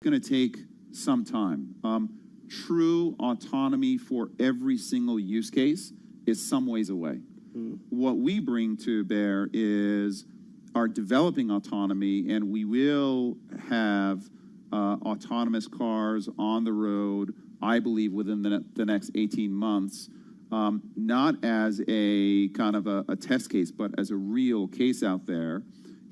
going to take some time. True autonomy for every single use case is some ways away. What we bring to bear is our developing autonomy, and we will have autonomous cars on the road, I believe, within the next 18 months, not as a kind of a test case, but as a real case out there.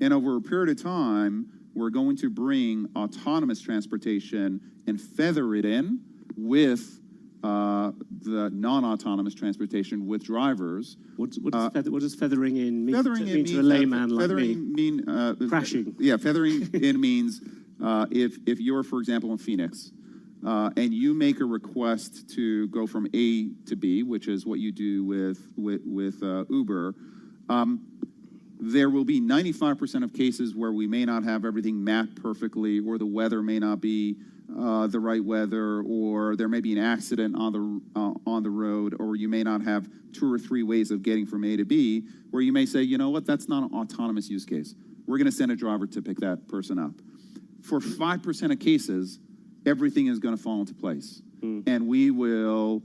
And over a period of time, we're going to bring autonomous transportation and feather it in with the non-autonomous transportation with drivers. What does feathering in mean? Feathering in means to a layman like feathering me? Crashing. Yeah, feathering in means if you're, for example, in Phoenix, and you make a request to go from A to B, which is what you do with Uber. There will be 95% of cases where we may not have everything mapped perfectly, or the weather may not be the right weather, or there may be an accident on the road, or you may not have 2 or 3 ways of getting from A to B, where you may say, you know what, that's not an autonomous use case. We're going to send a driver to pick that person up. For 5% of cases, everything is going to fall into place. And we will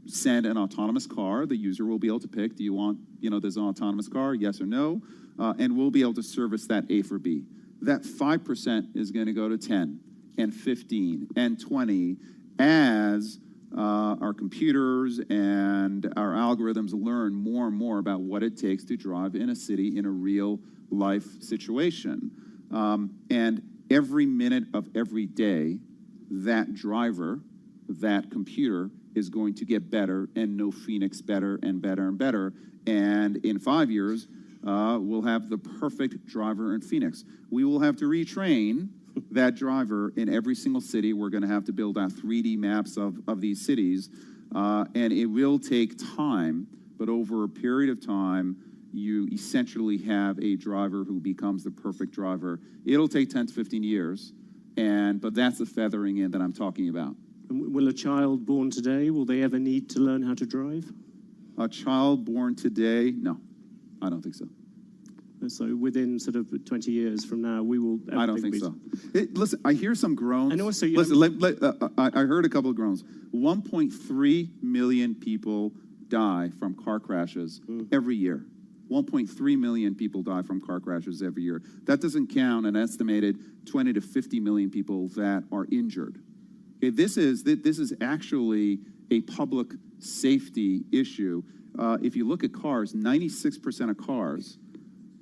send an autonomous car. The user will be able to pick, do you want, there's an autonomous car, yes or no? And we'll be able to service that A for B. That 5% is going to go to 10 and 15 and 20 as our computers and our algorithms learn more and more about what it takes to drive in a city in a real life situation. And every minute of every day, that driver, that computer is going to get better and know Phoenix better and better and better. And in 5 years, we'll have the perfect driver in Phoenix. We will have to retrain that driver in every single city. We're going to have to build out 3D maps of these cities. And it will take time, but over a period of time, you essentially have a driver who becomes the perfect driver. It'll take 10 to 15 years, but that's the feathering in that I'm talking about. And will a child born today, will they ever need to learn how to drive? A child born today? No, I don't think so. So within sort of 20 years from now, we will... I don't think so. Listen, I hear some groans. And also, I heard a couple of groans. 1.3 million people die from car crashes every year. 1.3 million people die from car crashes every year. That doesn't count an estimated 20 to 50 million people that are injured. Okay, this is actually a public safety issue. If you look at cars, 96% of cars,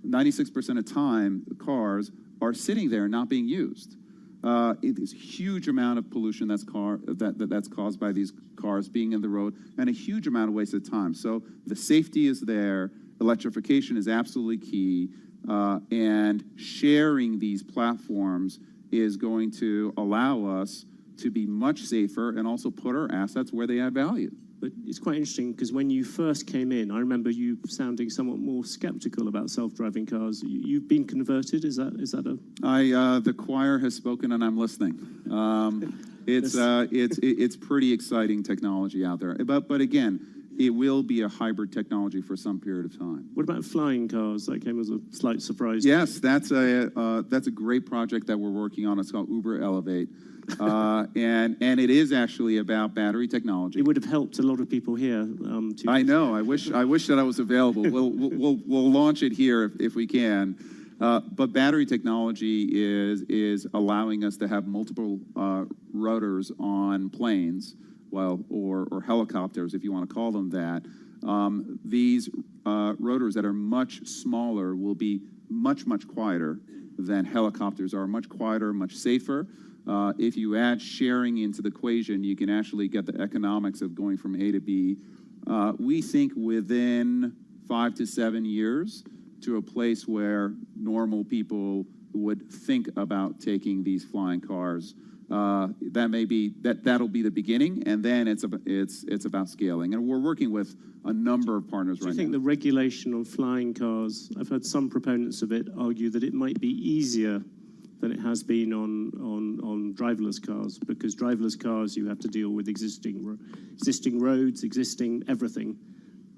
96% of time, cars are sitting there not being used. It is a huge amount of pollution that's caused by these cars being in the road, and a huge amount of wasted time. So the safety is there. Electrification is absolutely key, and sharing these platforms is going to allow us to be much safer and also put our assets where they add value. But it's quite interesting because when you first came in, I remember you sounding somewhat more skeptical about self-driving cars. You've been converted. Is that a? The choir has spoken, and I'm listening. It's pretty exciting technology out there. But again, it will be a hybrid technology for some period of time. What about flying cars? That came as a slight surprise. Yes, that's a great project that we're working on. It's called Uber Elevate. And it is actually about battery technology. It would have helped a lot of people here. I know. I wish that I was available. We'll launch it here if we can. But battery technology is allowing us to have multiple rotors on planes, or helicopters, if you want to call them that. These rotors that are much smaller will be much quieter than helicopters are. Much quieter, much safer. If you add sharing into the equation, you can actually get the economics of going from A to B. We think within 5 to 7 years to a place where normal people would think about taking these flying cars. That'll be the beginning, and then it's about scaling. And we're working with a number of partners right now. Do you think the regulation on flying cars, I've heard some proponents of it argue that it might be easier than it has been on driverless cars, because driverless cars, you have to deal with existing roads, existing everything.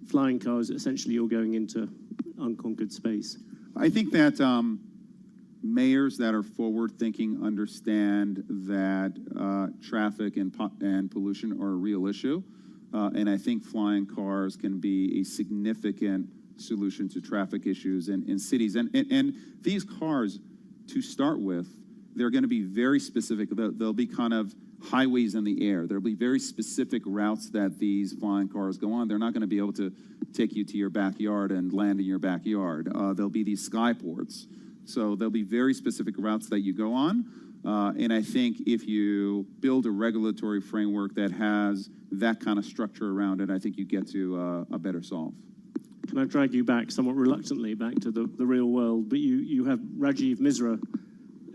Flying cars, essentially you're going into unconquered space. I think that mayors that are forward-thinking understand that traffic and pollution are a real issue, and I think flying cars can be a significant solution to traffic issues in cities. And these cars, to start with, they're going to be very specific. They'll be kind of highways in the air. There'll be very specific routes that these flying cars go on. They're not going to be able to take you to your backyard and land in your backyard. There'll be these skyports. So there'll be very specific routes that you go on. And I think if you build a regulatory framework that has that kind of structure around it, I think you get to a better solve. Can I drag you back, somewhat reluctantly, back to the real world? But you have Rajiv Misra,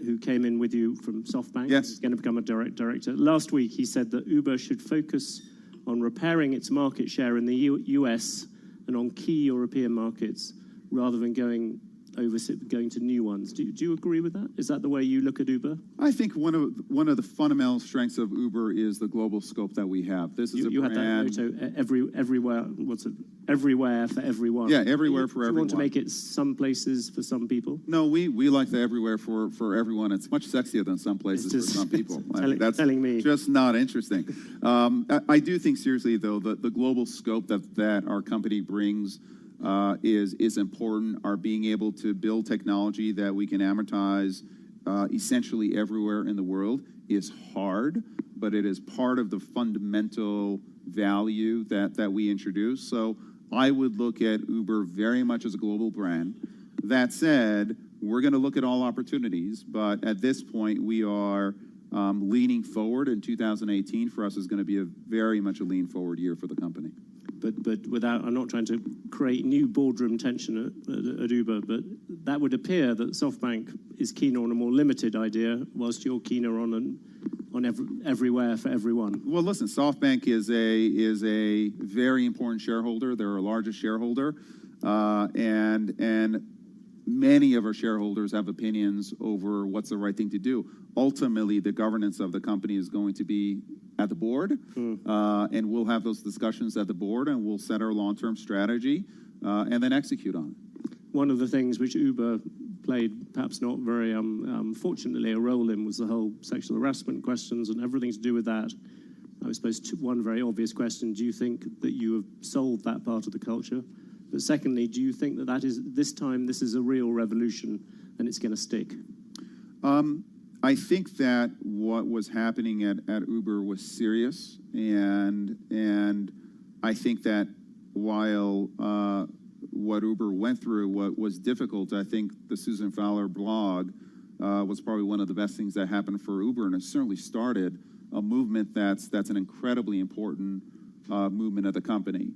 who came in with you from SoftBank. Yes. He's going to become a director. Last week, he said that Uber should focus on repairing its market share in the US and on key European markets rather than going to new ones. Do you agree with that? Is that the way you look at Uber? I think one of the fundamental strengths of Uber is the global scope that we have. This is you a had brand. that motto, everywhere. What's it? Everywhere for everyone. Yeah, everywhere for Do you everyone. want to make it some places for some people? No, we like the everywhere for everyone. It's much sexier than some places for some people. That's telling me. Just not interesting. I do think seriously though the global scope that our company brings is important. Our being able to build technology that we can amortize essentially everywhere in the world is hard, but it is part of the fundamental value that we introduce. So I would look at Uber very much as a global brand. That said, we're going to look at all opportunities, but at this point we are leaning forward, and 2018 for us is going to be very much a lean forward year for the company. But without, I'm not trying to create new boardroom tension at Uber, but that would appear that SoftBank is keener on a more limited idea, whilst you're keener on everywhere for everyone. Well, listen, SoftBank is a very important shareholder. They're our largest shareholder, and many of our shareholders have opinions over what's the right thing to do. Ultimately, the governance of the company is going to be at the board, and we'll have those discussions at the board, and we'll set our long-term strategy, and then execute on it. One of the things which Uber played, perhaps not very fortunately, a role in was the whole sexual harassment questions and everything to do with that. I suppose one very obvious question: do you think that you have solved that part of the culture? But secondly, do you think that this is a real revolution and it's going to stick? I think that what was happening at Uber was serious, and I think that while what Uber went through was difficult, I think the Susan Fowler blog was probably one of the best things that happened for Uber, and it certainly started a movement that's an incredibly important movement of the company.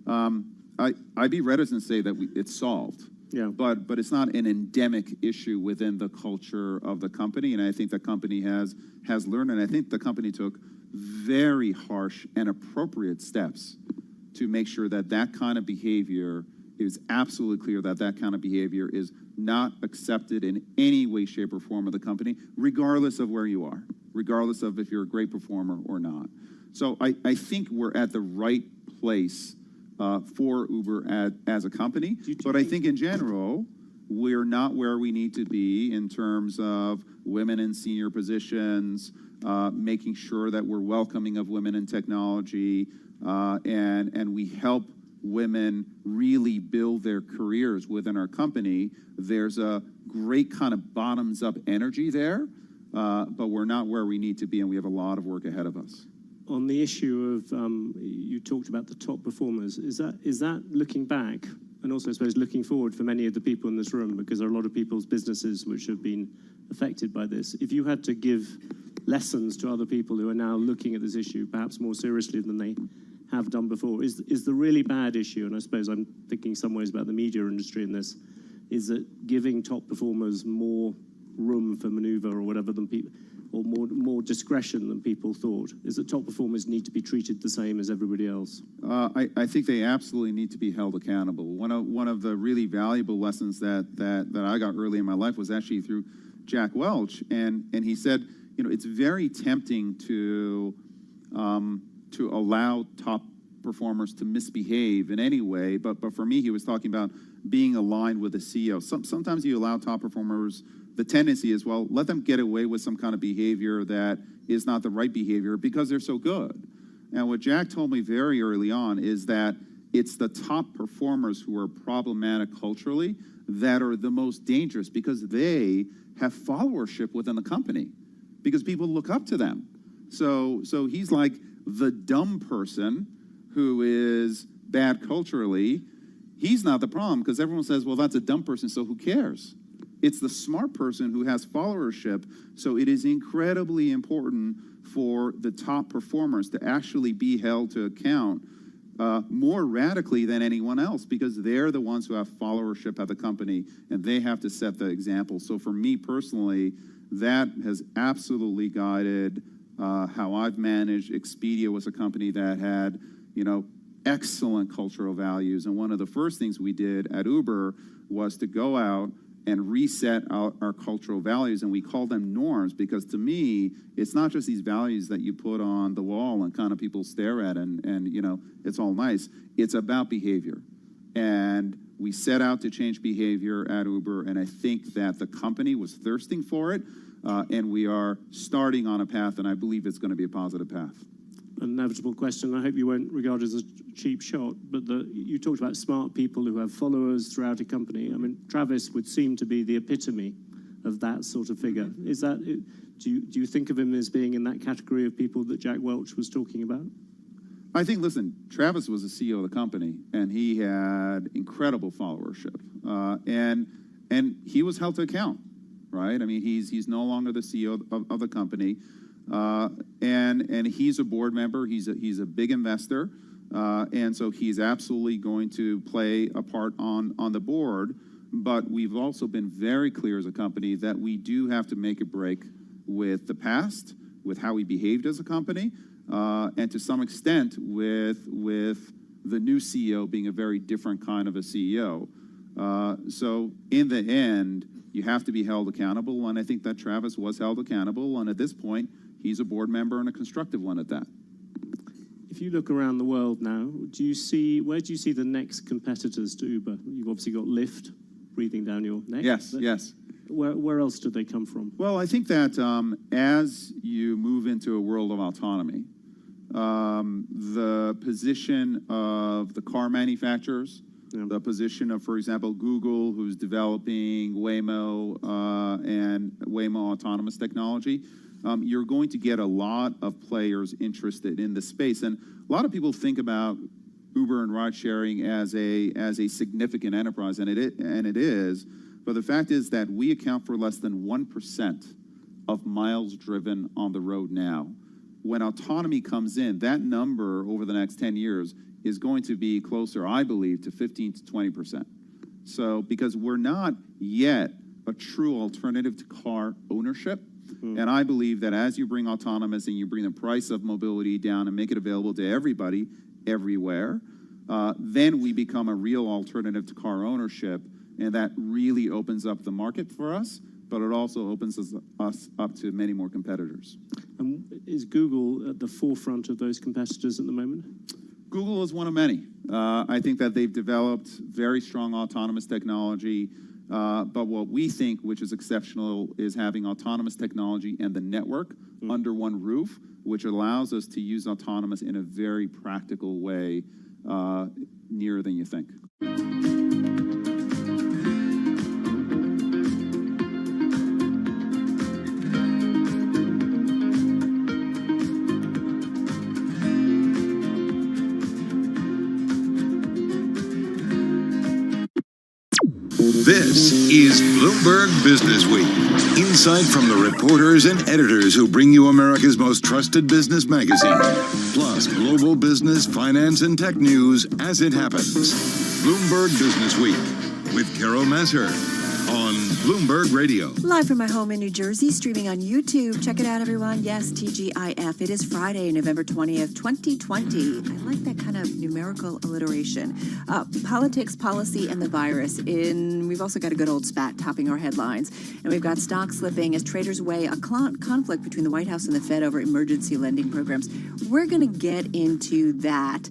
I'd be reticent to say that it's solved. Yeah. But it's not an endemic issue within the culture of the company, and I think the company has learned, and I think the company took very harsh and appropriate steps to make sure that kind of behavior is absolutely clear, that kind of behavior is not accepted in any way, shape, or form of the company, regardless of where you are, regardless of if you're a great performer or not. So I think we're at the right place for Uber as a company, but I think in general, we're not where we need to be in terms of women in senior positions, making sure that we're welcoming of women in technology, and we help women really build their careers within our company. There's a great kind of bottoms-up energy there, but we're not where we need to be, and we have a lot of work ahead of us. On the issue of, you talked about the top performers, is that looking back, and also I suppose looking forward for many of the people in this room, because there are a lot of people's businesses which have been affected by this. If you had to give lessons to other people who are now looking at this issue, perhaps more seriously than they have done before, is the really bad issue, and I suppose I'm thinking in some ways about the media industry in this, is that giving top performers more room for maneuver or whatever than people, or more discretion than people thought? Is that top performers need to be treated the same as everybody else? I think they absolutely need to be held accountable. One of the really valuable lessons that I got early in my life was actually through Jack Welch, and he said, it's very tempting to allow top performers to misbehave in any way, but for me, he was talking about being aligned with the CEO. Sometimes you allow top performers the tendency is, well, let them get away with some kind of behavior that is not the right behavior because they're so good. And what Jack told me very early on is that it's the top performers who are problematic culturally that are the most dangerous because they have followership within the company because people look up to them. So he's like the dumb person who is bad culturally. He's not the problem because everyone says, well, that's a dumb person, so who cares? It's the smart person who has followership. So it is incredibly important for the top performers to actually be held to account more radically than anyone else because they're the ones who have followership at the company and they have to set the example. So for me personally, that has absolutely guided how I've managed. Expedia was a company that had, excellent cultural values. And one of the first things we did at Uber was to go out and reset our cultural values, and we call them norms because to me, it's not just these values that you put on the wall and kind of people stare at and it's all nice. It's about behavior. And we set out to change behavior at Uber, and I think that the company was thirsting for it, and we are starting on a path, and I believe it's going to be a positive path. An inevitable question, I hope you won't regard it as a cheap shot, but you talked about smart people who have followers throughout a company. I mean, Travis would seem to be the epitome of that sort of figure. Is that, do you think of him as being in that category of people that Jack Welch was talking about? I think, listen, Travis was the CEO of the company, and he had incredible followership, and he was held to account, right? I mean, he's no longer the CEO of the company. And he's a board member. He's a big investor, and so he's absolutely going to play a part on the board. But we've also been very clear as a company that we do have to make a break with the past, with how we behaved as a company, and to some extent with the new CEO being a very different kind of a CEO. So in the end, you have to be held accountable, and I think that Travis was held accountable, and at this point, he's a board member and a constructive one at that. If you look around the world now, where do you see the next competitors to Uber? You've obviously got Lyft breathing down your neck. Yes. Where else do they come from? Well, I think that as you move into a world of autonomy, the position of the car manufacturers, the position of, for example, Google, who's developing Waymo and Waymo autonomous technology, you're going to get a lot of players interested in this space. And a lot of people think about Uber and ride sharing as a significant enterprise, and it is. But the fact is that we account for less than 1% of miles driven on the road now. When autonomy comes in, that number over the next 10 years is going to be closer, I believe, to 15 to 20%. So because we're not yet a true alternative to car ownership, and I believe that as you bring autonomous and you bring the price of mobility down and make it available to everybody, everywhere, then we become a real alternative to car ownership, and that really opens up the market for us, but it also opens us up to many more competitors. And is Google at the forefront of those competitors at the moment? Google is one of many. I think that they've developed very strong autonomous technology, but what we think, which is exceptional, is having autonomous technology and the network under one roof, which allows us to use autonomous in a very practical way, nearer than you think. This is Bloomberg Business Week. Insight from the reporters and editors who bring you America's most trusted business magazine. Plus global business, finance, and tech news as it happens. Bloomberg Business Week with Carol Masser on Bloomberg Radio. Live from my home in New Jersey, streaming on YouTube. Check it out, everyone. Yes, TGIF. It is Friday, November 20th, 2020. I like that kind of numerical alliteration. Politics, policy, and the virus. We've also got a good old spat topping our headlines. And we've got stocks slipping as traders weigh a conflict between the White House and the Fed over emergency lending programs. We're going to get into that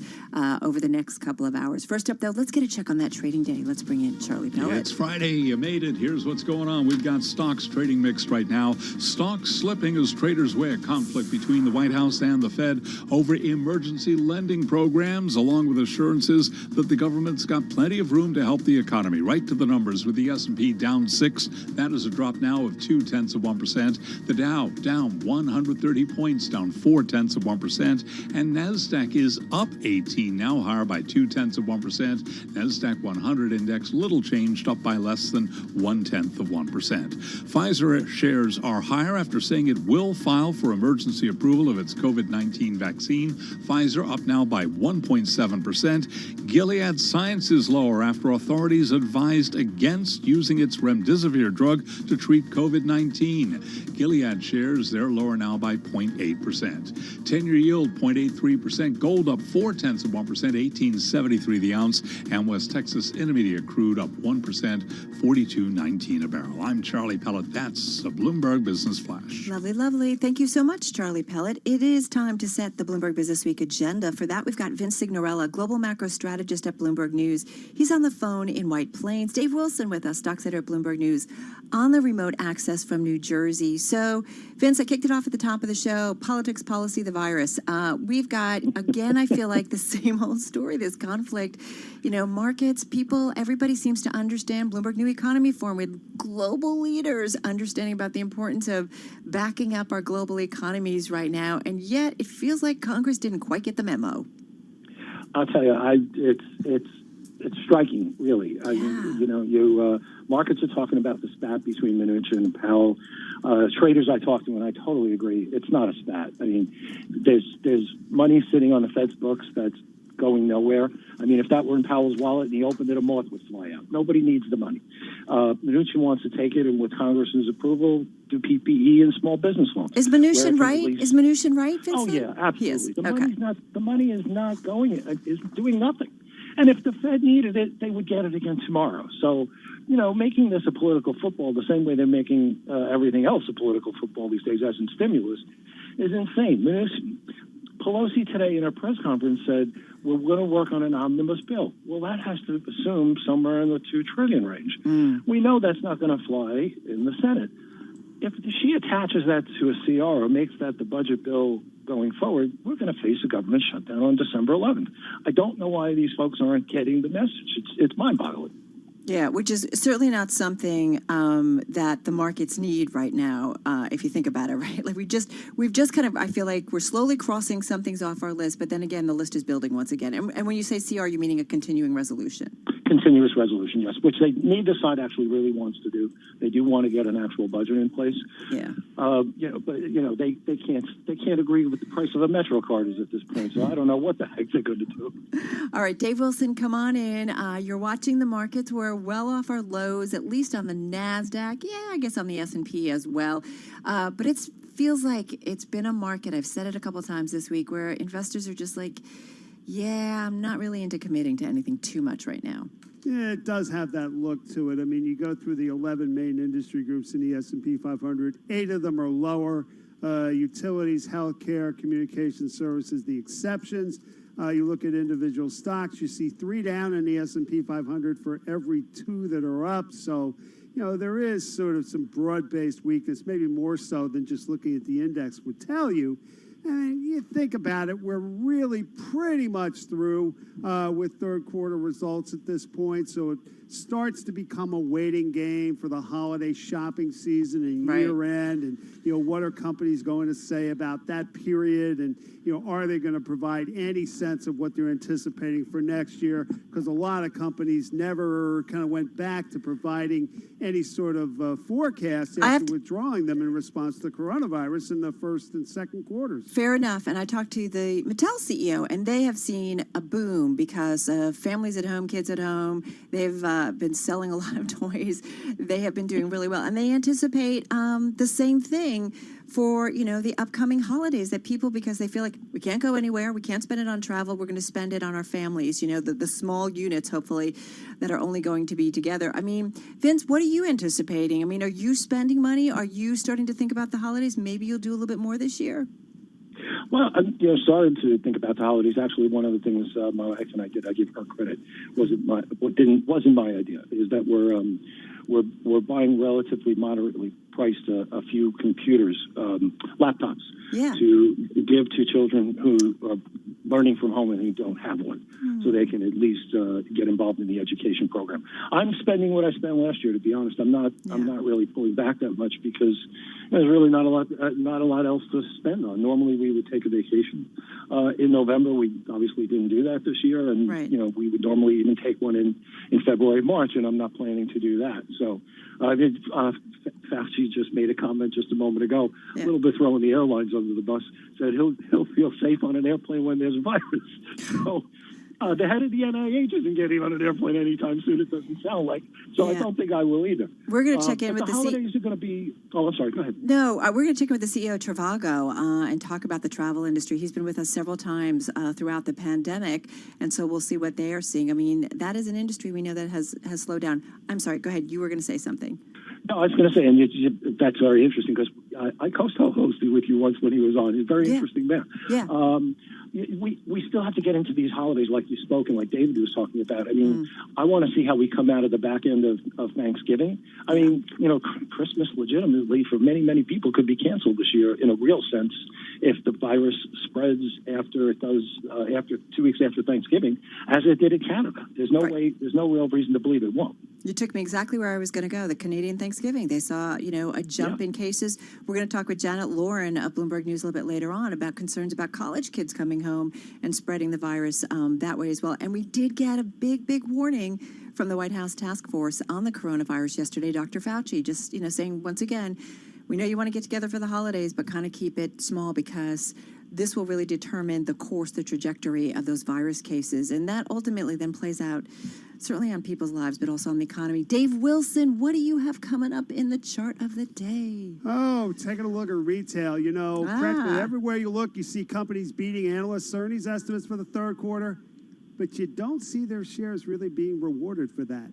over the next couple of hours. First up, though, let's get a check on that trading day. Let's bring in Charlie Pellet. Yeah, it's Friday. You made made it. Here's what's going on. We've got stocks trading mixed right now. Stocks slipping as traders weigh a conflict between the White House and the Fed over emergency lending programs, along with assurances that the government's got plenty of room to help the economy. Right to the numbers, with the S&P down 6. That is a drop now of 0.2%. The Dow down 130 points, down 0.4%. And NASDAQ is up 18, now higher by 0.2%. NASDAQ 100 index little changed, up by less than 0.1%. Pfizer shares are higher after saying it will file for emergency approval of its COVID-19 vaccine. Pfizer up now by 1.7%. Gilead Sciences lower after authorities advised against using its remdesivir drug to treat COVID-19. Gilead shares, they're lower now by 0.8%. 10-year yield 0.83%. Gold up 0.4%, 18.73 the ounce. And West Texas Intermediate crude up 1%, 42.19 a barrel. I'm Charlie Pellet. That's a Bloomberg Business Flash. Lovely, lovely. Thank you so much, Charlie Pellet. It is time to set the Bloomberg Business Week agenda. For that, we've got Vince Signorella, global macro strategist at Bloomberg News. He's on the phone in White Plains. Dave Wilson with us, stocks editor at Bloomberg News, on the remote access from New Jersey. So, Vince, I kicked it off at the top of the show. Politics, policy, the virus. We've got, again, I feel like the same old story, this conflict. You know, markets, people, everybody seems to understand. Bloomberg New Economy Forum with global leaders understanding about the importance of backing up our global economies right now. And yet it feels like Congress didn't quite get the memo. I'll tell you, it's striking, really. I mean, you know, markets are talking about the spat between Mnuchin and Powell. Traders I talked to, and I totally agree, it's not a spat. I mean, there's money sitting on the Fed's books that's going nowhere. I mean, if that were in Powell's wallet and he opened it, a moth would fly out. Nobody needs the money. Mnuchin wants to take it, and with Congress's approval, do PPE and small business loans. Is Mnuchin right? Is Mnuchin right, Vincent? Oh yeah, absolutely. He is. The money is not going. Is doing nothing. And if the Fed needed it, they would get it again tomorrow. So, you know, making this a political football the same way they're making everything else a political football these days, as in stimulus, is insane. Pelosi today in her press conference said, we're going to work on an omnibus bill. Well, that has to assume somewhere in the $2 trillion range. We know that's not going to fly in the Senate. If she attaches that to a CR or makes that the budget bill going forward, we're going to face a government shutdown on December 11th. I don't know why these folks aren't getting the message. It's mind-boggling. Yeah, which is certainly not something that the markets need right now, if you think about it, right? Like we've just kind of, I feel like we're slowly crossing some things off our list, but then again, the list is building once again. And when you say CR, you're meaning a continuing resolution? Continuous resolution, yes, which neither side actually really wants to do. They do want to get an actual budget in place. Yeah. But they can't agree with the price of a Metro card is at this point. So I don't know what the heck they're going to do. All right, Dave Wilson, come on in. You're watching the markets. We're well off our lows, at least on the NASDAQ. Yeah, I guess on the S&P as well. But it feels like it's been a market, I've said it a couple of times this week, where investors are just like, yeah, I'm not really into committing to anything too much right now. Yeah, it does have that look to it. I mean, you go through the 11 main industry groups in the S&P 500. 8 of them are lower. Utilities, healthcare, communication services, the exceptions. You look at individual stocks, you see 3 down in the S&P 500 for every 2 that are up. So, you know, there is sort of some broad-based weakness, maybe more so than just looking at the index would tell you. And you think about it, we're really pretty much through with third quarter results at this point. So it starts to become a waiting game for the holiday shopping season and year end. And, you know, what are companies going to say about that period? And, you know, are they going to provide any sense of what they're anticipating for next year? Because a lot of companies never kind of went back to providing any sort of forecast after withdrawing them in response to the coronavirus in the first and second quarters. Fair enough. And I talked to the Mattel CEO, and they have seen a boom because of families at home, kids at home. They've been selling a lot of toys. They have been doing really well. And they anticipate the same thing for, you know, the upcoming holidays, that people, because they feel like we can't go anywhere, we can't spend it on travel, we're going to spend it on our families, you know, the small units, hopefully, that are only going to be together. I mean, Vince, what are you anticipating? I mean, are you spending money? Are you starting to think about the holidays? Maybe you'll do a little bit more this year? Well, started to think about the holidays. Actually, one of the things my wife and I did, I give her credit, wasn't my idea, is that we're buying relatively moderately priced a few computers, laptops, to give to children who are learning from home and who don't have one, so they can at least get involved in the education program. I'm spending what I spent last year, to be honest. I'm not really pulling back that much because there's really not a lot else to spend on. Normally we would take a vacation in November. We obviously didn't do that this year, and we would normally even take one in February, March, and I'm not planning to do that. So Fauci just made a comment just a moment ago, a little bit throwing the airlines under the bus, said he'll feel safe on an airplane when there's a virus. So the head of the NIH isn't getting on an airplane anytime soon, it doesn't sound like. So I don't think I will either. We're going to check in with the holidays are going to be... Oh, I'm sorry, go ahead. No, we're going to check in with the CEO of Trivago and talk about the travel industry. He's been with us several times throughout the pandemic, and so we'll see what they are seeing. I mean, that is an industry we know that has slowed down. I'm sorry, go ahead. You were going to say something. No, I was going to say, and that's very interesting because I co-hosted with you once when he was on. He's a very interesting man. Yeah. We still have to get into these holidays like you spoke and like David was talking about. I mean, I want to see how we come out of the back end of Thanksgiving. I mean, Christmas legitimately for many, many people could be canceled this year in a real sense if the virus spreads after it does, after 2 weeks after Thanksgiving, as it did in Canada. There's no way, there's no real reason to believe it won't. You took me exactly where I was going to go. The Canadian Thanksgiving. They saw, a jump in cases. We're going to talk with Janet Lauren of Bloomberg News a little bit later on about concerns about college kids coming home and spreading the virus that way as well. And we did get a big, big warning from the White House task force on the coronavirus yesterday. Dr. Fauci just, saying once again, we know you want to get together for the holidays, but kind of keep it small because this will really determine the course, the trajectory of those virus cases. And that ultimately then plays out certainly on people's lives, but also on the economy. Dave Wilson, what do you have coming up in the chart of the day? Oh, taking a look at retail. Practically everywhere you look, you see companies beating analysts' earnings estimates for the third quarter, but you don't see their shares really being rewarded for that.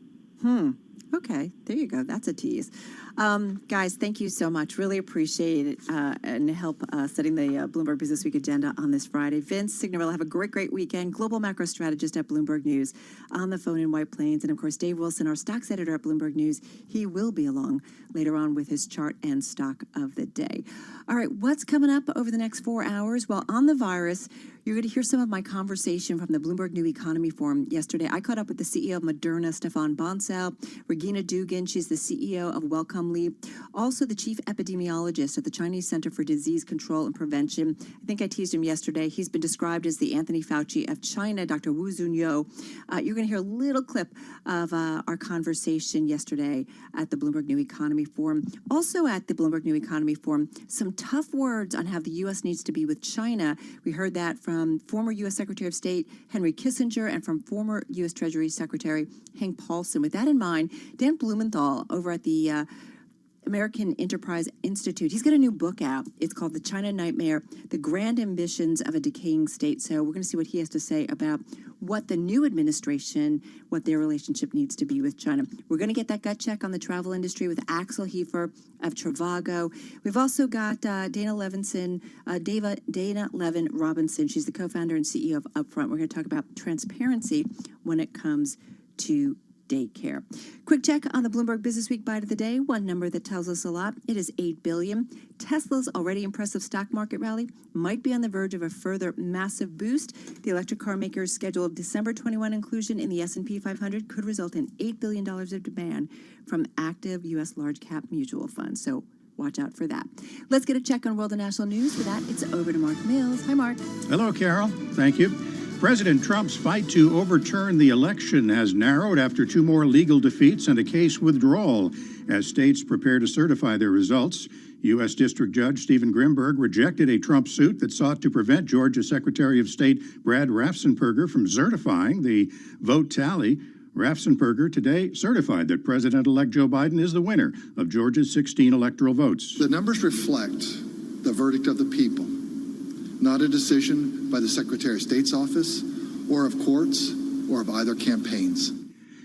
Okay, there you go. That's a tease. Guys, thank you so much. Really appreciate it and help setting the Bloomberg Business Week agenda on this Friday. Vince Signorella, have a great, great weekend. Global macro strategist at Bloomberg News on the phone in White Plains. And, of course, Dave Wilson, our stocks editor at Bloomberg News. He will be along later on with his chart and stock of the day. All right, what's coming up over the next 4 hours? Well, on the virus, you're going to hear some of my conversation from the Bloomberg New Economy Forum yesterday. I caught up with the CEO of Moderna, Stefan Bonsal, Regina Dugan. She's the CEO of Wellcome Leap, also the chief epidemiologist at the Chinese Center for Disease Control and Prevention. I think I teased him yesterday. He's been described as the Anthony Fauci of China, Dr. Wu Zhunyou. You're going to hear a little clip of our conversation yesterday at the Bloomberg New Economy Forum. Also at the Bloomberg New Economy Forum, some tough words on how the U.S. needs to be with China. We heard that from former U.S. Secretary of State Henry Kissinger and from former U.S. Treasury Secretary Hank Paulson. With that in mind, Dan Blumenthal over at the American Enterprise Institute, he's got a new book out. It's called The China Nightmare, The Grand Ambitions of a Decaying State. So we're going to see what he has to say about what the new administration, what their relationship needs to be with China. We're going to get that gut check on the travel industry with Axel Heifer of Trivago. We've also got Dana Levin Robinson. She's the co-founder and CEO of Upfront. We're going to talk about transparency when it comes to daycare. Quick check on the Bloomberg Business Week Bite of the Day. One number that tells us a lot. It is $8 billion. Tesla's already impressive stock market rally might be on the verge of a further massive boost. The electric car maker's scheduled December 21 inclusion in the S&P 500 could result in $8 billion of demand from active U.S. large cap mutual funds. So watch out for that. Let's get a check on world and national news. For that, it's over to Mark Mills. Hi, Mark. Hello, Carol. Thank you. President Trump's fight to overturn the election has narrowed after 2 more legal defeats and a case withdrawal as states prepare to certify their results. U.S. District Judge Stephen Grimberg rejected a Trump suit that sought to prevent Georgia Secretary of State Brad Raffensperger from certifying the vote tally. Raffensperger today certified that President-elect Joe Biden is the winner of Georgia's 16 electoral votes. The numbers reflect the verdict of the people, not a decision by the Secretary of State's office or of courts or of either campaigns.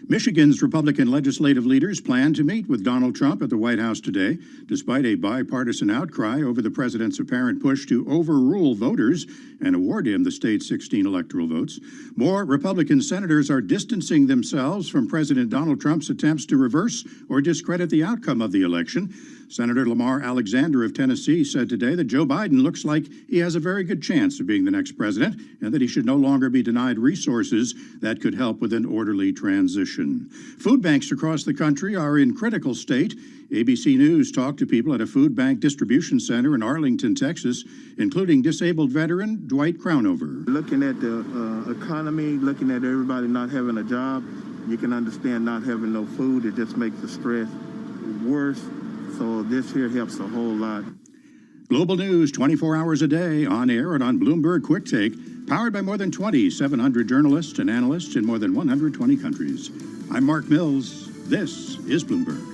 Michigan's Republican legislative leaders plan to meet with Donald Trump at the White House today, despite a bipartisan outcry over the president's apparent push to overrule voters and award him the state's 16 electoral votes. More Republican senators are distancing themselves from President Donald Trump's attempts to reverse or discredit the outcome of the election. Senator Lamar Alexander of Tennessee said today that Joe Biden looks like he has a very good chance of being the next president and that he should no longer be denied resources that could help with an orderly transition. Food banks across the country are in critical state. ABC News talked to people at a food bank distribution center in Arlington, Texas, including disabled veteran Dwight Crownover. Looking at the economy, looking at everybody not having a job, you can understand not having no food. It just makes the stress worse. So this here helps a whole lot. Global news 24 hours a day, on air and on Bloomberg Quick Take, powered by more than 2,700 journalists and analysts in more than 120 countries. I'm Mark Mills. This is Bloomberg.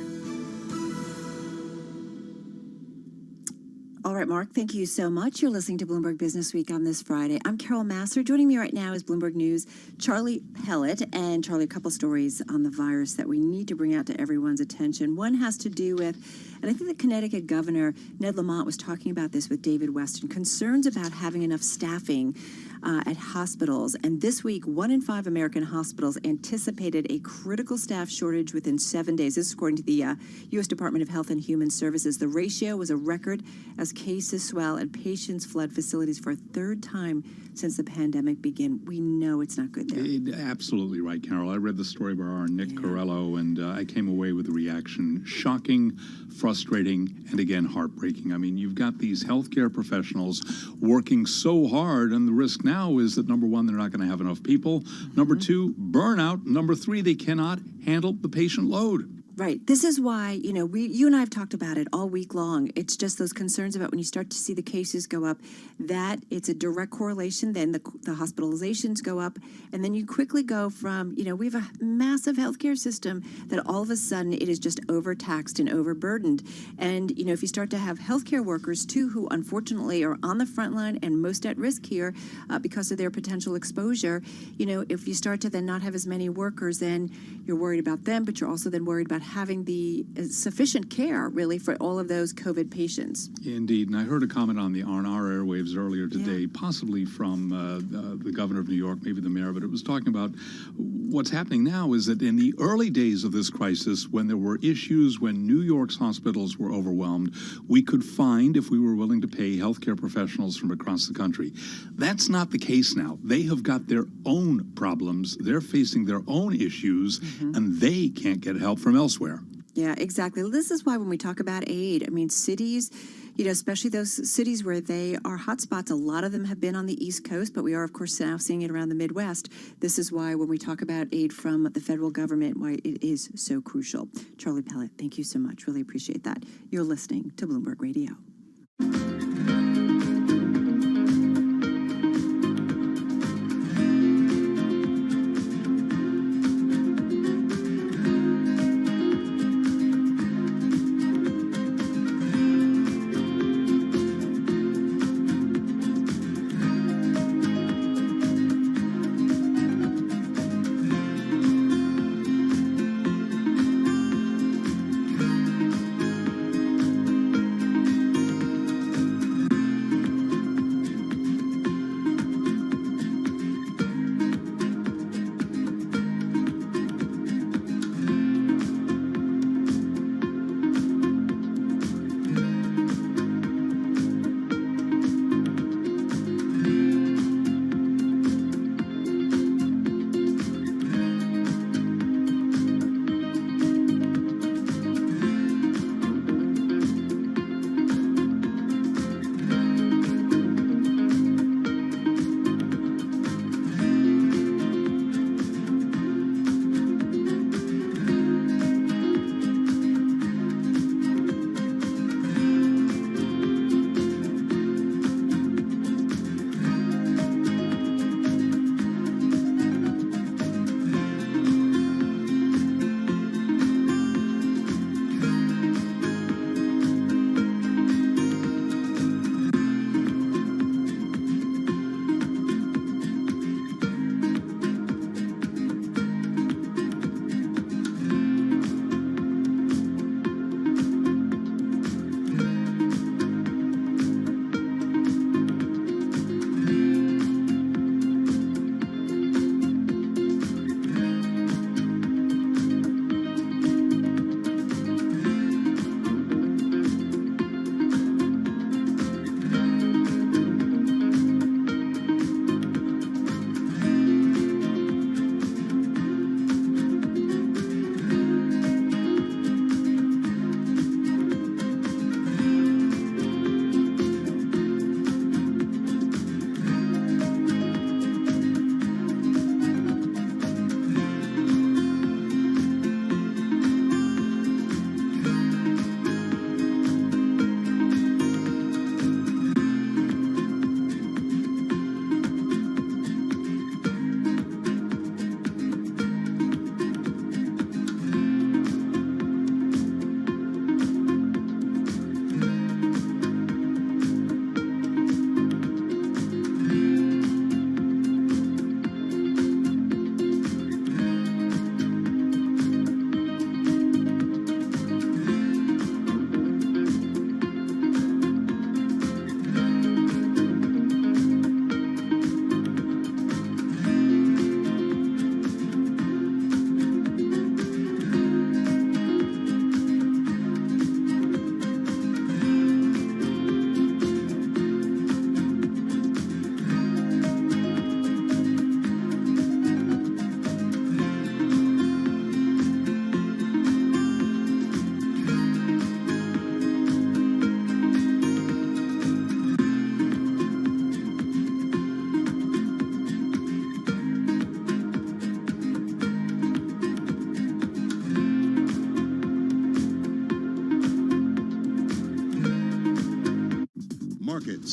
All right, Mark, thank you so much. You're listening to Bloomberg Business Week on this Friday. I'm Carol Massar. Joining me right now is Bloomberg News' Charlie Pellet. And Charlie, a couple stories on the virus that we need to bring out to everyone's attention. One has to do with, and I think the Connecticut Governor, Ned Lamont, was talking about this with David Weston, concerns about having enough staffing at hospitals. And this week, 1 in 5 American hospitals anticipated a critical staff shortage within 7 days. This is according to the U.S. Department of Health and Human Services. The ratio was a record as cases swell and patients fled facilities for a third time since the pandemic began. We know it's not good there. Absolutely right, Carol. I read the story by our Nick Corello, and I came away with a reaction. Shocking, frustrating, and again, heartbreaking. I mean, you've got these healthcare professionals working so hard, and the risk now is that, number one, they're not going to have enough people. Number two, burnout. Number three, they cannot handle the patient load. Right. This is why, you and I have talked about it all week long. It's just those concerns about when you start to see the cases go up, that it's a direct correlation. Then the hospitalizations go up. And then you quickly go from, we have a massive healthcare system that all of a sudden it is just overtaxed and overburdened. And, if you start to have healthcare workers, too, who unfortunately are on the front line and most at risk here because of their potential exposure, if you start to then not have as many workers, then you're worried about them, but you're also then worried about having the sufficient care, really, for all of those COVID patients. Indeed. And I heard a comment on our airwaves earlier today, possibly from the governor of New York, maybe the mayor, but it was talking about what's happening now is that in the early days of this crisis, when there were issues, when New York's hospitals were overwhelmed, we could find, if we were willing to pay, healthcare professionals from across the country. That's not the case now. They have got their own problems. They're facing their own issues, and they can't get help from elsewhere. Yeah, exactly. This is why when we talk about aid, cities, especially those cities where they are hotspots, a lot of them have been on the East Coast, but we are, of course, now seeing it around the Midwest. This is why when we talk about aid from the federal government, why it is so crucial. Charlie Pellet, thank you so much. Really appreciate that. You're listening to Bloomberg Radio.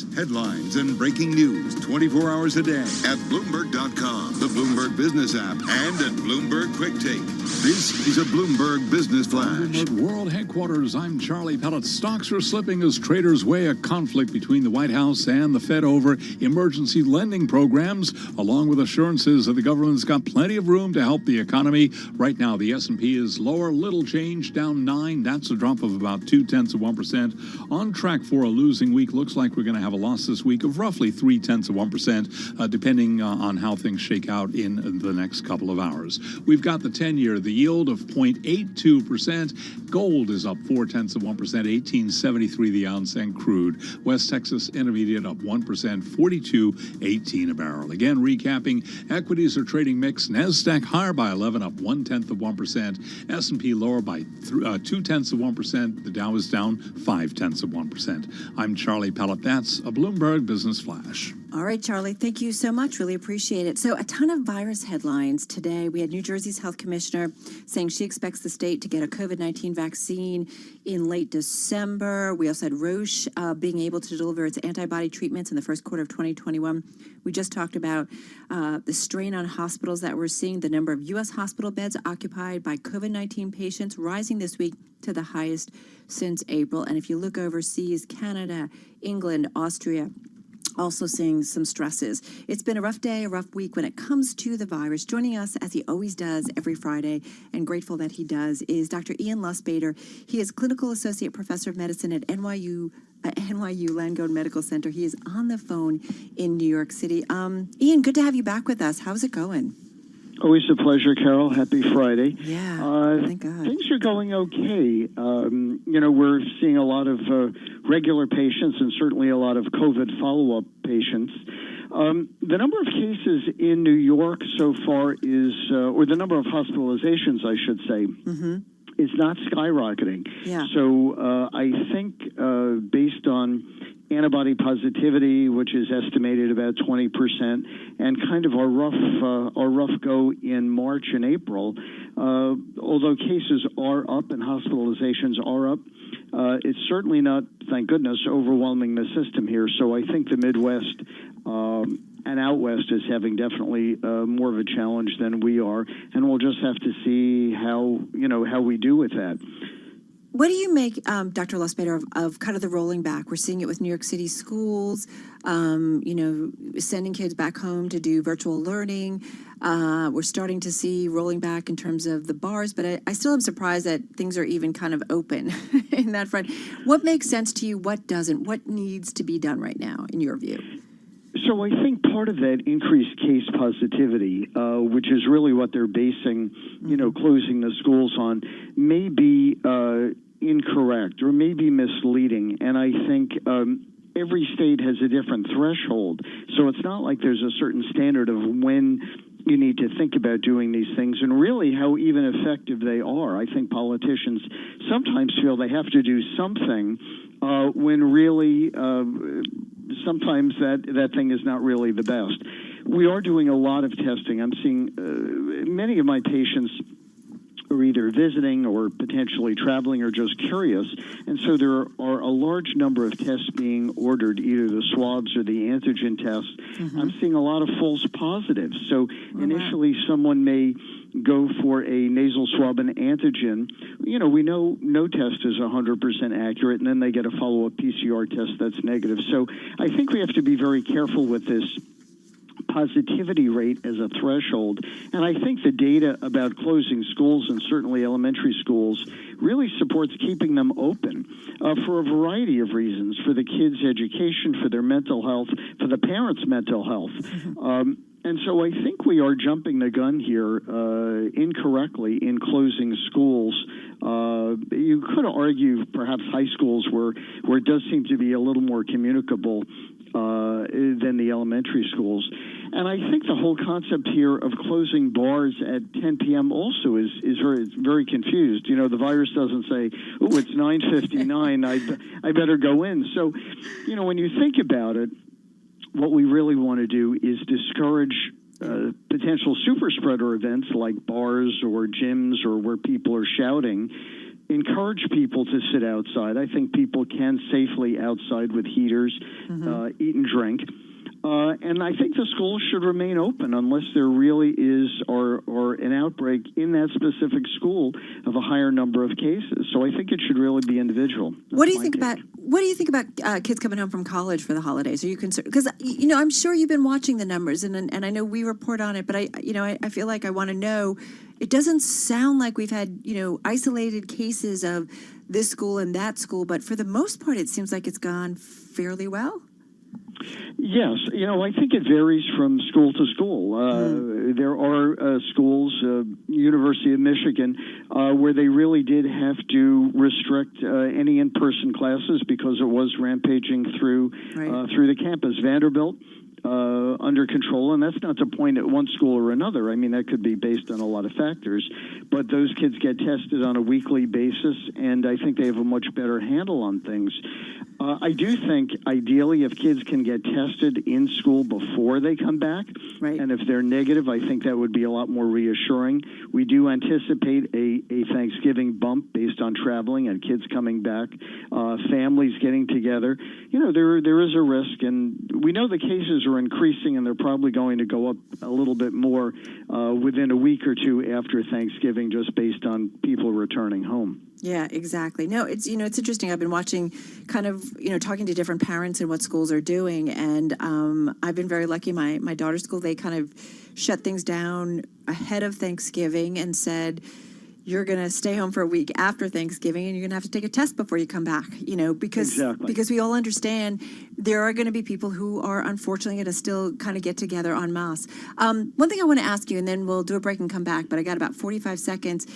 developments, headlines, and breaking news 24 hours a day at Bloomberg.com, the Bloomberg Business app, and at Bloomberg Quick Take. This is a Bloomberg Business Flash. Bloomberg World Headquarters, I'm Charlie Pellet. Stocks are slipping as traders weigh a conflict between the White House and the Fed over emergency lending programs, along with assurances that the government's got plenty of room to help the economy. Right now, the S&P is lower, little change, down 9. That's a drop of about 0.2%. On track for a losing week. Looks like we're going to have a loss this week of roughly 0.3%, depending on how things shake out in the next couple of hours. We've got the 10-year, the yield of 0.82%. Gold is up 0.4%, 18.73 the ounce, and crude. West Texas Intermediate up 1%, 42.18 a barrel. Again, recapping, equities are trading mixed. Nasdaq higher by 11, up 0.1%. S&P lower by 0.2%. The Dow is down 0.5%. I'm Charlie Pellet. That's a Bloomberg Business Flash. All right, Charlie, thank you so much. Really appreciate it. So a ton of virus headlines today. We had New Jersey's health commissioner saying she expects the state to get a COVID-19 vaccine in late December. We also had Roche being able to deliver its antibody treatments in the first quarter of 2021. We just talked about the strain on hospitals that we're seeing, the number of U.S. hospital beds occupied by COVID-19 patients rising this week to the highest since April. And if you look overseas, Canada, England, Austria, also seeing some stresses. It's been a rough day, a rough week when it comes to the virus. Joining us, as he always does every Friday, and grateful that he does, is Dr. Ian Lustbader. He is Clinical Associate Professor of Medicine at NYU Langone Medical Center. He is on the phone in New York City. Ian, good to have you back with us. How's it going? Always a pleasure, Carol. Happy Friday. Yeah, thank God. Things are going okay. We're seeing a lot of regular patients and certainly a lot of COVID follow-up patients. The number of cases in New York so far is, or the number of hospitalizations, I should say, is not skyrocketing. Yeah. So I think based on antibody positivity, which is estimated about 20%, and kind of our rough go in March and April, although cases are up and hospitalizations are up, it's certainly not, thank goodness, overwhelming the system here. So I think the Midwest and out West is having definitely more of a challenge than we are, and we'll just have to see how we do with that. What do you make, Dr. Lustbader, of kind of the rolling back? We're seeing it with New York City schools, sending kids back home to do virtual learning. We're starting to see rolling back in terms of the bars, but I still am surprised that things are even kind of open in that front. What makes sense to you? What doesn't? What needs to be done right now, in your view? So I think part of that increased case positivity, which is really what they're basing, closing the schools on, may be incorrect or may be misleading. And I think every state has a different threshold. So it's not like there's a certain standard of when you need to think about doing these things and really how even effective they are. I think politicians sometimes feel they have to do something when really sometimes that thing is not really the best. We are doing a lot of testing. I'm seeing many of my patients are either visiting or potentially traveling or just curious. And so there are a large number of tests being ordered, either the swabs or the antigen tests. I'm seeing a lot of false positives. So initially someone may go for a nasal swab and antigen. We know no test is 100% accurate, and then they get a follow-up PCR test that's negative. So I think we have to be very careful with this positivity rate as a threshold. And I think the data about closing schools, and certainly elementary schools, really supports keeping them open for a variety of reasons, for the kids' education, for their mental health, for the parents' mental health. And so I think we are jumping the gun here incorrectly in closing schools. You could argue perhaps high schools where it does seem to be a little more communicable than the elementary schools. And I think the whole concept here of closing bars at 10 p.m. also is very confused. The virus doesn't say, "Oh, it's 9:59. I better go in." So, when you think about it, what we really want to do is discourage potential super spreader events like bars or gyms or where people are shouting, encourage people to sit outside. I think people can safely outside with heaters, eat and drink. And I think the schools should remain open unless there really is or an outbreak in that specific school of a higher number of cases. So I think it should really be individual. What do you think about kids coming home from college for the holidays? Are you concerned? Because I'm sure you've been watching the numbers, and I know we report on it. But I feel like I want to know. It doesn't sound like we've had isolated cases of this school and that school, but for the most part, it seems like it's gone fairly well. Yes, I think it varies from school to school. There are schools, University of Michigan, where they really did have to restrict any in-person classes because it was rampaging through the campus. Vanderbilt, under control, and that's not to point at one school or another. I mean, that could be based on a lot of factors, but those kids get tested on a weekly basis, and I think they have a much better handle on things. I do think, ideally, if kids can get tested in school before they come back, and if they're negative, I think that would be a lot more reassuring. We do anticipate a Thanksgiving bump based on traveling and kids coming back, families getting together. There is a risk, and we know the cases are increasing, and they're probably going to go up a little bit more within a week or two after Thanksgiving, just based on people returning home. Yeah, exactly. No, it's it's interesting. I've been watching, kind of talking to different parents and what schools are doing, and I've been very lucky. My daughter's school, they kind of shut things down ahead of Thanksgiving and said, you're going to stay home for a week after Thanksgiving, and you're going to have to take a test before you come back, because we all understand there are going to be people who are unfortunately going to still kind of get together en masse. One thing I want to ask you, and then we'll do a break and come back, but I got about 45 seconds.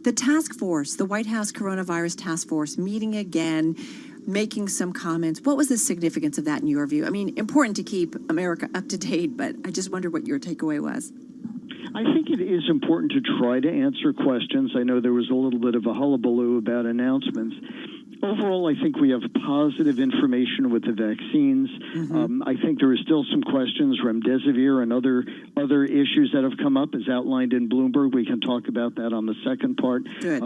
The task force, the White House Coronavirus Task Force, meeting again, making some comments. What was the significance of that in your view? I mean, important to keep America up to date, but I just wonder what your takeaway was. I think it is important to try to answer questions. I know there was a little bit of a hullabaloo about announcements. Overall, I think we have positive information with the vaccines. I think there are still some questions, remdesivir and other issues that have come up, as outlined in Bloomberg. We can talk about that on the second part. Good.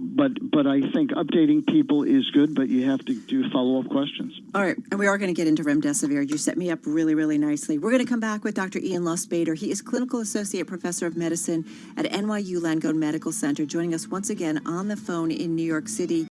But I think updating people is good, but you have to do follow-up questions. All right, and we are going to get into remdesivir. You set me up really, really nicely. We're going to come back with Dr. Ian Lustbader. He is Clinical Associate Professor of Medicine at NYU Langone Medical Center, joining us once again on the phone in New York City.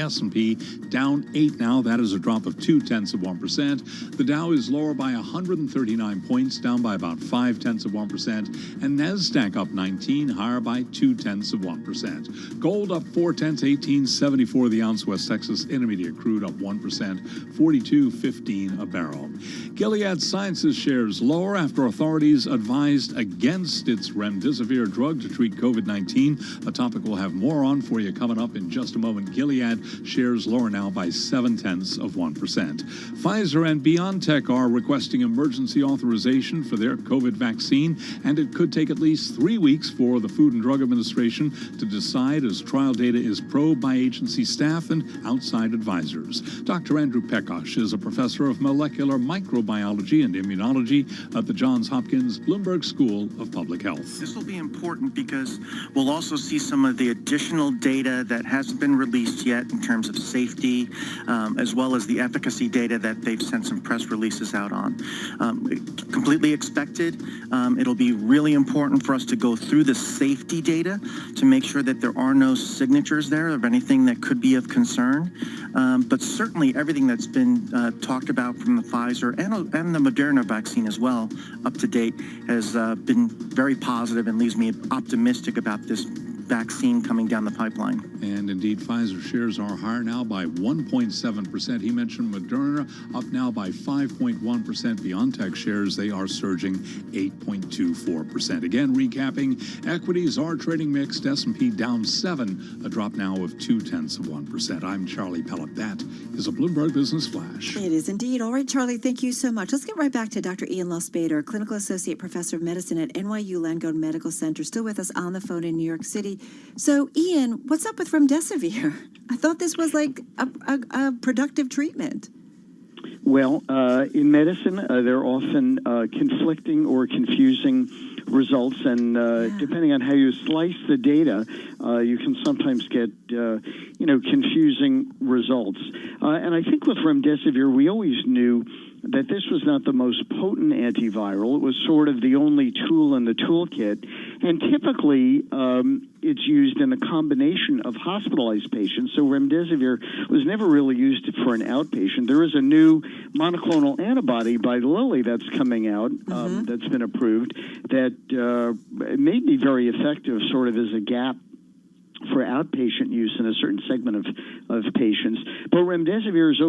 S&P down 8 now. That is a drop of 0.2%. The Dow is lower by 139 points, down by about 0.5%. And NASDAQ up 19, higher by 0.2%. Gold up 0.4, 18.74 the ounce. West Texas Intermediate crude up 1%, 42.15 a barrel. Gilead Sciences shares lower after authorities advised against its remdesivir drug to treat COVID-19. A topic we'll have more on for you coming up in just a moment. Gilead shares lower now by 0.7%. Pfizer and BioNTech are requesting emergency authorization for their COVID vaccine, and it could take at least 3 weeks for the Food and Drug Administration to decide, as trial data is probed by agency staff and outside advisors. Dr. Andrew Pekosh is a professor of molecular microbiology and immunology at the Johns Hopkins Bloomberg School of Public Health. This will be important because we'll also see some of the additional data that hasn't been released yet in terms of safety, as well as the efficacy data that they've sent some press releases out on. Completely expected. It'll be really important for us to go through the safety data to make sure that there are no signatures there of anything that could be of concern. But certainly everything that's been talked about from the Pfizer and the Moderna vaccine as well, up to date, has been very positive and leaves me optimistic about this vaccine coming down the pipeline. And indeed, Pfizer shares are higher now by 1.7%. He mentioned Moderna up now by 5.1%. BioNTech shares, they are surging 8.24%. Again, recapping, equities are trading mixed. S&P down 7, a drop now of 0.2%. I'm Charlie Pellet. That is a Bloomberg Business Flash. It is indeed. All right, Charlie, thank you so much. Let's get right back to Dr. Ian Lustbader, Clinical Associate Professor of Medicine at NYU Langone Medical Center, still with us on the phone in New York City. So, Ian, what's up with remdesivir? I thought this was like a productive treatment. Well, in medicine, there are often conflicting or confusing results, and depending on how you slice the data, you can sometimes get, confusing results. And I think with remdesivir, we always knew that this was not the most potent antiviral. It was sort of the only tool in the toolkit. And typically, it's used in a combination of hospitalized patients. So remdesivir was never really used for an outpatient. There is a new monoclonal antibody by Lilly that's coming out, that's been approved, that may be very effective sort of as a gap for outpatient use in a certain segment of patients. But remdesivir has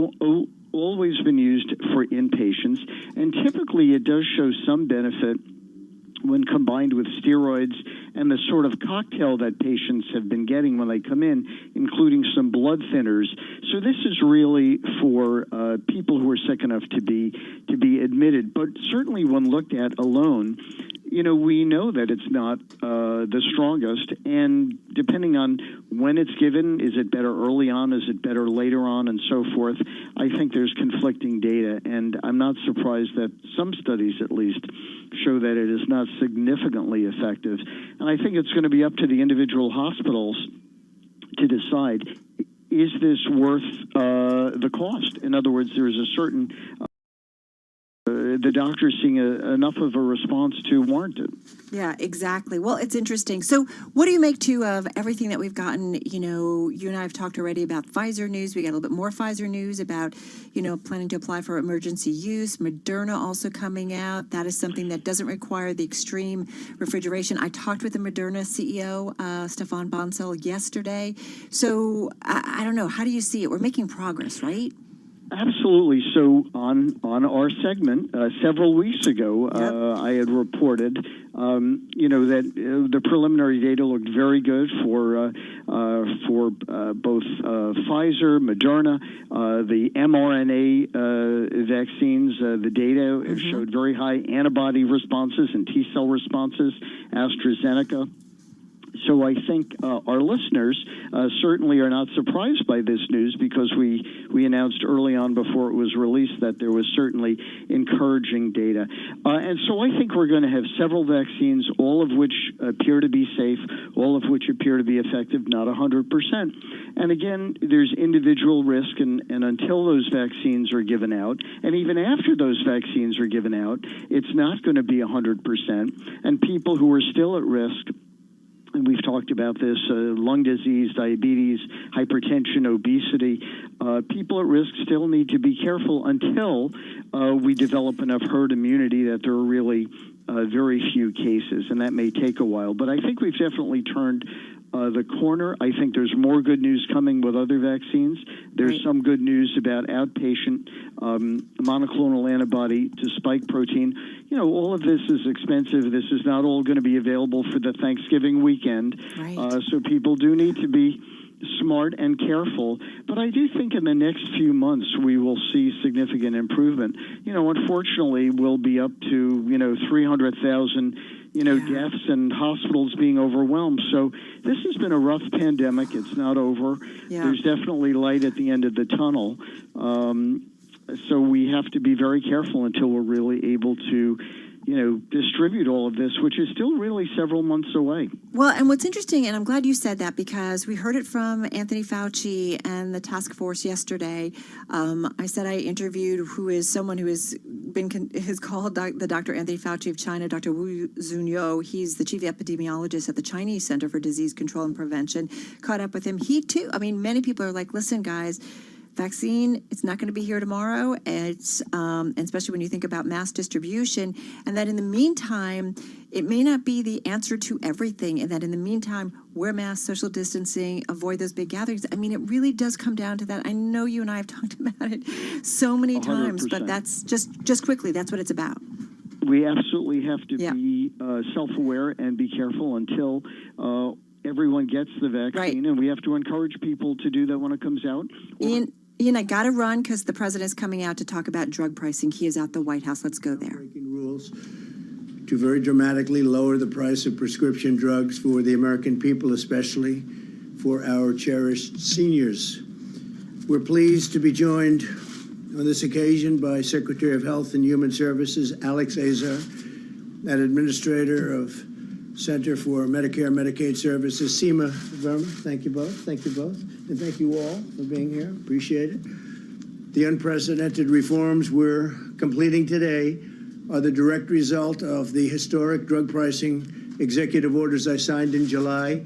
always been used for inpatients, and typically it does show some benefit when combined with steroids and the sort of cocktail that patients have been getting when they come in, including some blood thinners. So this is really for people who are sick enough to be admitted. But certainly when looked at alone, we know that it's not the strongest, and depending on when it's given, is it better early on, is it better later on, and so forth, I think there's conflicting data, and I'm not surprised that some studies, at least, show that it is not significantly effective. And I think it's going to be up to the individual hospitals to decide, is this worth the cost? In other words, there is a certain... the doctor's seeing enough of a response to warrant it. Yeah, exactly. Well, it's interesting. So what do you make, too, of everything that we've gotten? You and I have talked already about Pfizer news. We got a little bit more Pfizer news about, planning to apply for emergency use. Moderna also coming out. That is something that doesn't require the extreme refrigeration. I talked with the Moderna CEO, Stefan Bancel, yesterday. So I don't know. How do you see it? We're making progress, right? Absolutely. So on our segment, several weeks ago, I had reported, that the preliminary data looked very good for both Pfizer, Moderna, the mRNA vaccines. The data showed very high antibody responses and T-cell responses. AstraZeneca. So I think our listeners certainly are not surprised by this news, because we announced early on before it was released that there was certainly encouraging data. And so I think we're going to have several vaccines, all of which appear to be safe, all of which appear to be effective, not 100%. And again, there's individual risk, and until those vaccines are given out, and even after those vaccines are given out, it's not going to be 100%. And people who are still at risk and we've talked about this, lung disease, diabetes, hypertension, obesity. People at risk still need to be careful until we develop enough herd immunity that there are really very few cases, and that may take a while. But I think we've definitely turned the corner. I think there's more good news coming with other vaccines. There's some good news about outpatient monoclonal antibody to spike protein. You know, all of this is expensive. This is not all going to be available for the Thanksgiving weekend. So people do need to be smart and careful. But I do think in the next few months we will see significant improvement. You know, unfortunately, we'll be up to, 300,000 deaths and hospitals being overwhelmed. So this has been a rough pandemic. It's not over. There's definitely light at the end of the tunnel. So we have to be very careful until we're really able to, distribute all of this, which is still really several months away. Well, and what's interesting, and I'm glad you said that because we heard it from Anthony Fauci and the task force yesterday. I said I interviewed someone who has called the Dr. Anthony Fauci of China, Dr. Wu Zhunyou. He's the chief epidemiologist at the Chinese Center for Disease Control and Prevention. Caught up with him. He too, many people are like, listen, guys, vaccine, it's not going to be here tomorrow. It's and especially when you think about mass distribution, and that in the meantime, it may not be the answer to everything, and that in the meantime, wear masks, social distancing, avoid those big gatherings. It really does come down to that. I know you and I have talked about it so many times, 100%. but that's just quickly, that's what it's about. We absolutely have to be self-aware and be careful until everyone gets the vaccine, and we have to encourage people to do that when it comes out. Ian, I got to run because the president's coming out to talk about drug pricing. He is at the White House. Let's go there. Breaking rules to very dramatically lower the price of prescription drugs for the American people, especially for our cherished seniors. We're pleased to be joined on this occasion by Secretary of Health and Human Services Alex Azar and Administrator of Center for Medicare and Medicaid Services, Seema Verma. Thank you both. Thank you both. And thank you all for being here. Appreciate it. The unprecedented reforms we're completing today are the direct result of the historic drug pricing executive orders I signed in July.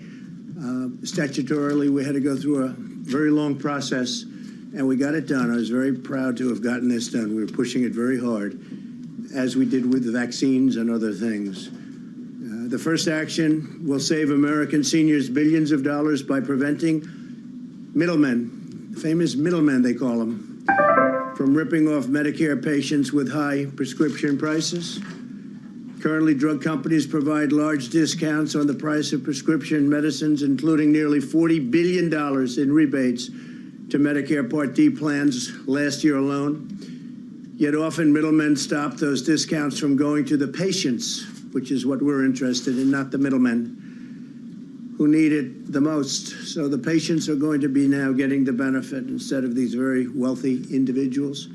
Statutorily, we had to go through a very long process, and we got it done. I was very proud to have gotten this done. We were pushing it very hard, as we did with the vaccines and other things. The first action will save American seniors billions of dollars by preventing middlemen, famous middlemen they call them, from ripping off Medicare patients with high prescription prices. Currently, drug companies provide large discounts on the price of prescription medicines, including nearly $40 billion in rebates to Medicare Part D plans last year alone. Yet often middlemen stop those discounts from going to the patients, which is what we're interested in, not the middlemen who need it the most. So the patients are going to be now getting the benefit instead of these very wealthy individuals.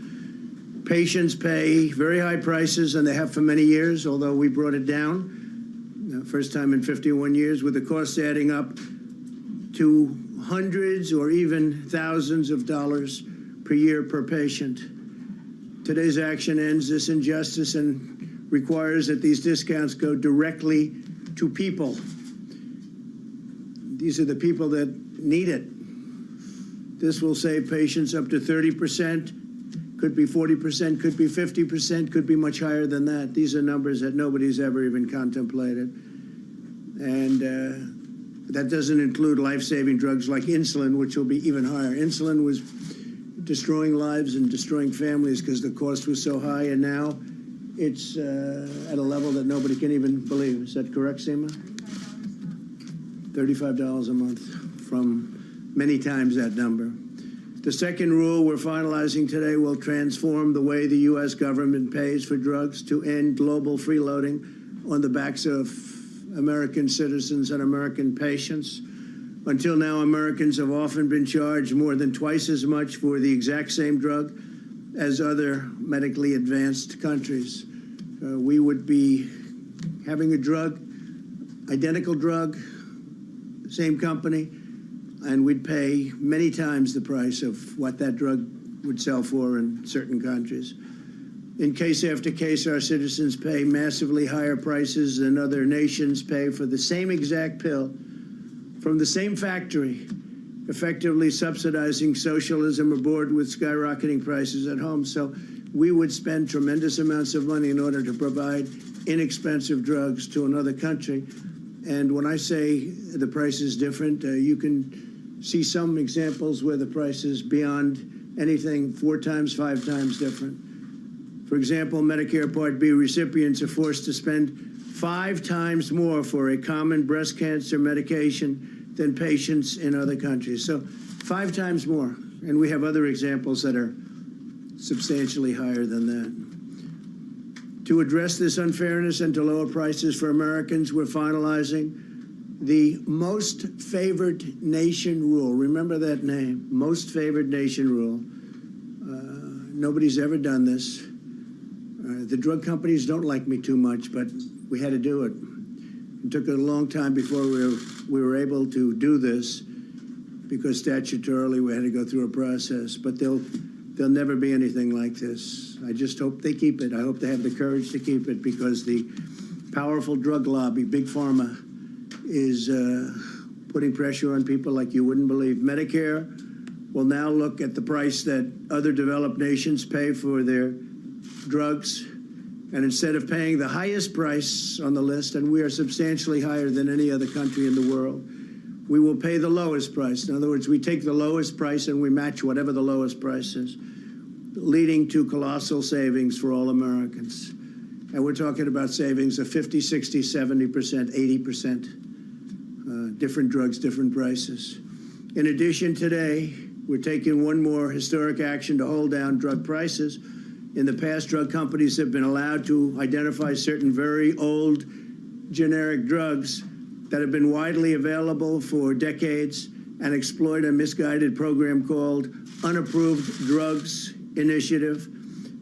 Patients pay very high prices, and they have for many years, although we brought it down, first time in 51 years, with the costs adding up to hundreds or even thousands of dollars per year per patient. Today's action ends this injustice and requires that these discounts go directly to people. These are the people that need it. This will save patients up to 30%, could be 40%, could be 50%, could be much higher than that. These are numbers that nobody's ever even contemplated. And that doesn't include life-saving drugs like insulin, which will be even higher. Insulin was destroying lives and destroying families because the cost was so high, and now it's at a level that nobody can even believe. Is that correct, Seema? $35 a month, from many times that number. The second rule we're finalizing today will transform the way the U.S. government pays for drugs to end global freeloading on the backs of American citizens and American patients. Until now, Americans have often been charged more than twice as much for the exact same drug as other medically advanced countries. We would be having a drug, identical drug, same company, and we'd pay many times the price of what that drug would sell for in certain countries. In case after case, our citizens pay massively higher prices than other nations pay for the same exact pill from the same factory, effectively subsidizing socialism aboard with skyrocketing prices at home. So we would spend tremendous amounts of money in order to provide inexpensive drugs to another country. And when I say the price is different, you can see some examples where the price is beyond anything 4 times, 5 times different. For example, Medicare Part B recipients are forced to spend 5 times more for a common breast cancer medication than patients in other countries. So 5 times more. And we have other examples that are substantially higher than that. To address this unfairness and to lower prices for Americans, we're finalizing the most favored nation rule. Remember that name, most favored nation rule. Nobody's ever done this. The drug companies don't like me too much, but we had to do it. It took a long time before we were able to do this because statutorily we had to go through a process, but there'll never be anything like this. I just hope they keep it. I hope they have the courage to keep it because the powerful drug lobby, Big Pharma, is putting pressure on people like you wouldn't believe. Medicare will now look at the price that other developed nations pay for their drugs, and instead of paying the highest price on the list, and we are substantially higher than any other country in the world, we will pay the lowest price. In other words, we take the lowest price and we match whatever the lowest price is, leading to colossal savings for all Americans. And we're talking about savings of 50, 60, 70%, 80%, different drugs, different prices. In addition, today, we're taking one more historic action to hold down drug prices. In the past, drug companies have been allowed to identify certain very old generic drugs that have been widely available for decades and exploit a misguided program called Unapproved Drugs Initiative.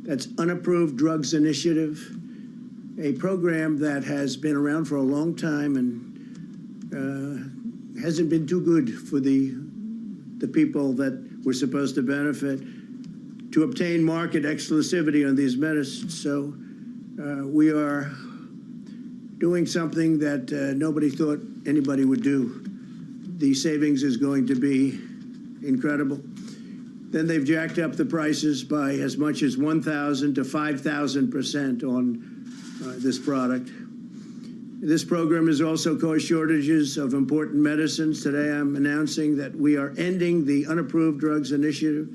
That's Unapproved Drugs Initiative, a program that has been around for a long time and hasn't been too good for the people that were supposed to benefit to obtain market exclusivity on these medicines. So we are doing something that nobody thought anybody would do. The savings is going to be incredible. Then they've jacked up the prices by as much as 1,000 to 5,000% on this product. This program has also caused shortages of important medicines. Today I'm announcing that we are ending the Unapproved Drugs Initiative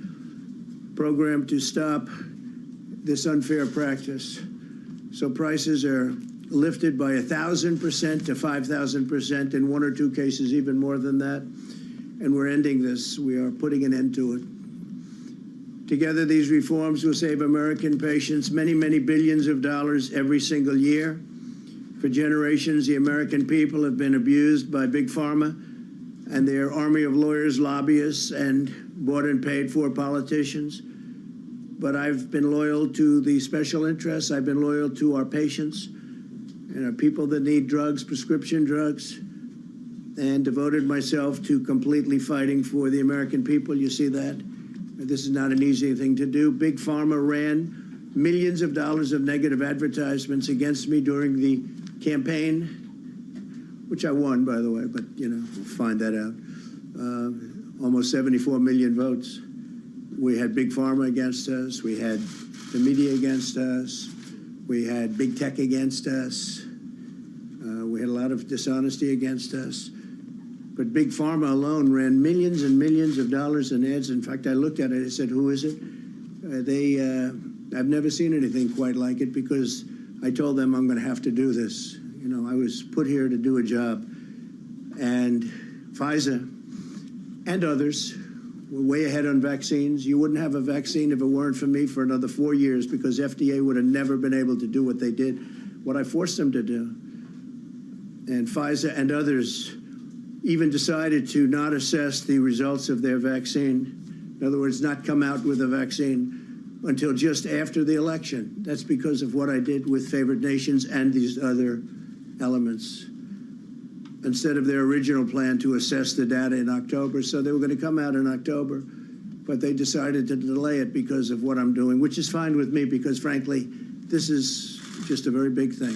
program to stop this unfair practice. So prices are lifted by 1,000% to 5,000%, in 1 or 2 cases even more than that. And we're ending this. We are putting an end to it. Together, these reforms will save American patients many, many billions of dollars every single year. For generations, the American people have been abused by Big Pharma and their army of lawyers, lobbyists, and bought and paid for politicians. But I've been loyal to the special interests. I've been loyal to our patients and our people that need drugs, prescription drugs, and devoted myself to completely fighting for the American people. You see that? This is not an easy thing to do. Big Pharma ran millions of dollars of negative advertisements against me during the campaign, which I won, by the way, but, you know, we'll find that out. Almost 74 million votes. We had Big Pharma against us. We had the media against us. We had big tech against us. We had a lot of dishonesty against us. But Big Pharma alone ran millions and millions of dollars in ads. In fact, I looked at it. I said, who is it? I've never seen anything quite like it because I told them I'm going to have to do this. You know, I was put here to do a job. And Pfizer and others were way ahead on vaccines. You wouldn't have a vaccine if it weren't for me for another 4 years because FDA would have never been able to do what they did, what I forced them to do. And Pfizer and others even decided to not assess the results of their vaccine. In other words, not come out with a vaccine until just after the election. That's because of what I did with favored nations and these other elements, instead of their original plan to assess the data in October. So they were going to come out in October but they decided to delay it because of what I'm doing, which is fine with me because, frankly, this is just a very big thing.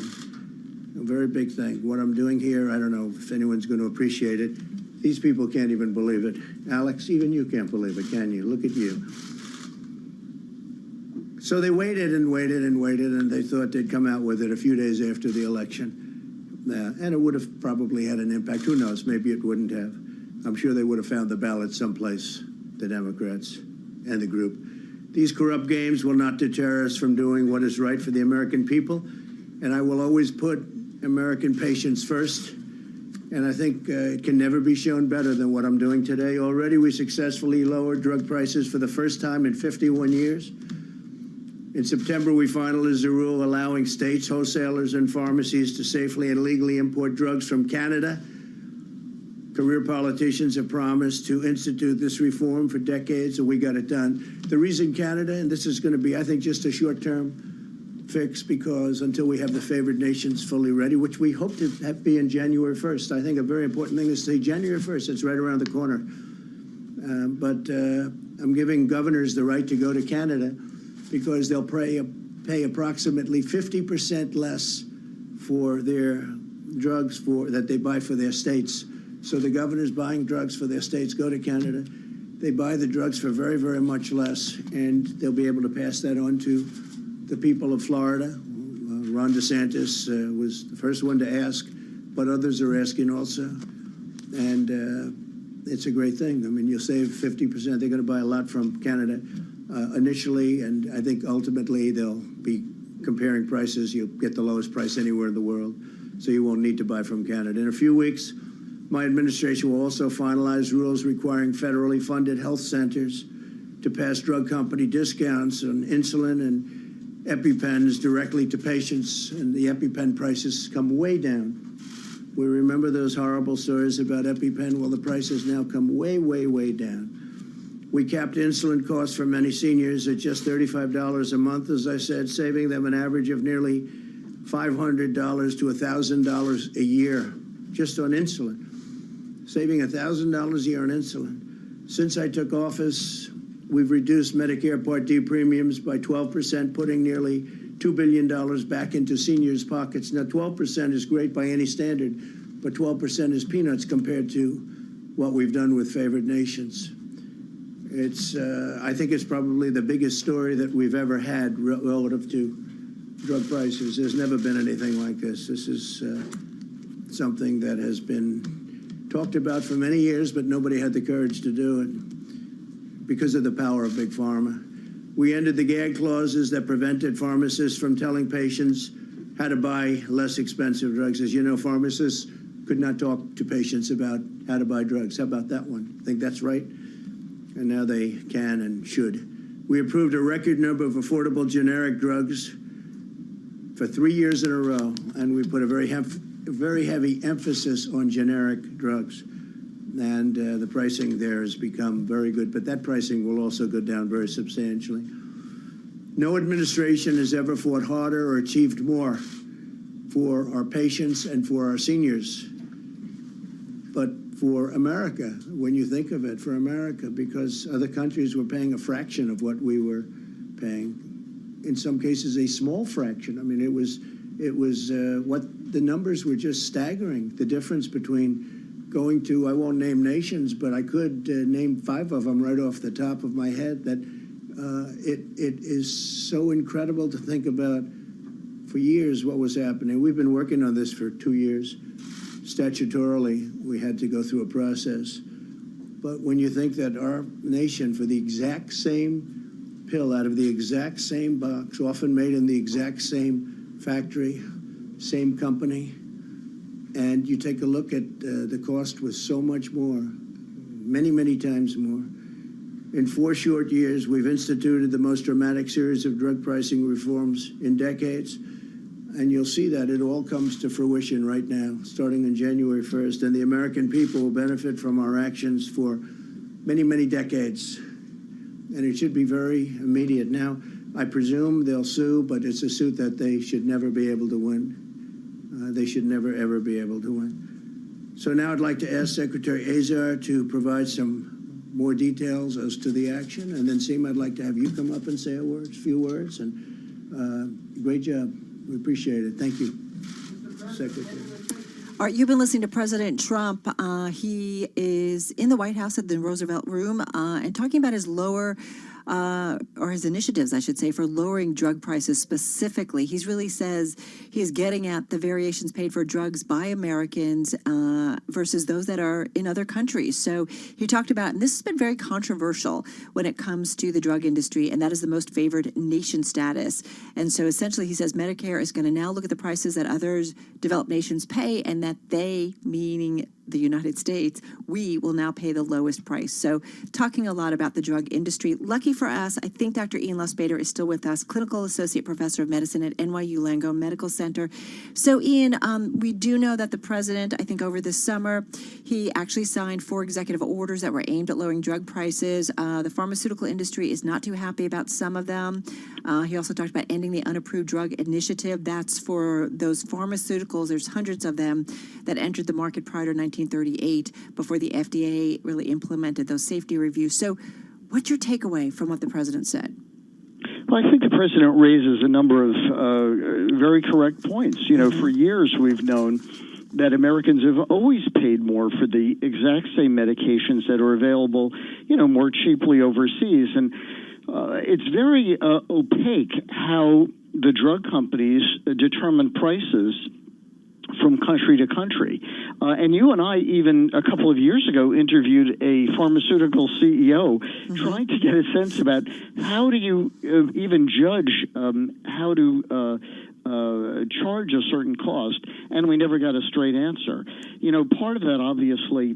A very big thing. What I'm doing here, I don't know if anyone's going to appreciate it. These people can't even believe it. Alex, even you can't believe it, can you? Look at you. So they waited and waited and waited, and they thought they'd come out with it a few days after the election. And it would have probably had an impact. Who knows? Maybe it wouldn't have. I'm sure they would have found the ballot someplace, the Democrats and the group. These corrupt games will not deter us from doing what is right for the American people, and I will always put American patients first. And I think it can never be shown better than what I'm doing today. Already we successfully lowered drug prices for the first time in 51 years. In September, we finalized a rule allowing states, wholesalers, and pharmacies to safely and legally import drugs from Canada. Career politicians have promised to institute this reform for decades, and we got it done. The reason Canada, and this is going to be, I think, just a short-term fix, because until we have the favored nations fully ready, which we hope to be in January 1st. I think a very important thing is to say January 1st. It's right around the corner. But I'm giving governors the right to go to Canada because they'll pay approximately 50% less for their drugs that they buy for their states. So the governors buying drugs for their states go to Canada. They buy the drugs for very, very much less, and they'll be able to pass that on to the people of Florida. Ron DeSantis was the first one to ask, but others are asking also. And it's a great thing. I mean, you'll save 50%. They're going to buy a lot from Canada initially, and I think ultimately they'll be comparing prices. You'll get the lowest price anywhere in the world, so you won't need to buy from Canada. In a few weeks, my administration will also finalize rules requiring federally funded health centers to pass drug company discounts on insulin and EpiPens directly to patients, and the EpiPen prices come way down. We remember those horrible stories about EpiPen. Well, the prices now come way, way, way down. We capped insulin costs for many seniors at just $35 a month, as I said, saving them an average of nearly $500 to $1,000 a year just on insulin. Saving $1,000 a year on insulin. Since I took office, we've reduced Medicare Part D premiums by 12%, putting nearly $2 billion back into seniors' pockets. Now, 12% is great by any standard, but 12% is peanuts compared to what we've done with favored nations. I think it's probably the biggest story that we've ever had relative to drug prices. There's never been anything like this. This is something that has been talked about for many years, but nobody had the courage to do it because of the power of Big Pharma. We ended the gag clauses that prevented pharmacists from telling patients how to buy less expensive drugs. As you know, pharmacists could not talk to patients about how to buy drugs. How about that one? Think that's right? And now they can and should. We approved a record number of affordable generic drugs for 3 years in a row, and we put a very heavy emphasis on generic drugs. And the pricing there has become very good, but that pricing will also go down very substantially. No administration has ever fought harder or achieved more for our patients and for our seniors. But for America, when you think of it, for America, because other countries were paying a fraction of what we were paying. In some cases, a small fraction. I mean, it was what the numbers were just staggering. The difference between going to, I won't name nations, but I could name 5 of them right off the top of my head, that it is so incredible to think about for years what was happening. We've been working on this for 2 years. Statutorily, we had to go through a process. But when you think that our nation, for the exact same pill out of the exact same box, often made in the exact same factory, same company, and you take a look at the cost was so much more, many, many times more. In 4 short years, we've instituted the most dramatic series of drug pricing reforms in decades. And you'll see that it all comes to fruition right now, starting on January 1st. And the American people will benefit from our actions for many, many decades. And it should be very immediate. Now, I presume they'll sue, but it's a suit that they should never be able to win. They should never, ever be able to win. So now I'd like to ask Secretary Azar to provide some more details as to the action. And then, Seema, I'd like to have you come up and say few words. And great job. We appreciate it. Thank you, Secretary. All right, you've been listening to President Trump. He is in the White House at the Roosevelt Room and talking about his or his initiatives, I should say, for lowering drug prices specifically. He really says he's getting at the variations paid for drugs by Americans versus those that are in other countries. So he talked about, and this has been very controversial when it comes to the drug industry, and that is the most favored nation status. And so essentially he says Medicare is going to now look at the prices that others developed nations pay, and that they, meaning the United States, we will now pay the lowest price. So talking a lot about the drug industry. Lucky for us, I think Dr. Ian Lustbader is still with us, Clinical Associate Professor of Medicine at NYU Langone Medical Center. So Ian, we do know that the president, I think over this summer, he actually signed 4 executive orders that were aimed at lowering drug prices. The pharmaceutical industry is not too happy about some of them. He also talked about ending the unapproved drug initiative. That's for those pharmaceuticals. There's hundreds of them that entered the market prior to 1938 before the FDA really implemented those safety reviews. So what's your takeaway from what the president said? Well, I think the president raises a number of very correct points. You know, for years we've known that Americans have always paid more for the exact same medications that are available, you know, more cheaply overseas. And it's very opaque how the drug companies determine prices from country to country. And you and I, even a couple of years ago, interviewed a pharmaceutical CEO trying to get a sense about how do you even judge how to charge a certain cost, and we never got a straight answer. You know, part of that, obviously,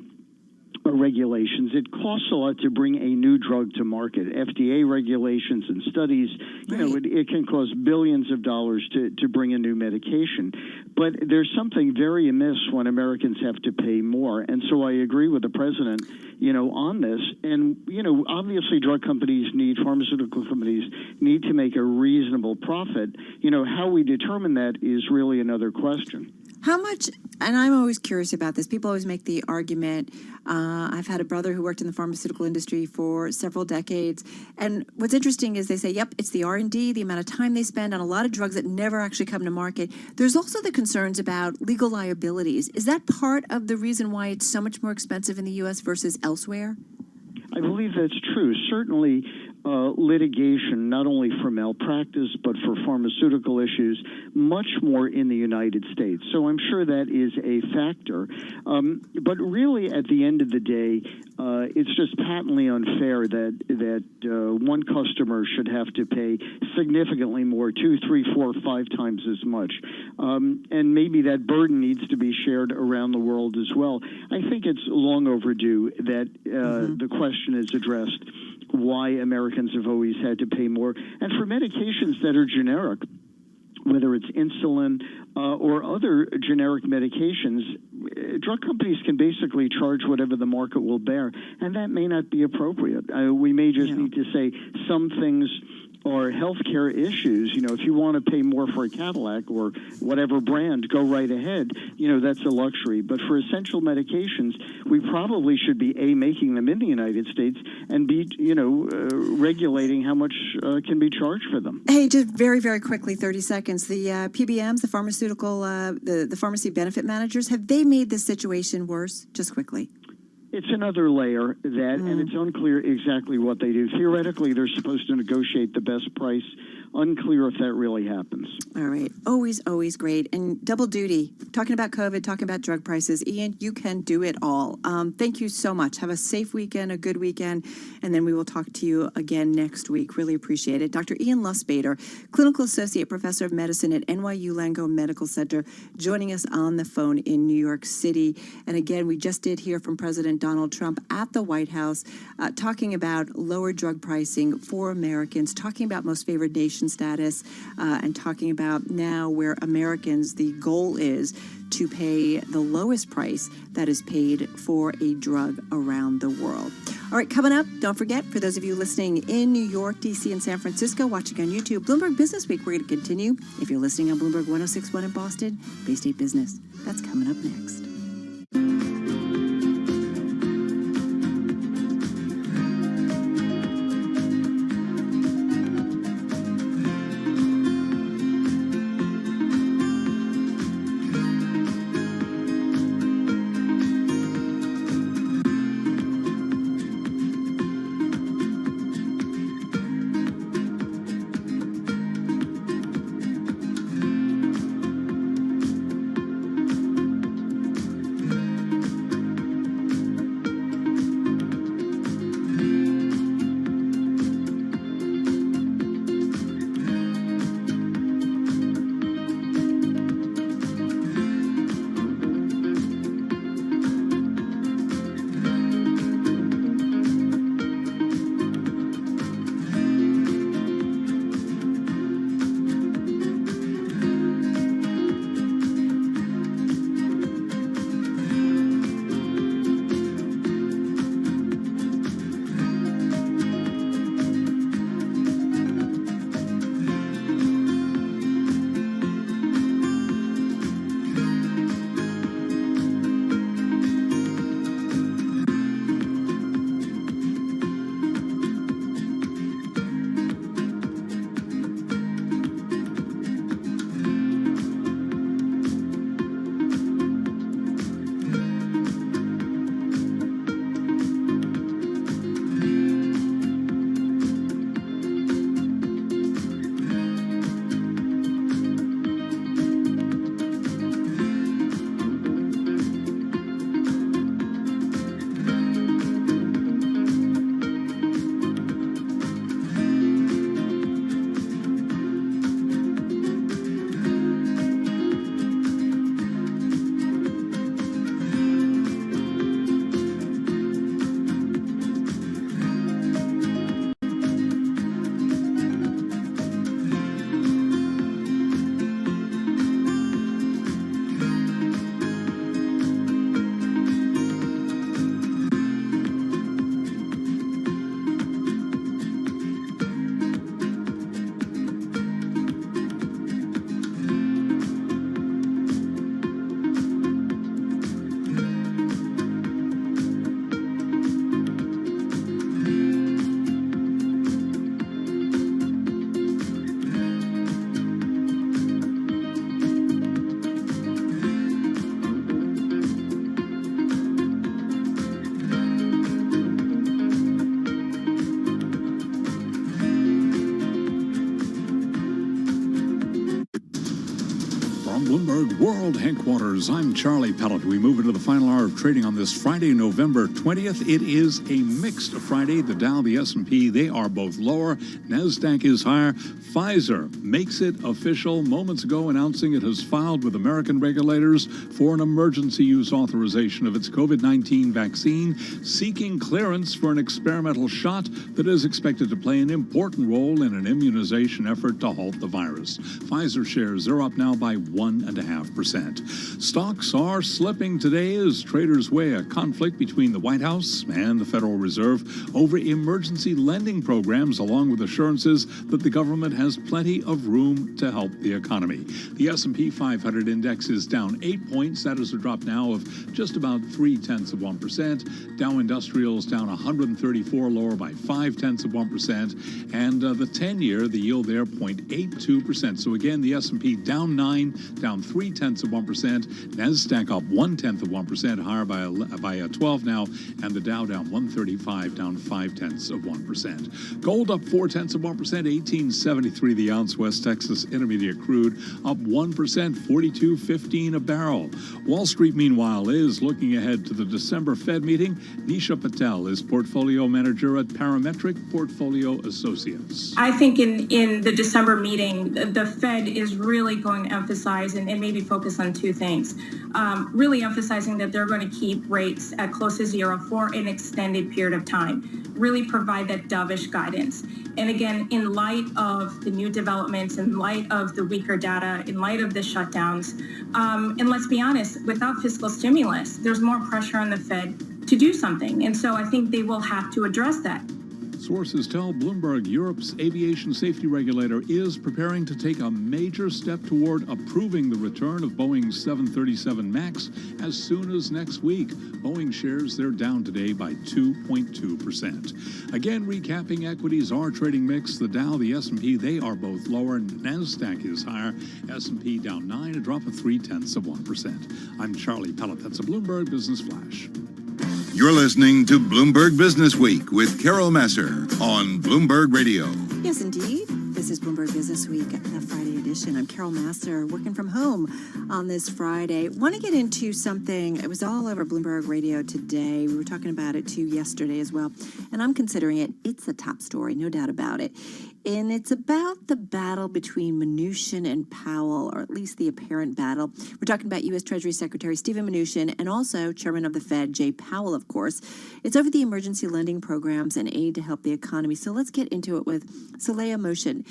regulations. It costs a lot to bring a new drug to market. FDA regulations and studies, you know, it can cost billions of dollars to bring a new medication. But there's something very amiss when Americans have to pay more. And so I agree with the president, you know, on this. And, you know, obviously pharmaceutical companies need to make a reasonable profit. You know, how we determine that is really another question. How much, and I'm always curious about this, people always make the argument, I've had a brother who worked in the pharmaceutical industry for several decades, and what's interesting is they say, yep, it's the R&D, the amount of time they spend on a lot of drugs that never actually come to market. There's also the concerns about legal liabilities. Is that part of the reason why it's so much more expensive in the U.S. versus elsewhere? I believe that's true. Certainly, litigation, not only for malpractice, but for pharmaceutical issues, much more in the United States. So I'm sure that is a factor. But really, at the end of the day, it's just patently unfair that one customer should have to pay significantly more, 2, 3, 4, 5 times as much. And maybe that burden needs to be shared around the world as well. I think it's long overdue that the question is addressed why Americans have always had to pay more. And for medications that are generic, whether it's insulin or other generic medications, drug companies can basically charge whatever the market will bear, and that may not be appropriate. We may just need to say some things are healthcare issues. You know, if you want to pay more for a Cadillac or whatever brand, go right ahead. You know, that's a luxury. But for essential medications, we probably should be, A, making them in the United States, and B, you know, regulating how much can be charged for them. Hey, just very, very quickly, 30 seconds. The PBMs, the pharmaceutical, the pharmacy benefit managers, have they made this situation worse? Just quickly. It's another layer and it's unclear exactly what they do. Theoretically, they're supposed to negotiate the best price. Unclear if that really happens. All right. Always, always great. And double duty, talking about COVID, talking about drug prices. Ian, you can do it all. Thank you so much. Have a safe weekend, a good weekend, and then we will talk to you again next week. Really appreciate it. Dr. Ian Lustbader, Clinical Associate Professor of Medicine at NYU Langone Medical Center, joining us on the phone in New York City. And again, we just did hear from President Donald Trump at the White House talking about lower drug pricing for Americans, talking about most favored nation status, and talking about now where Americans, the goal is to pay the lowest price that is paid for a drug around the world. All right, coming up, don't forget, for those of you listening in New York, D.C., and San Francisco, watching on YouTube, Bloomberg Business Week. We're going to continue. If you're listening on Bloomberg 106.1 in Boston, Bay State Business. That's coming up next. From Bloomberg World Headquarters, I'm Charlie Pellet. We move into the final hour of trading on this Friday, November 20th. It is a mixed Friday. The Dow, the S&P, they are both lower. NASDAQ is higher. Pfizer makes it official moments ago, announcing it has filed with American regulators for an emergency use authorization of its COVID-19 vaccine, seeking clearance for an experimental shot that is expected to play an important role in an immunization effort to halt the virus. Pfizer shares are up now by 1.5%. Stocks are slipping today as traders weigh a conflict between the White House and the Federal Reserve over emergency lending programs, along with assurances that the government has plenty of room to help the economy. The S&P 500 index is down 8 points. That is a drop now of just about 0.3%. Dow Industrials down 134, lower by 0.5%. And the 10-year, the yield there, 0.82%. So again, the S&P down 9, down 0.3%. NASDAQ up 0.1%, higher by 12 now, and the Dow down 135, down 0.5%. Gold up 0.4%, 1873 the ounce. West Texas Intermediate crude up 1%, 42.15 a barrel. Wall Street, meanwhile, is looking ahead to the December Fed meeting. Nisha Patel is portfolio manager at Parametric Portfolio Associates. I think in the December meeting, the Fed is really going to emphasize and maybe focus on two things. Really emphasizing that they're going to keep rates at close to zero for an extended period of time. Really provide that dovish guidance. And again, in light of the new developments, in light of the weaker data, in light of the shutdowns, and let's be honest, without fiscal stimulus, there's more pressure on the Fed to do something. And so I think they will have to address that. Sources tell Bloomberg Europe's aviation safety regulator is preparing to take a major step toward approving the return of Boeing's 737 MAX as soon as next week. Boeing shares, they're down today by 2.2%. Again, recapping equities are trading mixed. The Dow, the S&P, they are both lower. NASDAQ is higher. S&P down 9, a drop of 0.3%. I'm Charlie Pellet. That's a Bloomberg Business Flash. You're listening to Bloomberg Business Week with Carol Masser on Bloomberg Radio. Yes, indeed. This is Bloomberg Business Week, the Friday edition. I'm Carol Masser, working from home on this Friday. Want to get into something. It was all over Bloomberg Radio today. We were talking about it too yesterday as well. And I'm considering it. It's a top story, no doubt about it. And it's about the battle between Mnuchin and Powell, or at least the apparent battle. We're talking about U.S. Treasury Secretary Stephen Mnuchin and also Chairman of the Fed, Jay Powell, of course. It's over the emergency lending programs and aid to help the economy. So let's get into it with Saleha Moshin.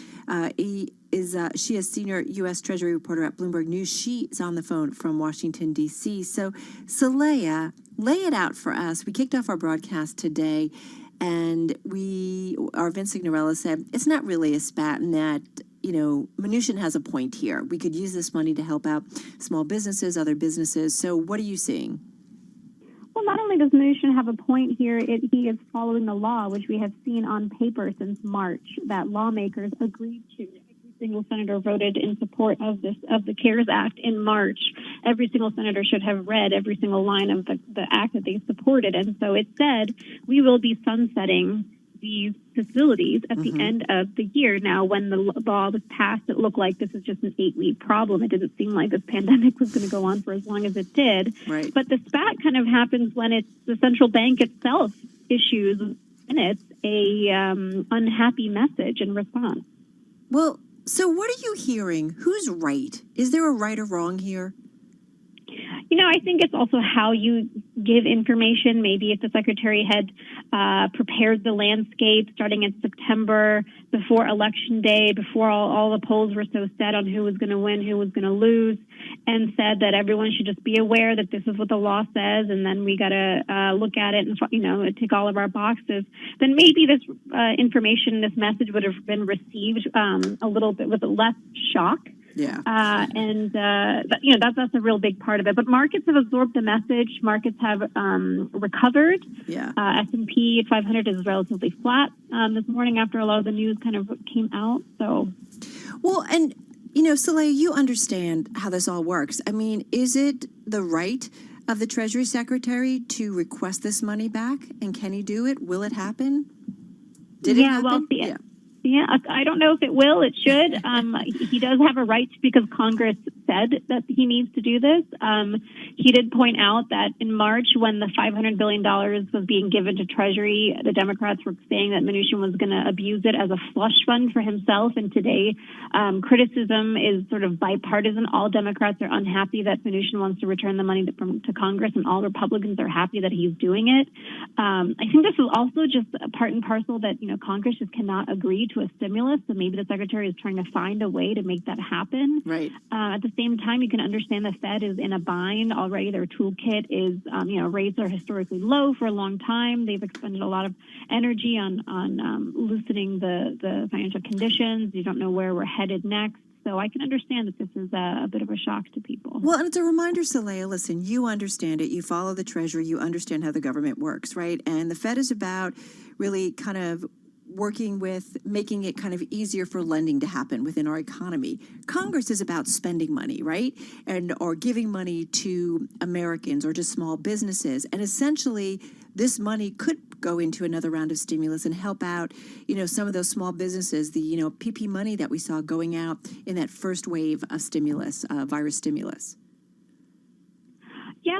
She is senior U.S. Treasury reporter at Bloomberg News. She is on the phone from Washington, D.C. So, Saleha, lay it out for us. We kicked off our broadcast today, and our Vince Signorella said, it's not really a spat in that, Mnuchin has a point here. We could use this money to help out small businesses, other businesses. So what are you seeing? Well, not only does Mnuchin have a point here, he is following the law, which we have seen on paper since March, that lawmakers agreed to. Every single senator voted in support of the CARES Act in March. Every single senator should have read every single line of the act that they supported. And so it said, we will be sunsetting these facilities at the end of the year. Now, when the law was passed, it looked like this is just an 8-week problem. It didn't seem like this pandemic was going to go on for as long as it did. Right. But the spat kind of happens when it's the central bank itself issues minutes a unhappy message in response. Well, so what are you hearing? Who's right? Is there a right or wrong here? I think it's also how you give information. Maybe if the secretary had prepared the landscape starting in September, before Election Day, before all the polls were so set on who was going to win, who was going to lose, and said that everyone should just be aware that this is what the law says, and then we got to look at it and tick all of our boxes, then maybe this information, this message would have been received a little bit with less shock. Yeah. That's a real big part of it. But markets have absorbed the message. Markets have recovered. Yeah. S&P 500 is relatively flat this morning after a lot of the news kind of came out. So, well, and Saleha, you understand how this all works. I mean, is it the right of the Treasury Secretary to request this money back? And can he do it? Will it happen? Did it happen? Yeah, I don't know if it will. It should. He does have a right to, because Congress said that he needs to do this. He did point out that in March, when the $500 billion was being given to Treasury, the Democrats were saying that Mnuchin was going to abuse it as a slush fund for himself. And today, criticism is sort of bipartisan. All Democrats are unhappy that Mnuchin wants to return the money to Congress, and all Republicans are happy that he's doing it. I think this is also just a part and parcel that, Congress just cannot agree to a stimulus. So maybe the Secretary is trying to find a way to make that happen. Right. At the same time, you can understand the Fed is in a bind already. Their toolkit is, rates are historically low for a long time. They've expended a lot of energy on loosening the financial conditions. You don't know where we're headed next. So I can understand that this is a bit of a shock to people. Well, and it's a reminder, Saleha, listen, you understand it. You follow the Treasury. You understand how the government works, right? And the Fed is about really kind of working with making it kind of easier for lending to happen within our economy. Congress is about spending money, right? Or giving money to Americans or to small businesses. And essentially, this money could go into another round of stimulus and help out, some of those small businesses, the, PP money that we saw going out in that first wave of stimulus, virus stimulus. Yeah,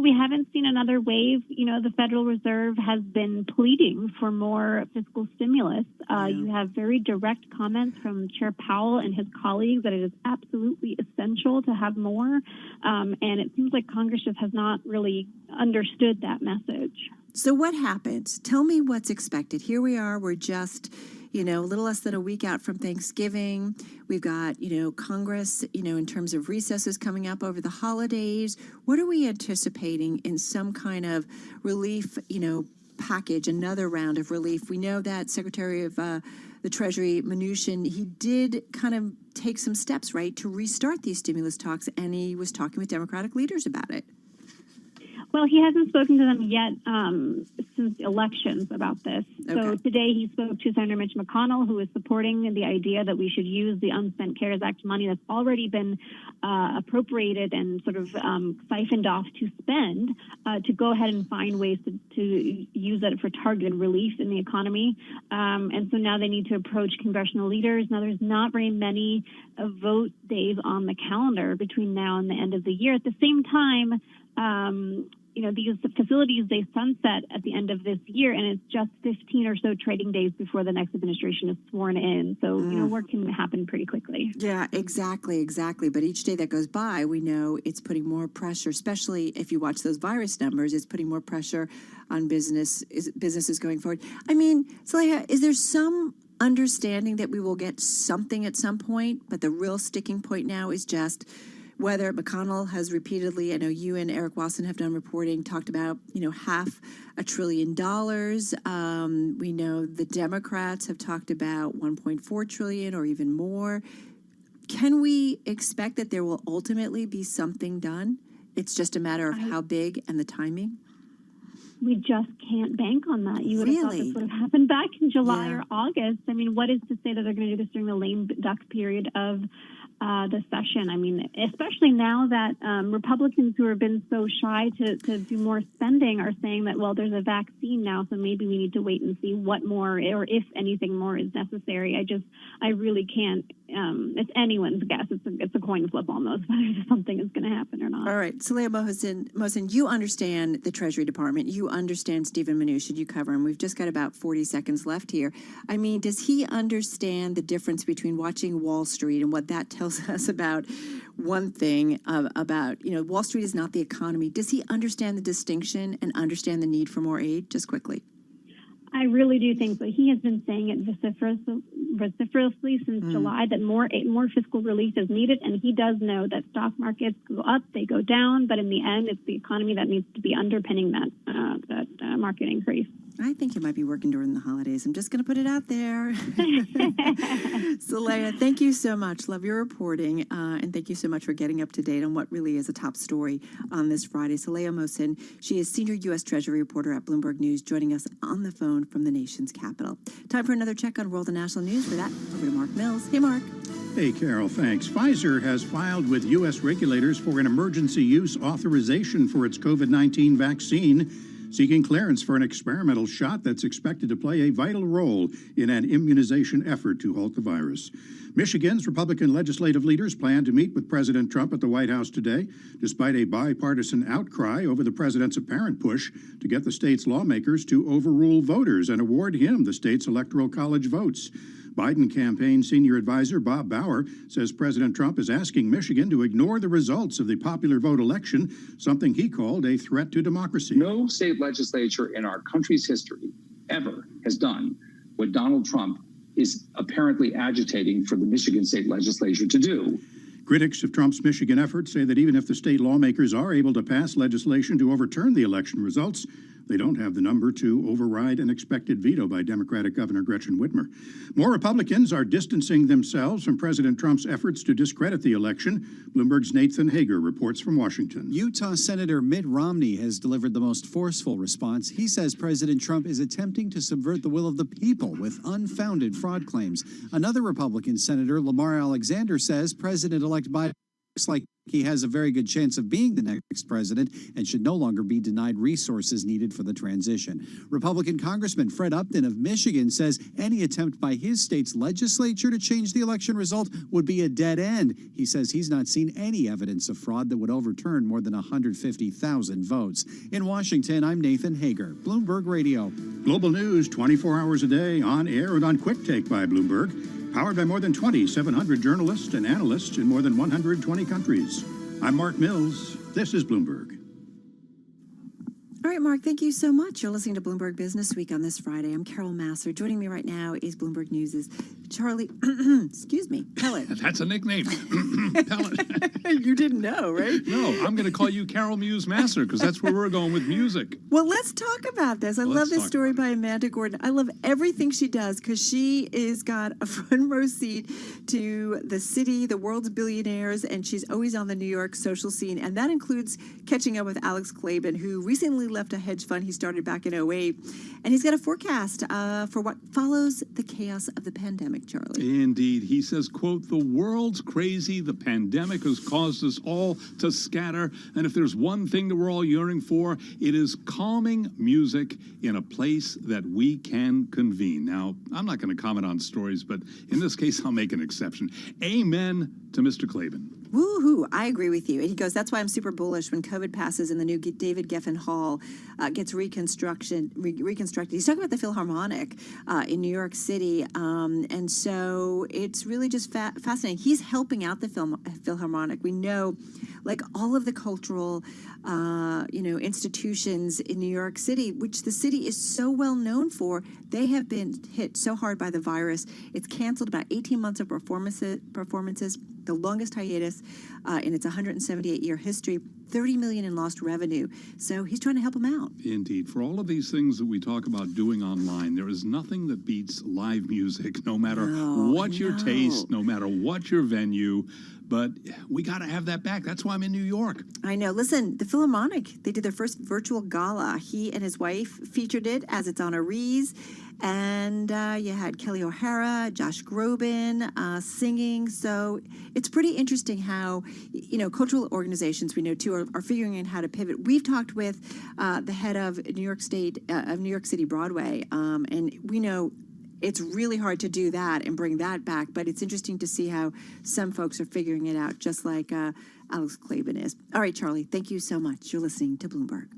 we haven't seen another wave. The Federal Reserve has been pleading for more fiscal stimulus. You have very direct comments from Chair Powell and his colleagues that it is absolutely essential to have more. And it seems like Congress just has not really understood that message. So what happens? Tell me what's expected. Here we are. We're just, a little less than a week out from Thanksgiving. We've got, Congress, in terms of recesses coming up over the holidays. What are we anticipating in some kind of relief, package, another round of relief? We know that Secretary of the Treasury, Mnuchin, he did kind of take some steps, right, to restart these stimulus talks, and he was talking with Democratic leaders about it. Well, he hasn't spoken to them yet since elections about this. Okay. So today he spoke to Senator Mitch McConnell, who is supporting the idea that we should use the unspent CARES Act money that's already been appropriated and sort of siphoned off to spend to go ahead and find ways to use it for targeted relief in the economy. And so now they need to approach congressional leaders. Now there's not very many vote days on the calendar between now and the end of the year. At the same time, these facilities, they sunset at the end of this year, and it's just 15 or so trading days before the next administration is sworn in. So, work can happen pretty quickly. Yeah, exactly. But each day that goes by, we know it's putting more pressure, especially if you watch those virus numbers, it's putting more pressure on businesses going forward. Saleha, is there some understanding that we will get something at some point, but the real sticking point now is just whether McConnell has repeatedly, I know you and Eric Wasson have done reporting, talked about, $500 billion. We know the Democrats have talked about $1.4 trillion or even more. Can we expect that there will ultimately be something done? It's just a matter of how big and the timing? We just can't bank on that. You would have thought this would have happened back in July or August. What is to say that they're going to do this during the lame duck period of the session? Especially now that Republicans who have been so shy to do more spending are saying that, well, there's a vaccine now, so maybe we need to wait and see what more or if anything more is necessary. I really can't. It's anyone's guess. It's a coin flip almost whether something is going to happen or not. All right. Saleha Mohsen, you understand the Treasury Department. You understand Stephen Mnuchin. You cover him. We've just got about 40 seconds left here. Does he understand the difference between watching Wall Street and what that tells us about one thing about, Wall Street is not the economy. Does he understand the distinction and understand the need for more aid? Just quickly. I really do think so. He has been saying it vociferously since July that more fiscal relief is needed, and he does know that stock markets go up, they go down, but in the end, it's the economy that needs to be underpinning that market increase. I think you might be working during the holidays. I'm just going to put it out there. Saleha, thank you so much. Love your reporting. And thank you so much for getting up to date on what really is a top story on this Friday. Saleha Mohsen, she is senior U.S. Treasury reporter at Bloomberg News, joining us on the phone from the nation's capital. Time for another check on world and national news. For that, over to Mark Mills. Hey, Mark. Hey, Carol, thanks. Pfizer has filed with U.S. regulators for an emergency use authorization for its COVID-19 vaccine. seeking clearance for an experimental shot that's expected to play a vital role in an immunization effort to halt the virus. Michigan's Republican legislative leaders plan to meet with President Trump at the White House today, despite a bipartisan outcry over the president's apparent push to get the state's lawmakers to overrule voters and award him the state's electoral college votes. Biden campaign senior advisor Bob Bauer says President Trump is asking Michigan to ignore the results of the popular vote election, something he called a threat to democracy. No state legislature in our country's history ever has done what Donald Trump is apparently agitating for the Michigan state legislature to do. Critics of Trump's Michigan efforts say that even if the state lawmakers are able to pass legislation to overturn the election results, they don't have the number to override an expected veto by Democratic Governor Gretchen Whitmer. More Republicans are distancing themselves from President Trump's efforts to discredit the election. Bloomberg's Nathan Hager reports from Washington. Utah Senator Mitt Romney has delivered the most forceful response. He says President Trump is attempting to subvert the will of the people with unfounded fraud claims. Another Republican senator, Lamar Alexander, says President-elect Biden looks like he has a very good chance of being the next president and should no longer be denied resources needed for the transition. Republican Congressman Fred Upton of Michigan says any attempt by his state's legislature to change the election result would be a dead end. He says he's not seen any evidence of fraud that would overturn more than 150,000 votes. In Washington, I'm Nathan Hager, Bloomberg Radio. Global news 24 hours a day, on air and on Quick Take by Bloomberg. Powered by more than 2,700 journalists and analysts in more than 120 countries. I'm Mark Mills. This is Bloomberg. All right, Mark, thank you so much. You're listening to Bloomberg Business Week on this Friday. I'm Carol Masser. Joining me right now is Bloomberg News' Charlie, excuse me, Pellet. That's a nickname. Pellet. You didn't know, right? No, I'm going to call you Carol Muse Masser because that's where we're going with music. Well, let's talk about this. I love this story by Amanda Gordon. I love everything she does because she is got a front row seat to the city, the world's billionaires, and she's always on the New York social scene. And that includes catching up with Alex Klaban, who recently left a hedge fund he started back in 2008. And he's got a forecast for what follows the chaos of the pandemic, Charlie. Indeed. He says, quote, "The world's crazy. The pandemic has caused us all to scatter. And if there's one thing that we're all yearning for, it is calming music in a place that we can convene." Now, I'm not going to comment on stories, but in this case, I'll make an exception. Amen to Mr. Klaban. Woohoo! I agree with you. And he goes, that's why I'm super bullish when COVID passes and the new David Geffen Hall gets reconstructed. He's talking about the Philharmonic in New York City. And so it's really just fascinating. He's helping out the Philharmonic. We know, like all of the cultural, institutions in New York City, which the city is so well known for, they have been hit so hard by the virus. It's canceled about 18 months of performances, the longest hiatus in its 178-year history, $30 million in lost revenue. So he's trying to help them out. Indeed. For all of these things that we talk about doing online, there is nothing that beats live music, no matter what your taste, no matter what your venue. But we got to have that back. That's why I'm in New York. I know. Listen, the Philharmonic, they did their first virtual gala. He and his wife featured it as its honorees. And you had Kelly O'Hara, Josh Groban singing. So it's pretty interesting how, cultural organizations we know, too, are figuring out how to pivot. We've talked with the head of New York City Broadway, and we know it's really hard to do that and bring that back, but it's interesting to see how some folks are figuring it out, just like Alex Klaban is. All right, Charlie, thank you so much. You're listening to Bloomberg.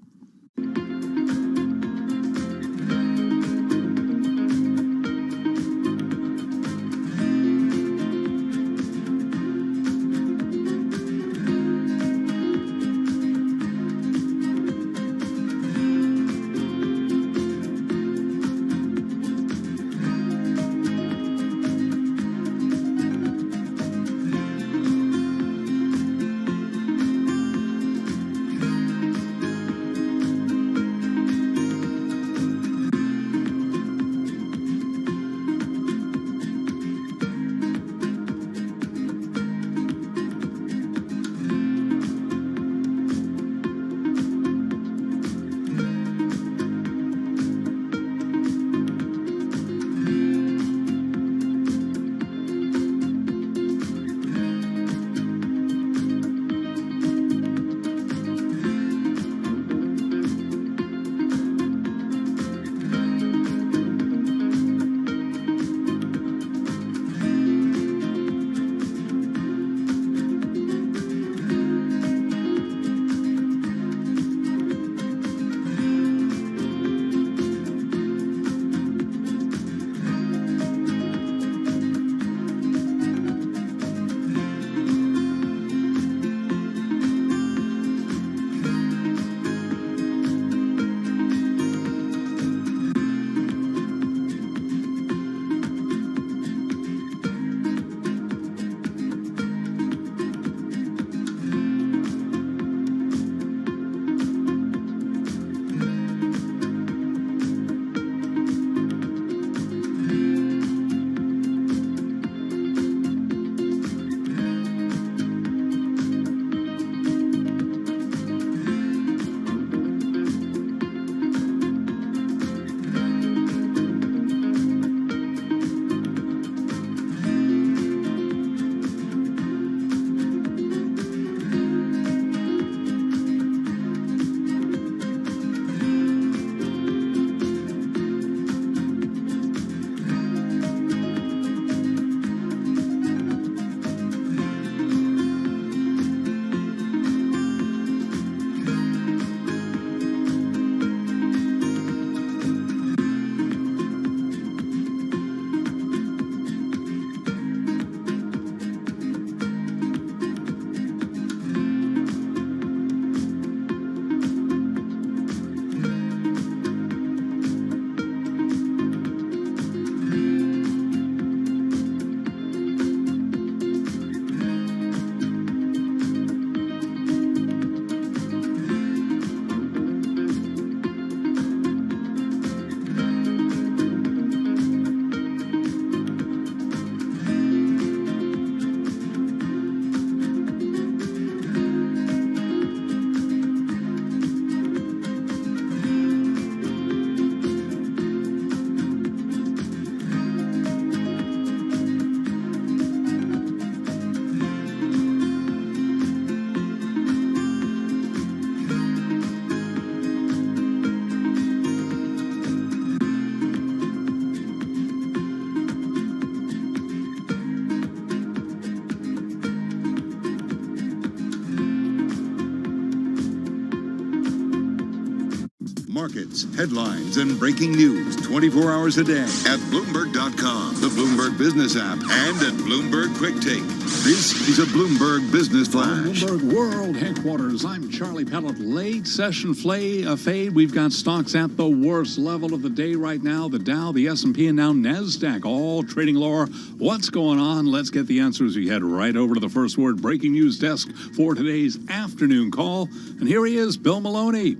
markets, headlines, and breaking news 24 hours a day at Bloomberg.com, the Bloomberg Business app, and at Bloomberg Quick Take. This is a Bloomberg Business Flash. Bloomberg World Headquarters. I'm Charlie Pellet. Late session fade. We've got stocks at the worst level of the day right now. The Dow, the S&P, and now NASDAQ all trading lower. What's going on? Let's get the answers. We head right over to the First Word breaking news desk for today's afternoon call. And here he is, Bill Maloney.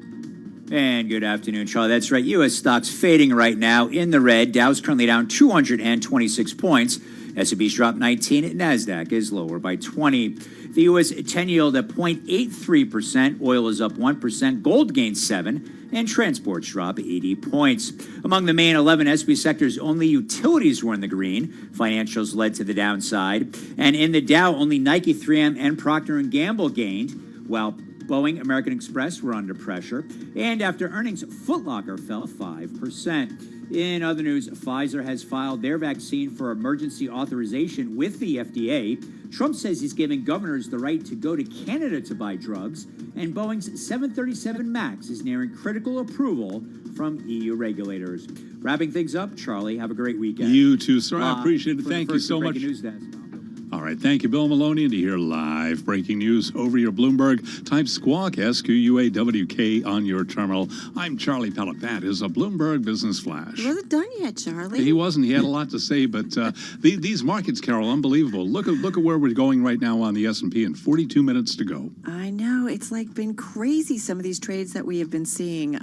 And good afternoon, Charlie. That's right. U.S. stocks fading right now in the red. Dow's currently down 226 points. S&P's dropped 19. NASDAQ is lower by 20. The U.S. 10 yield at 0.83%. Oil is up 1%. Gold gains 7. And transports drop 80 points. Among the main 11 S&P sectors, only utilities were in the green. Financials led to the downside. And in the Dow, only Nike, 3M, and Procter & Gamble gained, while Boeing, American Express were under pressure. And after earnings, Foot Locker fell 5%. In other news, Pfizer has filed their vaccine for emergency authorization with the FDA. Trump says he's giving governors the right to go to Canada to buy drugs. And Boeing's 737 MAX is nearing critical approval from EU regulators. Wrapping things up, Charlie, have a great weekend. You too, sir. I appreciate it. Thank you so much. News desk. All right, thank you, Bill Maloney. And to hear live breaking news over your Bloomberg, type Squawk, SQUAWK, on your terminal. I'm Charlie Pellet. That is a Bloomberg Business Flash. He wasn't done yet, Charlie. He wasn't. He had a lot to say, but these markets, Carol, unbelievable. Look at where we're going right now on the S&P, and 42 minutes to go. I know. It's like been crazy, some of these trades that we have been seeing,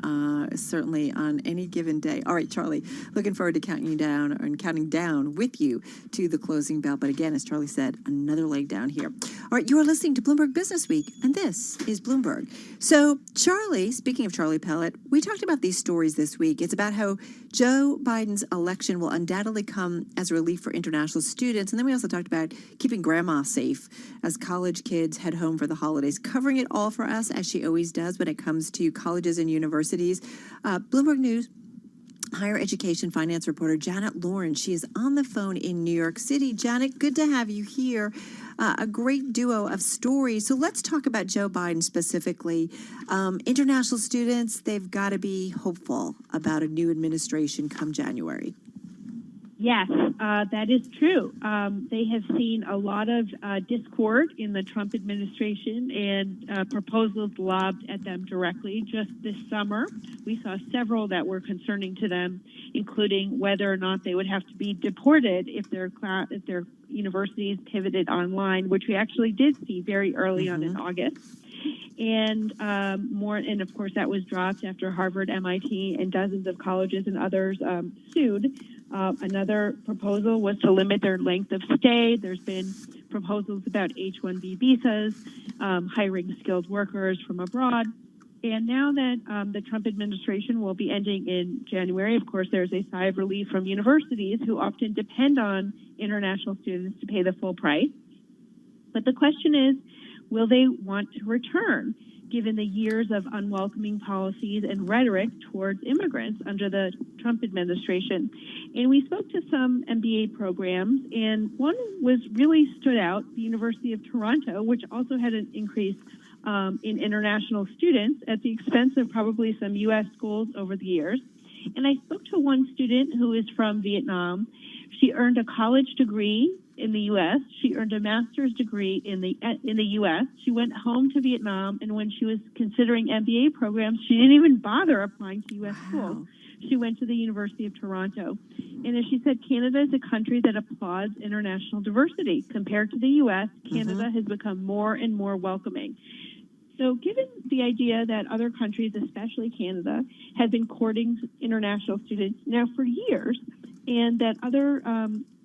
certainly on any given day. All right, Charlie, looking forward to counting down with you to the closing bell. But again, as Charlie said, another leg down here. All right, you are listening to Bloomberg Business Week, and this is Bloomberg. So, Charlie, speaking of Charlie Pellet, we talked about these stories this week. It's about how Joe Biden's election will undoubtedly come as a relief for international students. And then we also talked about keeping grandma safe as college kids head home for the holidays, covering it all for us, as she always does when it comes to colleges and universities. Bloomberg News higher education finance reporter Janet Lawrence. She is on the phone in New York City. Janet, good to have you here. A great duo of stories. So let's talk about Joe Biden specifically. International students, they've got to be hopeful about a new administration come January. Yes, that is true. They have seen a lot of discord in the Trump administration and proposals lobbed at them directly. Just this summer, we saw several that were concerning to them, including whether or not they would have to be deported if their universities pivoted online, which we actually did see very early on in August. And and of course that was dropped after Harvard, MIT, and dozens of colleges and others sued. Another proposal was to limit their length of stay. There's been proposals about H-1B visas, hiring skilled workers from abroad. And now that the Trump administration will be ending in January, of course, there's a sigh of relief from universities who often depend on international students to pay the full price. But the question is, will they want to return, given the years of unwelcoming policies and rhetoric towards immigrants under the Trump administration? And we spoke to some MBA programs, and one really stood out, the University of Toronto, which also had an increase in international students at the expense of probably some U.S. schools over the years. And I spoke to one student who is from Vietnam. She earned a college degree in the U.S. She earned a master's degree in the U.S. She went home to Vietnam, and when she was considering MBA programs, she didn't even bother applying to U.S. schools. She went to the University of Toronto. And as she said, Canada is a country that applauds international diversity. Compared to the U.S., Canada has become more and more welcoming. So given the idea that other countries, especially Canada, have been courting international students now for years, and that other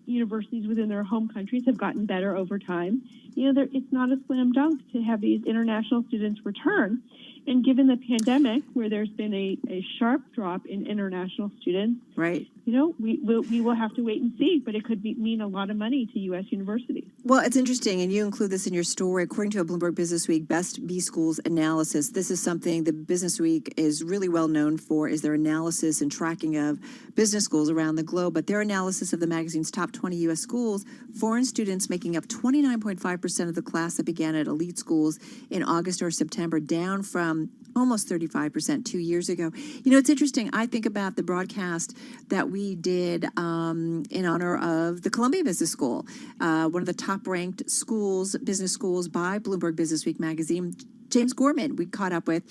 universities within their home countries have gotten better over time, it's not a slam dunk to have these international students return. And given the pandemic, where there's been a sharp drop in international students, right? We will have to wait and see, but it could mean a lot of money to U.S. universities. Well, it's interesting, and you include this in your story. According to a Bloomberg Business Week Best B Schools analysis, this is something that Business Week is really well known for, is their analysis and tracking of business schools around the globe. But their analysis of the magazine's top 20 U.S. schools, foreign students making up 29.5% of the class that began at elite schools in August or September, down from from almost 35% 2 years ago. You know, it's interesting. I think about the broadcast that we did in honor of the Columbia Business School, one of the top-ranked schools, business schools by Bloomberg Businessweek magazine. James Gorman, we caught up with,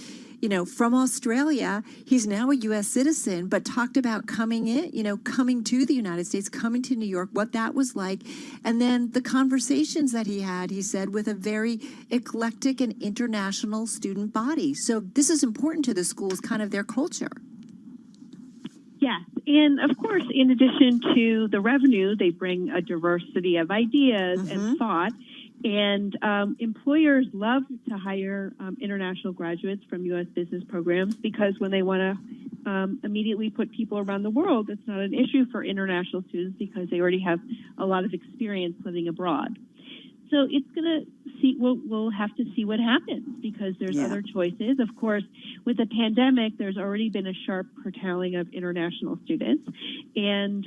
you know, from Australia. He's now a U.S. citizen, but talked about coming in, you know, coming to the United States, coming to New York, what that was like. And then the conversations that he had, he said, with a very eclectic and international student body. So this is important to the schools, kind of their culture. Yes, and of course, in addition to the revenue, they bring a diversity of ideas and thought. And employers love to hire international graduates from U.S. business programs because when they want to immediately put people around the world, it's not an issue for international students because they already have a lot of experience living abroad. So it's going to see, we'll have to see what happens because there's other choices. Of course, with the pandemic, there's already been a sharp curtailing of international students. And,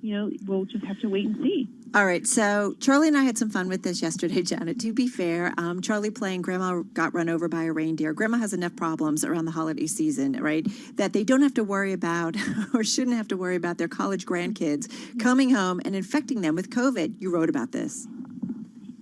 you know, we'll just have to wait and see. All right, so Charlie and I had some fun with this yesterday, Janet. To be fair, Charlie playing Grandma got run over by a reindeer. Grandma has enough problems around the holiday season, right, that they don't have to worry about or shouldn't have to worry about their college grandkids coming home and infecting them with COVID. You wrote about this.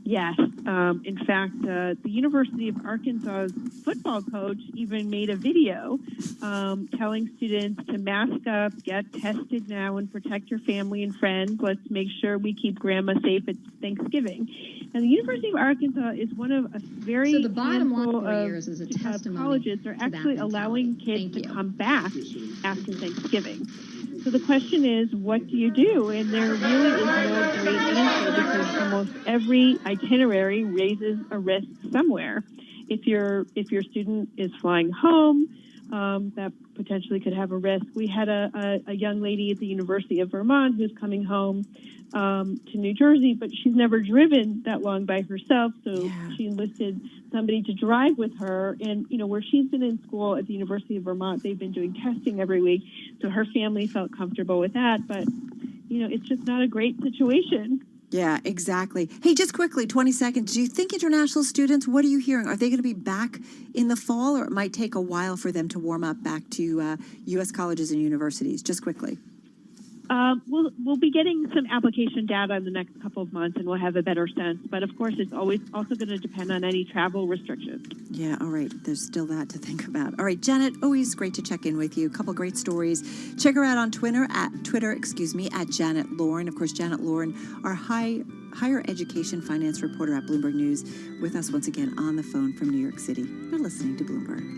Yes. In fact, the University of Arkansas's football coach even made a video telling students to mask up, get tested now, and protect your family and friends. Let's make sure we keep Grandma safe at Thanksgiving. And the University of Arkansas is one of a very So the bottom line handful for of years is a testimony colleges that are to that actually allowing kids to come back after Thanksgiving. So the question is, what do you do? And there really is no great answer because almost every itinerary raises a risk somewhere. If your student is flying home, that potentially could have a risk. We had a young lady at the University of Vermont who's coming home to New Jersey, but she's never driven that long by herself, so she enlisted somebody to drive with her. And, you know, where she's been in school at the University of Vermont, they've been doing testing every week, so her family felt comfortable with that. But, you know, it's just not a great situation. Yeah, exactly. Hey, just quickly, 20 seconds. Do you think international students, what are you hearing? Are they going to be back in the fall, or it might take a while for them to warm up back to U.S. colleges and universities? Just quickly. We'll be getting some application data in the next couple of months, and we'll have a better sense. But, of course, it's always also going to depend on any travel restrictions. Yeah, all right. There's still that to think about. All right, Janet, always great to check in with you. A couple great stories. Check her out on Twitter, at Janet Lauren. Of course, Janet Lauren, our higher education finance reporter at Bloomberg News, with us once again on the phone from New York City. You're listening to Bloomberg.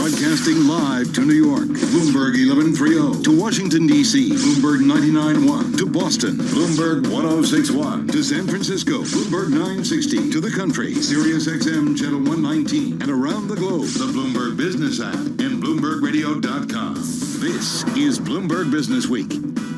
Broadcasting live to New York, Bloomberg 1130. To Washington, D.C., Bloomberg 99.1. To Boston, Bloomberg 106.1. To San Francisco, Bloomberg 960. To the country, Sirius XM Channel 119. And around the globe, the Bloomberg Business app and BloombergRadio.com. This is Bloomberg Business Week.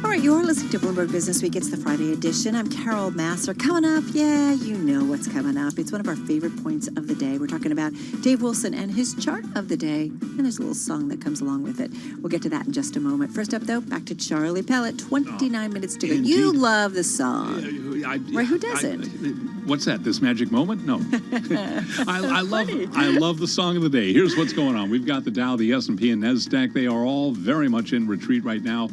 All right, you're listening to Bloomberg Business Week. It's the Friday edition. I'm Carol Massar. Coming up, yeah, you know what's coming up. It's one of our favorite points of the day. We're talking about Dave Wilson and his chart of the day, and there's a little song that comes along with it. We'll get to that in just a moment. First up, though, back to Charlie Pellet. 29 minutes to go. Indeed. You love the song. Right, who doesn't? What's that? This magic moment? No. I love the song of the day. Here's what's going on. We've got the Dow, the S&P, and NASDAQ. They are all very much in retreat right now.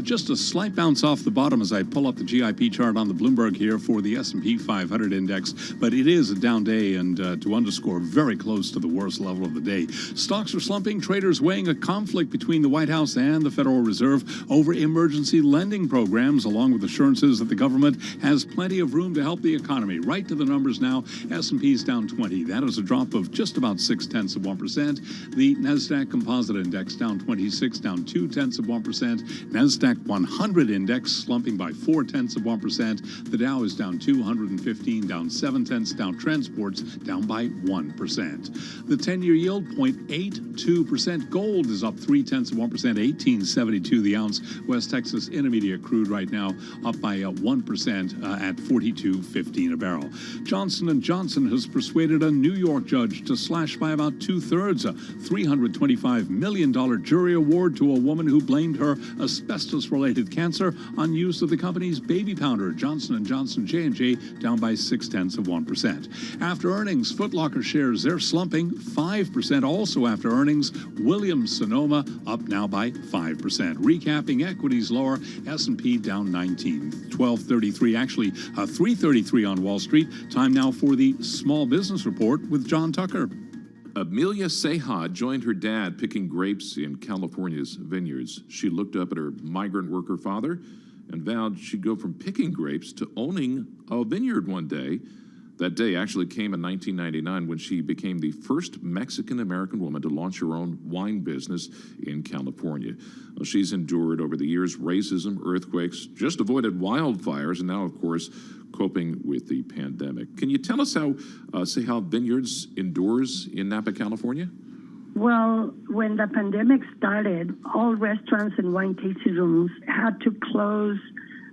Just a slight bounce off the bottom as I pull up the GIP chart on the Bloomberg here for the S&P 500 index. But it is a down day, and to underscore, very close to the worst level of the day. Stocks are slumping. Traders weighing a conflict between the White House and the Federal Reserve over emergency lending programs, along with assurances that the government has plenty of room to help the economy. Right to the numbers now. S&P is down 20. That is a drop of just about 0.6%. The NASDAQ Composite Index down 26, down 0.2%. NASDAQ 100 Index slumping by 0.4%. The Dow is down 215, down 0.7, down transports down by 1%. The 10-year yield 0.82%. Gold is up 0.3%, 18.72 the ounce. West Texas Intermediate crude right now up by 1% at 42.15 a barrel. Johnson & Johnson has persuaded a New York judge to slash by about 2/3 a $325 million jury award to a woman who blamed her asbestos-related cancer on use of the company's baby powder. Johnson & Johnson J&J down by 0.6%. After earnings, Foot Locker shares, they're slumping 5%. Also after earnings, Williams-Sonoma up now by 5%. Recapping equities lower, S&P down 19. 1233, actually 333 on Wall Street. Time now for the Small Business Report with John Tucker. Amelia Seha joined her dad picking grapes in California's vineyards. She looked up at her migrant worker father and vowed she'd go from picking grapes to owning a vineyard one day. That day actually came in 1999 when she became the first Mexican-American woman to launch her own wine business in California. Well, she's endured over the years racism, earthquakes, just avoided wildfires, and now, of course, coping with the pandemic. Can you tell us how Seha Vineyards endures in Napa, California? Well, when the pandemic started, all restaurants and wine tasting rooms had to close,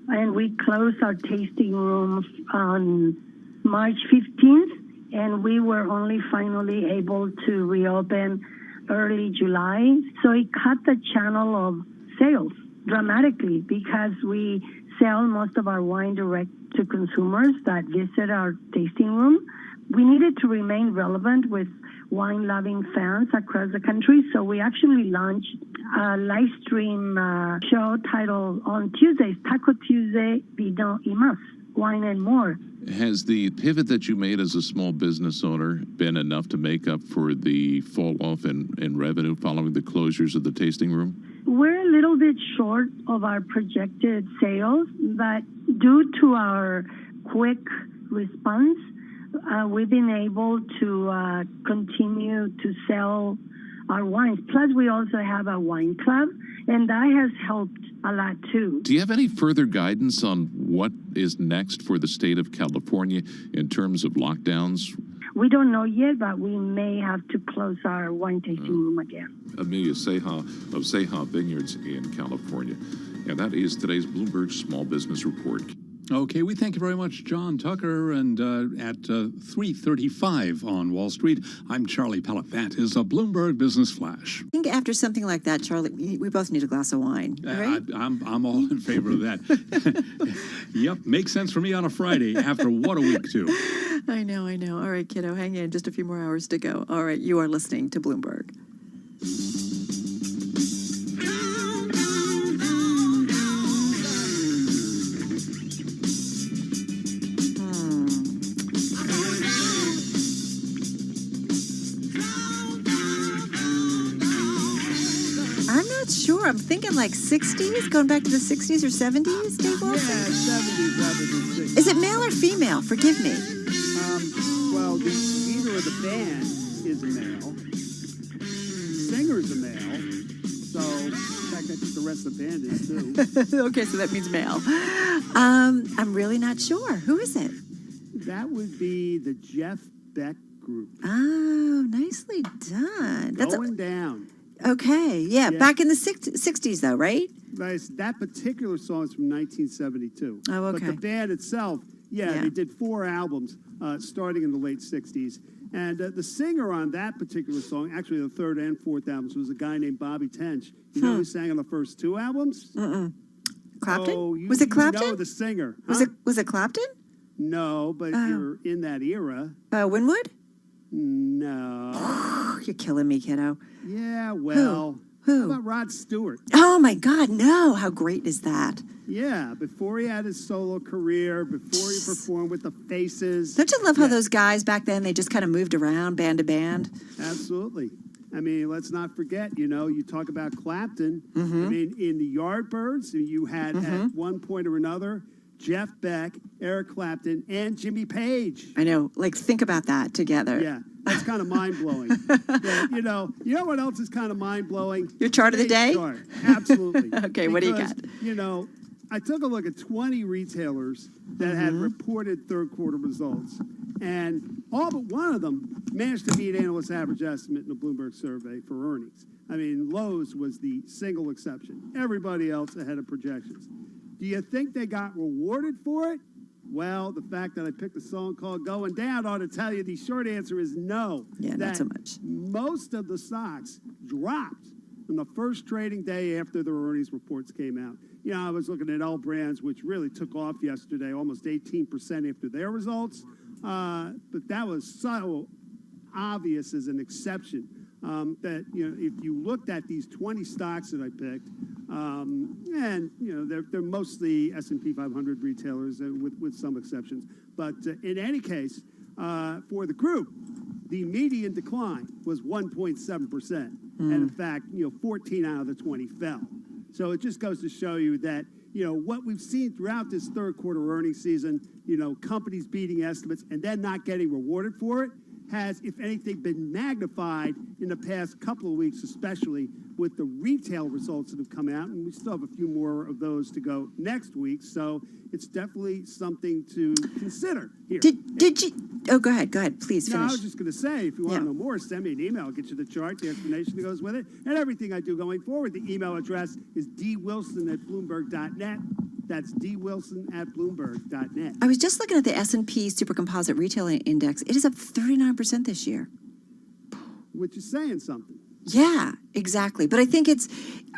and we closed our tasting rooms on March 15th, and we were only finally able to reopen early July. So it cut the channel of sales dramatically because we sell most of our wine direct to consumers that visit our tasting room. We needed to remain relevant with wine-loving fans across the country, so we actually launched a live stream show titled on Tuesdays, Taco Tuesday, Vino y Más, Wine and More. Has the pivot that you made as a small business owner been enough to make up for the fall off in revenue following the closures of the tasting room? We're a little bit short of our projected sales, but due to our quick response, we've been able to continue to sell our wines. Plus, we also have a wine club, and that has helped a lot too. Do you have any further guidance on what is next for the state of California in terms of lockdowns? We don't know yet, but we may have to close our wine tasting room again. Amelia Seha of Seha Vineyards in California. And that is today's Bloomberg Small Business Report. Okay, we thank you very much, John Tucker. And at 3:35 on Wall Street, I'm Charlie Pellet. That is a Bloomberg Business Flash. I think after something like that, Charlie, we both need a glass of wine, right? I'm all in favor of that. Yep, makes sense for me on a Friday after what a week, too. I know. All right, kiddo, hang in. Just a few more hours to go. All right, you are listening to Bloomberg. Sure, I'm thinking like 60s, going back to the 60s or 70s, Dave Wilson? Yeah, 70s rather than 60s. Is it male or female? Forgive me. Well, the leader of the band is a male. singer's a male. So, in fact, I think the rest of the band is too. Okay, so that means male. I'm really not sure. Who is it? That would be the Jeff Beck Group. Oh, nicely done. Going down. Okay, yeah, back in the 60s, though, right? That particular song is from 1972. Oh, okay. But the band itself, they did 4 albums starting in the late 60s. And the singer on that particular song, actually the 3rd and 4th albums, was a guy named Bobby Tench. You know who sang on the first 2 albums? Clapton? Oh, was it Clapton? You know the singer. Was it Clapton? No, but you're in that era. Winwood? No. You're killing me, kiddo. Yeah, well. Who? How about Rod Stewart? Oh, my God, no. How great is that? Yeah, before he had his solo career, before he performed with the Faces. Don't you love how those guys back then, they just kind of moved around band to band? Absolutely. I mean, let's not forget, you talk about Clapton. I mean, in the Yardbirds, you had at one point or another Jeff Beck, Eric Clapton, and Jimmy Page. I know. Like, think about that together. Yeah, that's kind of mind-blowing. You know what else is kind of mind-blowing? Your chart of the day? Chart. Absolutely. Okay, what do you got? I took a look at 20 retailers that had reported third quarter results, and all but one of them managed to meet analyst average estimate in the Bloomberg survey for earnings. I mean, Lowe's was the single exception. Everybody else ahead of projections. Do you think they got rewarded for it? Well, the fact that I picked a song called Going Down ought to tell you the short answer is no. Yeah, not so much. Most of the stocks dropped on the first trading day after their earnings reports came out. I was looking at L Brands, which really took off yesterday, almost 18% after their results. But that was so obvious as an exception that, if you looked at these 20 stocks that I picked, and, they're mostly S&P 500 retailers with some exceptions. But in any case, for the group, the median decline was 1.7%. And in fact, 14 out of the 20 fell. So it just goes to show you that, what we've seen throughout this third quarter earnings season, companies beating estimates and then not getting rewarded for it, has, if anything, been magnified in the past couple of weeks, especially with the retail results that have come out. And we still have a few more of those to go next week. So it's definitely something to consider here. Did you? Oh, go ahead. Please finish. No, I was just going to say, if you want to know more, send me an email. I'll get you the chart, the explanation that goes with it, and everything I do going forward. The email address is dwilson@bloomberg.net. That's dwilson@bloomberg.net. I was just looking at the S&P Supercomposite Retail Index. It is up 39% this year. Which is saying something. Yeah, exactly. But I think it's,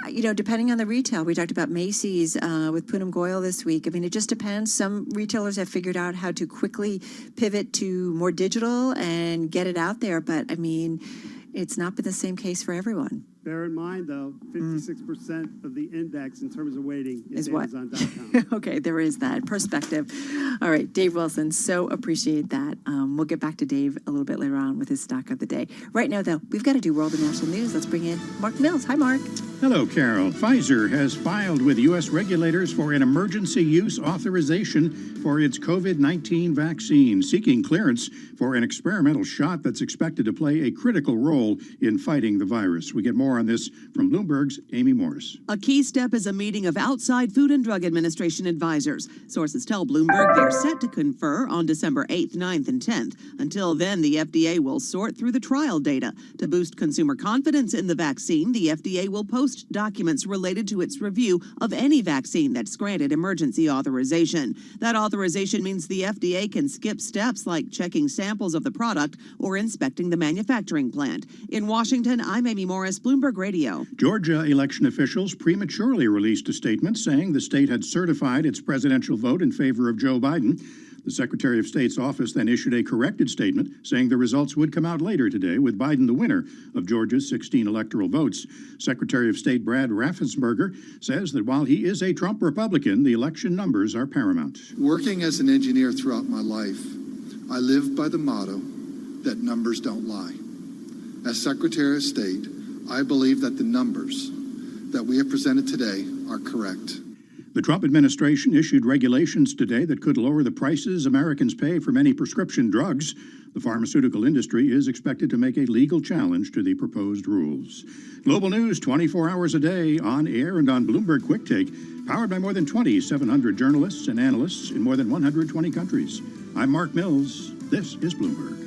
depending on the retail. We talked about Macy's with Poonam Goyal this week. I mean, it just depends. Some retailers have figured out how to quickly pivot to more digital and get it out there. But, I mean, it's not been the same case for everyone. Bear in mind, though, 56% of the index in terms of weighting is what? Amazon.com. Okay, there is that perspective. All right, Dave Wilson, so appreciate that. We'll get back to Dave a little bit later on with his stock of the day. Right now, though, we've got to do world and national news. Let's bring in Mark Mills. Hi, Mark. Hello, Carol. Pfizer has filed with U.S. regulators for an emergency use authorization for its COVID-19 vaccine, seeking clearance for an experimental shot that's expected to play a critical role in fighting the virus. We get more on this from Bloomberg's Amy Morris. A key step is a meeting of outside Food and Drug Administration advisors. Sources tell Bloomberg they're set to confer on December 8th, 9th, and 10th. Until then, the FDA will sort through the trial data. To boost consumer confidence in the vaccine, the FDA will post documents related to its review of any vaccine that's granted emergency authorization. That authorization means the FDA can skip steps like checking samples of the product or inspecting the manufacturing plant. In Washington, I'm Amy Morris, Bloomberg Radio. Georgia election officials prematurely released a statement saying the state had certified its presidential vote in favor of Joe Biden. The Secretary of State's office then issued a corrected statement saying the results would come out later today, with Biden the winner of Georgia's 16 electoral votes. Secretary of State Brad Raffensperger says that while he is a Trump Republican, the election numbers are paramount. Working as an engineer throughout my life, I live by the motto that numbers don't lie. As Secretary of State, I believe that the numbers that we have presented today are correct. The Trump administration issued regulations today that could lower the prices Americans pay for many prescription drugs. The pharmaceutical industry is expected to make a legal challenge to the proposed rules. Global news 24 hours a day, on air and on Bloomberg Quick Take, powered by more than 2,700 journalists and analysts in more than 120 countries. I'm Mark Mills. This is Bloomberg.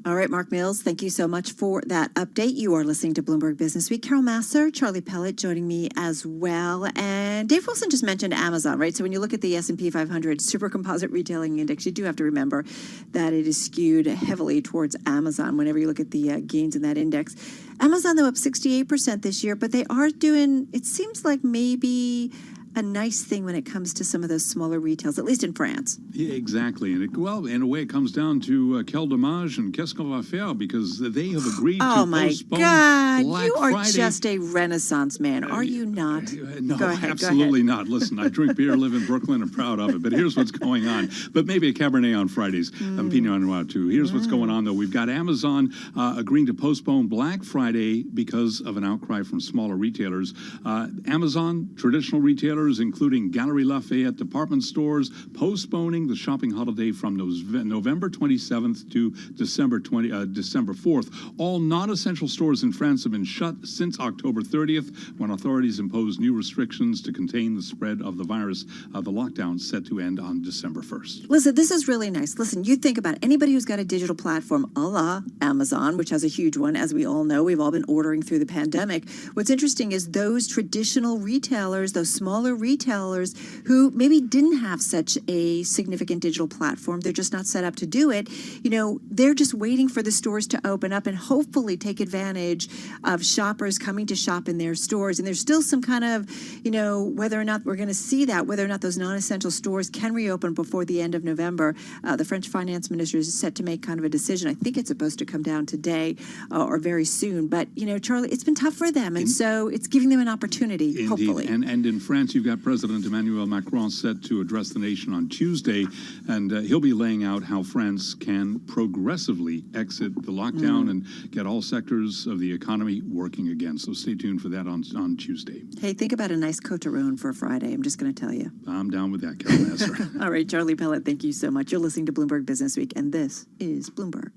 All right, Mark Mills, thank you so much for that update. You are listening to Bloomberg Business Week. Carol Masser, Charlie Pellet joining me as well. And Dave Wilson just mentioned Amazon, right? So when you look at the S&P 500 Super Composite Retailing Index, you do have to remember that it is skewed heavily towards Amazon whenever you look at the gains in that index. Amazon, though, up 68% this year, but they are doing, it seems like maybe a nice thing when it comes to some of those smaller retails, at least in France. Yeah, exactly. And in a way, it comes down to quel dommage and qu'est-ce qu'on va faire, because they have agreed to postpone God, Black you are Friday. just a Renaissance man, are you not? No, Go ahead, absolutely not. Listen, I drink beer, live in Brooklyn, I'm proud of it. But here's what's going on. But maybe a Cabernet on Fridays, Pinot Noir too. Here's what's going on, though. We've got Amazon agreeing to postpone Black Friday because of an outcry from smaller retailers. Amazon, traditional retailers, including Galerie Lafayette department stores, postponing the shopping holiday from November 27th to December 4th. All non-essential stores in France have been shut since October 30th, when authorities imposed new restrictions to contain the spread of the virus. The lockdown set to end on December 1st. Listen, this is really nice. Listen, you think about it. Anybody who's got a digital platform a la Amazon, which has a huge one, as we all know, we've all been ordering through the pandemic. What's interesting is those traditional retailers, those smaller retailers who maybe didn't have such a significant digital platform, they're just not set up to do it, they're just waiting for the stores to open up and hopefully take advantage of shoppers coming to shop in their stores. And there's still some kind of, whether or not we're going to see that, whether or not those non-essential stores can reopen before the end of November. The French finance minister is set to make kind of a decision. I think it's supposed to come down today or very soon. But, Charlie, it's been tough for them. And so it's giving them an opportunity, hopefully. And in France, you've got President Emmanuel Macron set to address the nation on Tuesday, and he'll be laying out how France can progressively exit the lockdown and get all sectors of the economy working again. So stay tuned for that on Tuesday. Hey, think about a nice coteron for a Friday. I'm just going to tell you. I'm down with that, Carol Masser. All right, Charlie Pellet, thank you so much. You're listening to Bloomberg Business Week, and this is Bloomberg.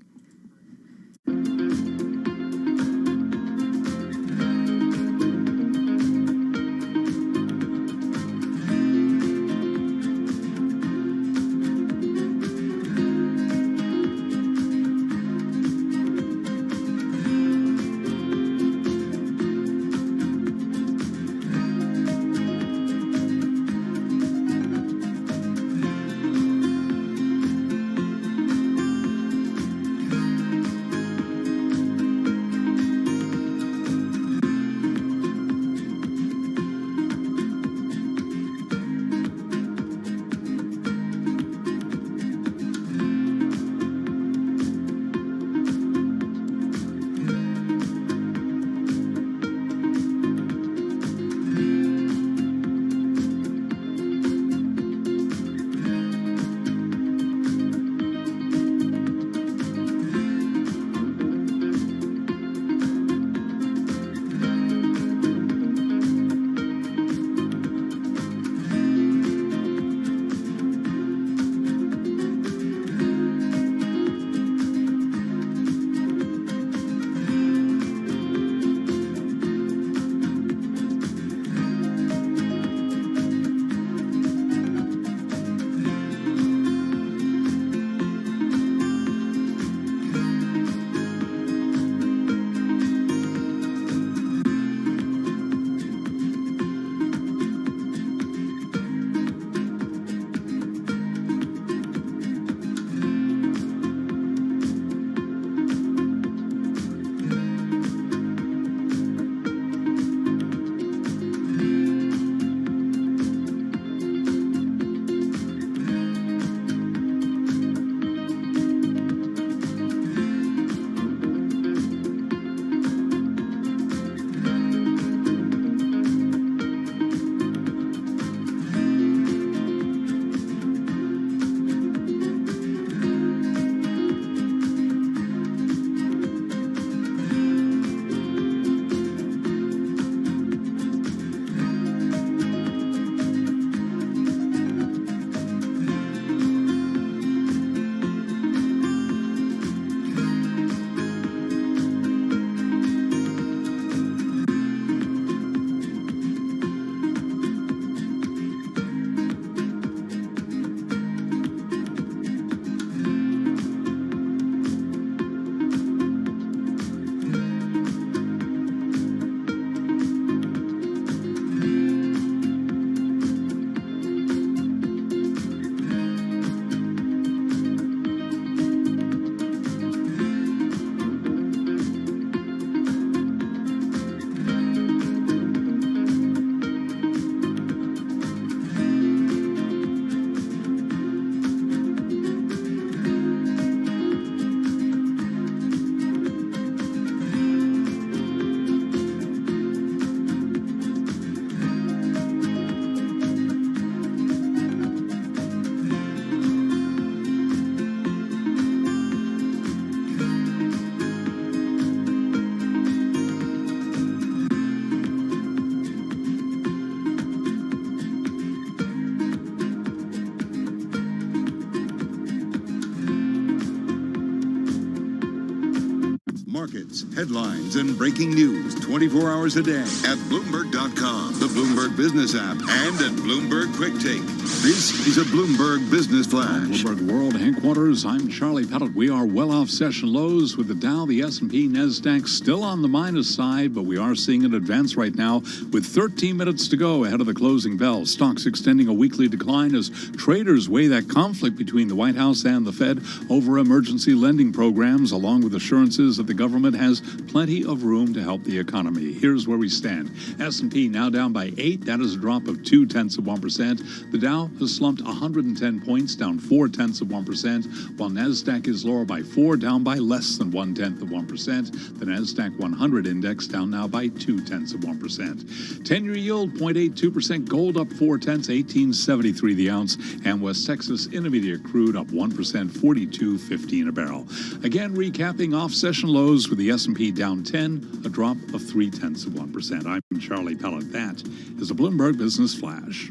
markets, headlines, and breaking news 24 hours a day at Bloomberg.com, the Bloomberg Business app, and at Bloomberg Quick Take. This is a Bloomberg Business Flash. Bloomberg World Headquarters, I'm Charlie Pellet. We are well off session lows with the Dow, the S&P, NASDAQ still on the minus side, but we are seeing an advance right now with 13 minutes to go ahead of the closing bell. Stocks extending a weekly decline as traders weigh that conflict between the White House and the Fed over emergency lending programs, along with assurances that the government has plenty of room to help the economy. Here's where we stand. S&P now down by 8. That is a drop of 0.2%. The Dow has slumped 110 points, down 0.4%, while NASDAQ is lower by 4, down by less than 0.1%. The NASDAQ 100 index down now by 0.2%. 10-year yield 0.82%. Gold up 0.4, 18.73 the ounce, and West Texas Intermediate crude up 1%, 42.15 a barrel. Again, recapping off session lows with the S&P down 10, a drop of 0.3%. I'm Charlie Pellet. That is a Bloomberg Business Flash.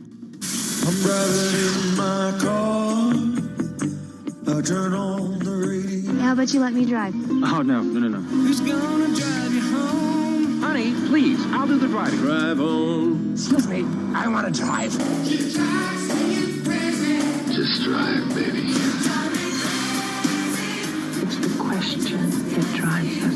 I'm driving in my car. I turn on the radio. How about you let me drive? Oh, no. Who's gonna drive you home? Honey, please, I'll do the driving. Drive on. Excuse me, I want to drive. Just drive, baby. It's the question that drives us.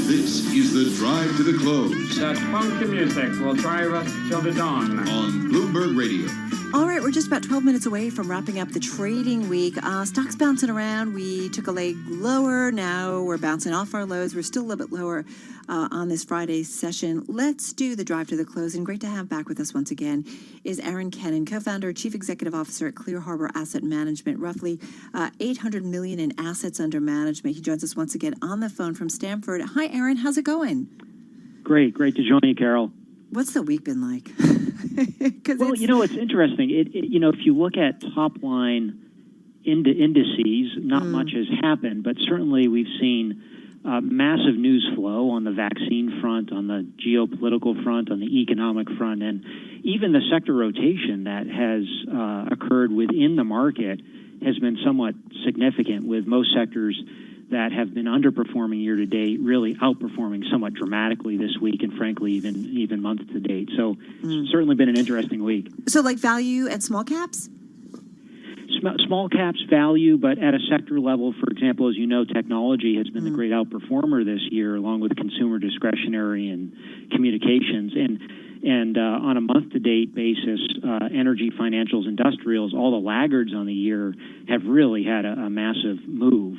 This is the Drive to the Close. That funky music will drive us till the dawn. On Bloomberg Radio. All right, we're just about 12 minutes away from wrapping up the trading week. Stocks bouncing around. We took a leg lower. Now we're bouncing off our lows. We're still a little bit lower on this Friday session. Let's do the drive to the close. And great to have back with us once again is Aaron Kennan, co-founder, chief executive officer at Clear Harbor Asset Management, roughly $800 million in assets under management. He joins us once again on the phone from Stamford. Hi, Aaron. How's it going? Great to join you, Carol. What's the week been like? Well, it's interesting. If you look at top line indices, not much has happened, but certainly we've seen massive news flow on the vaccine front, on the geopolitical front, on the economic front, and even the sector rotation that has occurred within the market has been somewhat significant, with most sectors that have been underperforming year to date really outperforming somewhat dramatically this week, and frankly even month to date. So it's certainly been an interesting week. So like value and small caps? Small caps, value, but at a sector level, for example, as you know, technology has been the great outperformer this year, along with consumer discretionary and communications. And on a month-to-date basis, energy, financials, industrials, all the laggards on the year have really had a massive move.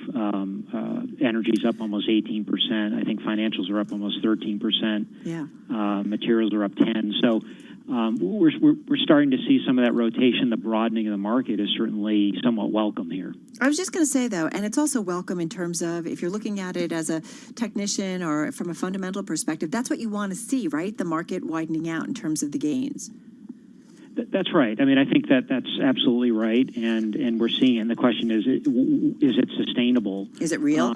Energy's up almost 18%. I think financials are up almost 13%. Yeah. Materials are up 10%. So we're starting to see some of that rotation. The broadening of the market is certainly somewhat welcome here. I was just going to say, though, and it's also welcome in terms of if you're looking at it as a technician or from a fundamental perspective, that's what you want to see, right? The market widening out in terms of the gains. That's right. I mean, I think that's absolutely right, and we're seeing it. And the question is it sustainable? Is it real?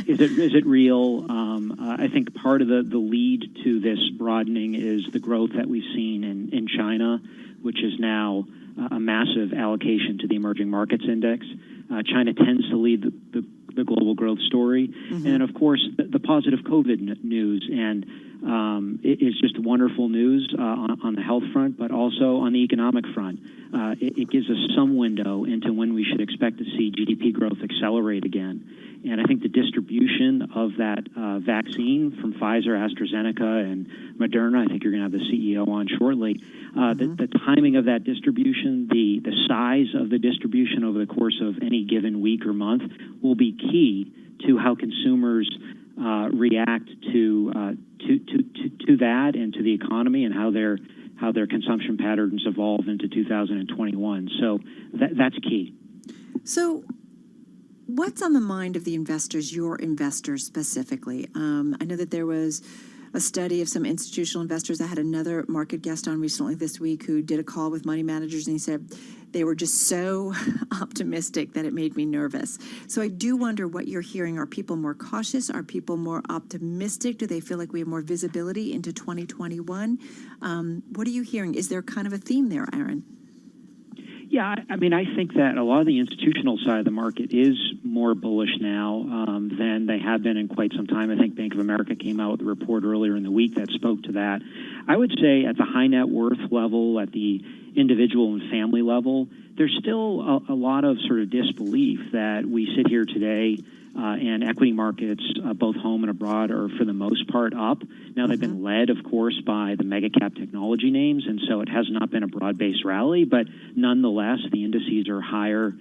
Is it real? I think part of the lead to this broadening is the growth that we've seen in China, which is now a massive allocation to the emerging markets index. China tends to lead the global growth story, and of course the positive COVID news, and it is just wonderful news on the health front, but also on the economic front. It gives us some window into when we should expect to see GDP growth accelerate again. And I think the distribution of that vaccine from Pfizer, AstraZeneca, and Moderna, I think you're going to have the CEO on shortly, the timing of that distribution, the size of the distribution over the course of any given week or month will be key to how consumers react to that and to the economy, and how their consumption patterns evolve into 2021. So that's key. So what's on the mind of the investors, your investors specifically? I know that there was a study of some institutional investors. I had another market guest on recently this week who did a call with money managers, and he said they were just so optimistic that it made me nervous. So I do wonder what you're hearing. Are people more cautious? Are people more optimistic? Do they feel like we have more visibility into 2021? What are you hearing? Is there kind of a theme there, Aaron? Yeah, I mean, I think that a lot of the institutional side of the market is more bullish now than they have been in quite some time. I think Bank of America came out with a report earlier in the week that spoke to that. I would say at the high net worth level, at the individual and family level, there's still a lot of sort of disbelief that we sit here today and equity markets, both home and abroad, are for the most part up. Now, they've been led, of course, by the mega cap technology names, and so it has not been a broad-based rally, but nonetheless, the indices are higher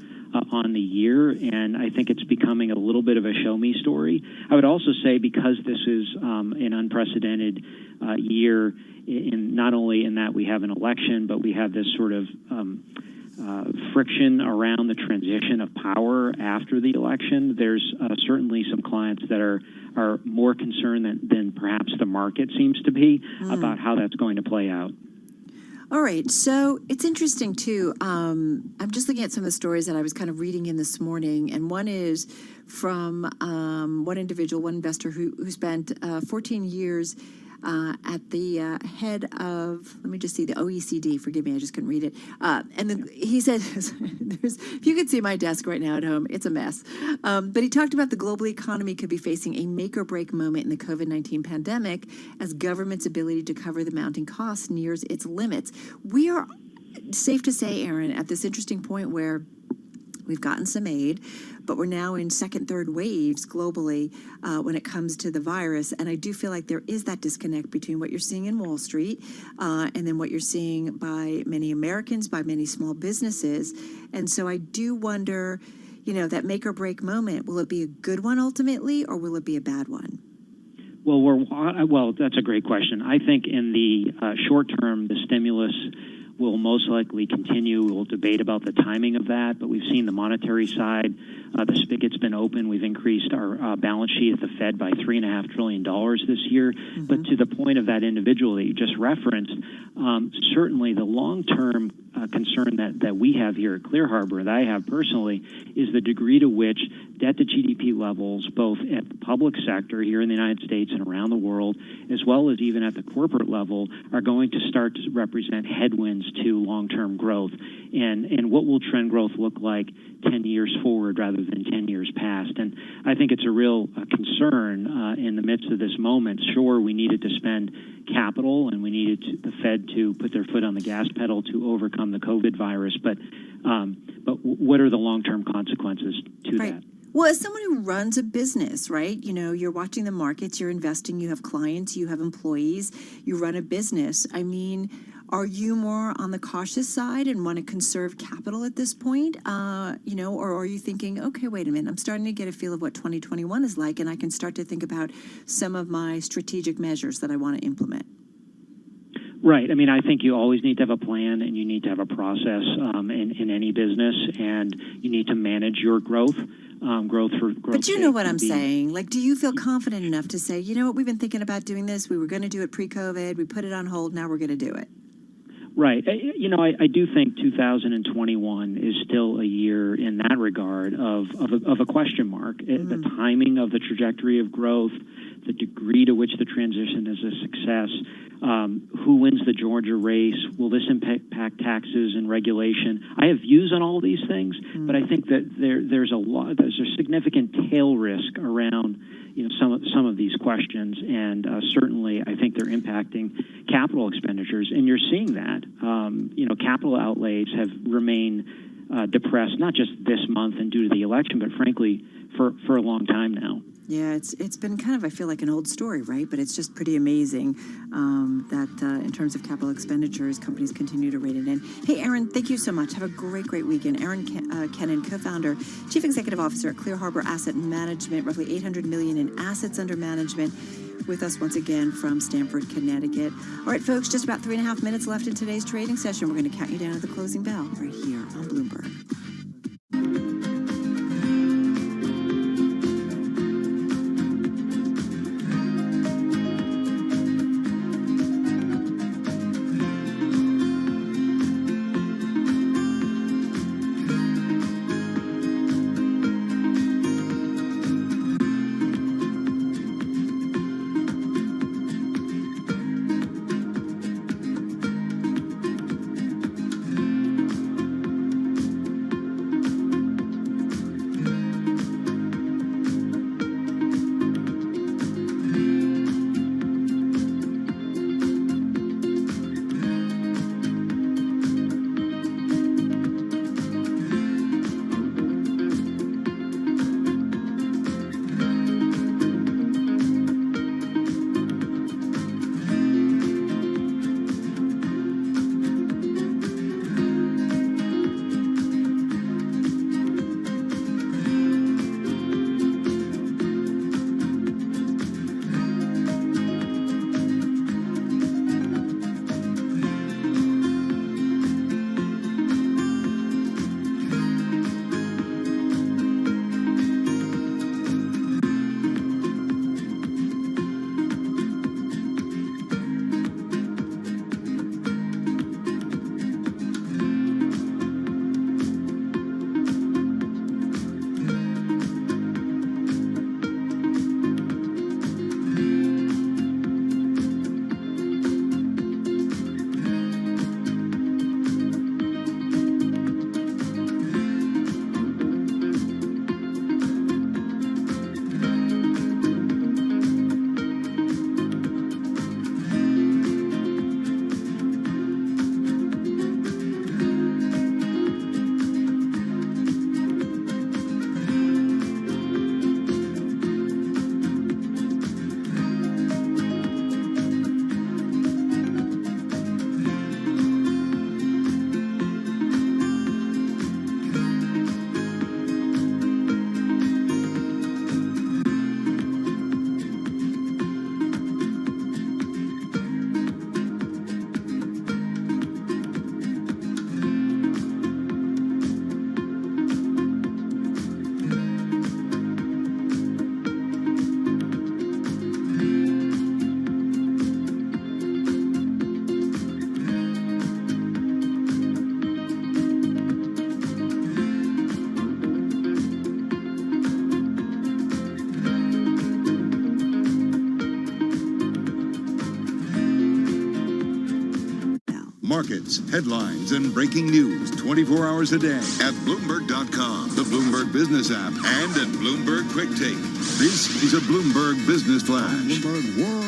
on the year, and I think it's becoming a little bit of a show-me story. I would also say because this is an unprecedented year, in not only in that we have an election, but we have this sort of friction around the transition of power after the election. There's certainly some clients that are more concerned than perhaps the market seems to be about how that's going to play out. All right, so it's interesting too. I'm just looking at some of the stories that I was kind of reading in this morning, and one is from one individual, one investor who spent 14 years at the head of, let me just see, the OECD. Forgive me, I just couldn't read it. And then he said, if you could see my desk right now at home, it's a mess. But he talked about the global economy could be facing a make or break moment in the COVID-19 pandemic as government's ability to cover the mounting costs nears its limits. We are, safe to say, Aaron, at this interesting point where we've gotten some aid, but we're now in second, third waves globally when it comes to the virus. And I do feel like there is that disconnect between what you're seeing in Wall Street and then what you're seeing by many Americans, by many small businesses. And so I do wonder, that make or break moment, will it be a good one ultimately, or will it be a bad one? Well, that's a great question. I think in the short term, the stimulus will most likely continue. We'll debate about the timing of that, but we've seen the monetary side. The spigot's been open. We've increased our balance sheet at the Fed by $3.5 trillion this year. But to the point of that individual that you just referenced, certainly the long-term concern that we have here at Clear Harbor, that I have personally, is the degree to which debt to GDP levels, both at the public sector here in the United States and around the world, as well as even at the corporate level, are going to start to represent headwinds to long-term growth. And what will trend growth look like 10 years forward rather than 10 years past? And I think it's a real concern in the midst of this moment. Sure, we needed to spend capital and we needed the Fed to put their foot on the gas pedal to overcome the COVID virus, but what are the long-term consequences to that? Well, as someone who runs a business, right, you're watching the markets, you're investing, you have clients, you have employees, you run a business. I mean, are you more on the cautious side and want to conserve capital at this point? Or are you thinking, okay, wait a minute, I'm starting to get a feel of what 2021 is like, and I can start to think about some of my strategic measures that I want to implement? Right. I mean, I think you always need to have a plan and you need to have a process in any business, and you need to manage your growth. But you know what I'm saying. Like, do you feel confident enough to say, you know what, we've been thinking about doing this. We were going to do it pre-COVID. We put it on hold. Now we're going to do it. Right. I do think 2021 is still a year in that regard of a question mark. The timing of the trajectory of growth, the degree to which the transition is a success, who wins the Georgia race, will this impact taxes and regulation? I have views on all these things, but I think that there's a significant tail risk around some of these questions, and certainly I think they're impacting capital expenditures, and you're seeing that. Capital outlays have remained depressed, not just this month and due to the election, but frankly for a long time now. Yeah, it's been kind of, I feel like, an old story, right? But it's just pretty amazing that in terms of capital expenditures, companies continue to rein it in. Hey, Aaron, thank you so much. Have a great weekend. Aaron Kennan, co-founder, Chief Executive Officer at Clear Harbor Asset Management, roughly $800 million in assets under management, with us once again from Stamford, Connecticut. All right, folks, just about 3.5 minutes left in today's trading session. We're going to count you down to the closing bell right here on Bloomberg. markets, headlines, and breaking news 24 hours a day at Bloomberg.com, the Bloomberg Business app, and at Bloomberg Quick Take. This is a Bloomberg Business Flash. Bloomberg World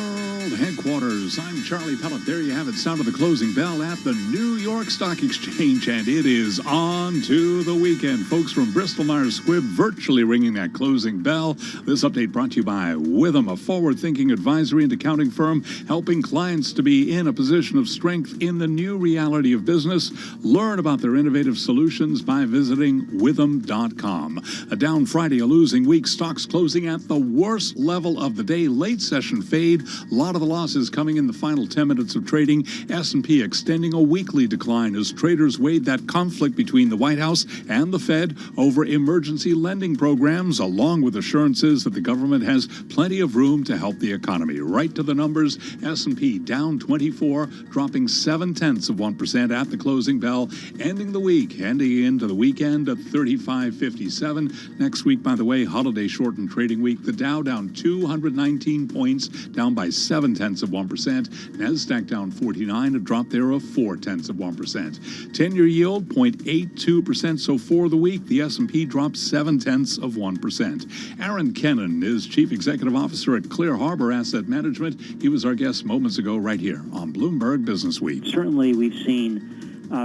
Headquarters. I'm Charlie Pellet. There you have it. Sound of the closing bell at the New York Stock Exchange, and it is on to the weekend. Folks from Bristol-Myers Squibb virtually ringing that closing bell. This update brought to you by Witham, a forward-thinking advisory and accounting firm helping clients to be in a position of strength in the new reality of business. Learn about their innovative solutions by visiting Witham.com. A down Friday, a losing week. Stocks closing at the worst level of the day. Late session fade. A lot of the losses coming in the final 10 minutes of trading. S&P extending a weekly decline as traders weighed that conflict between the White House and the Fed over emergency lending programs, along with assurances that the government has plenty of room to help the economy. Right to the numbers, S&P down 24, dropping 0.7% at the closing bell, ending the week, ending into the weekend at 35.57. Next week, by the way, holiday shortened trading week. The Dow down 219 points, down by 0.7%. Nasdaq down 49, a drop there of 0.4%. 10-year yield 0.82%. So for the week, the S&P dropped 0.7%. Aaron Kennan is Chief Executive Officer at Clear Harbor Asset Management. He was our guest moments ago right here on Bloomberg Business Week. Certainly, we've seen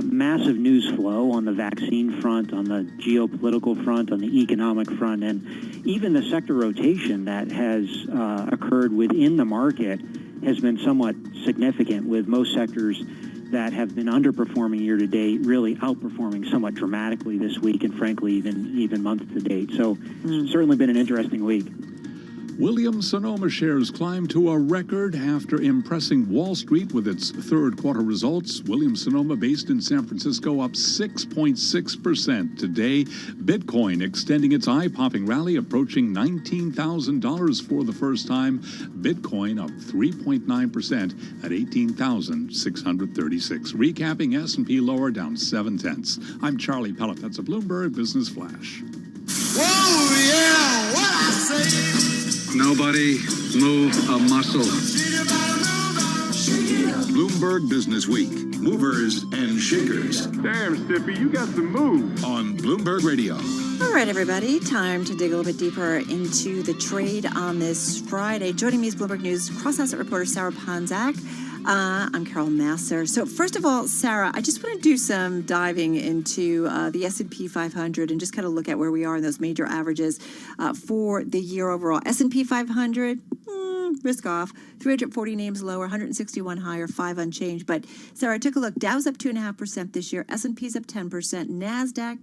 massive news flow on the vaccine front, on the geopolitical front, on the economic front, and even the sector rotation that has occurred within the market has been somewhat significant, with most sectors that have been underperforming year to date really outperforming somewhat dramatically this week, and frankly even month to date. So certainly been an interesting week. Williams-Sonoma shares climbed to a record after impressing Wall Street with its third quarter results. Williams-Sonoma, based in San Francisco, up 6.6% today. Bitcoin extending its eye-popping rally, approaching $19,000 for the first time. Bitcoin up 3.9% at $18,636. Recapping, S&P lower, down 0.7. I'm Charlie Pellet. That's a Bloomberg Business Flash. Whoa, yeah, what I say. Nobody move a muscle. Bloomberg Business Week. Movers and shakers. Damn, Stippy, you got some moves. On Bloomberg Radio. All right, everybody, time to dig a little bit deeper into the trade on this Friday. Joining me is Bloomberg News cross-asset reporter Sarah Panzak. I'm Carol Masser. So first of all, Sarah, I just want to do some diving into the S&P 500 and just kind of look at where we are in those major averages for the year overall. S&P 500, risk off. 340 names lower, 161 higher, 5 unchanged. But Sarah, I took a look. Dow's up 2.5% this year. S&P's up 10%. Nasdaq,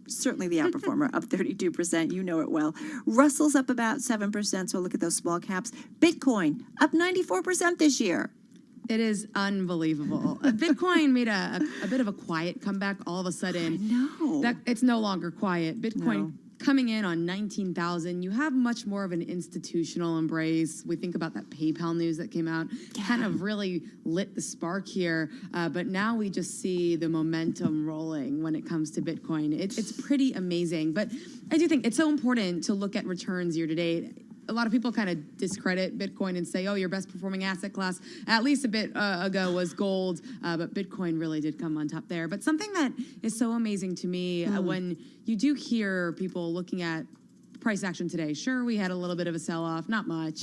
certainly the outperformer, up 32%. You know it well. Russell's up about 7%. So look at those small caps. Bitcoin up 94% this year. It is unbelievable. Bitcoin made a bit of a quiet comeback all of a sudden. I know. It's no longer quiet. Bitcoin coming in on 19,000. You have much more of an institutional embrace. We think about that PayPal news that came out, kind of really lit the spark here. But now we just see the momentum rolling when it comes to Bitcoin. It's pretty amazing. But I do think it's so important to look at returns year to date. A lot of people kind of discredit Bitcoin and say, oh, your best performing asset class, at least a bit ago, was gold. But Bitcoin really did come on top there. But something that is so amazing to me when you do hear people looking at price action today. Sure, we had a little bit of a sell-off, not much.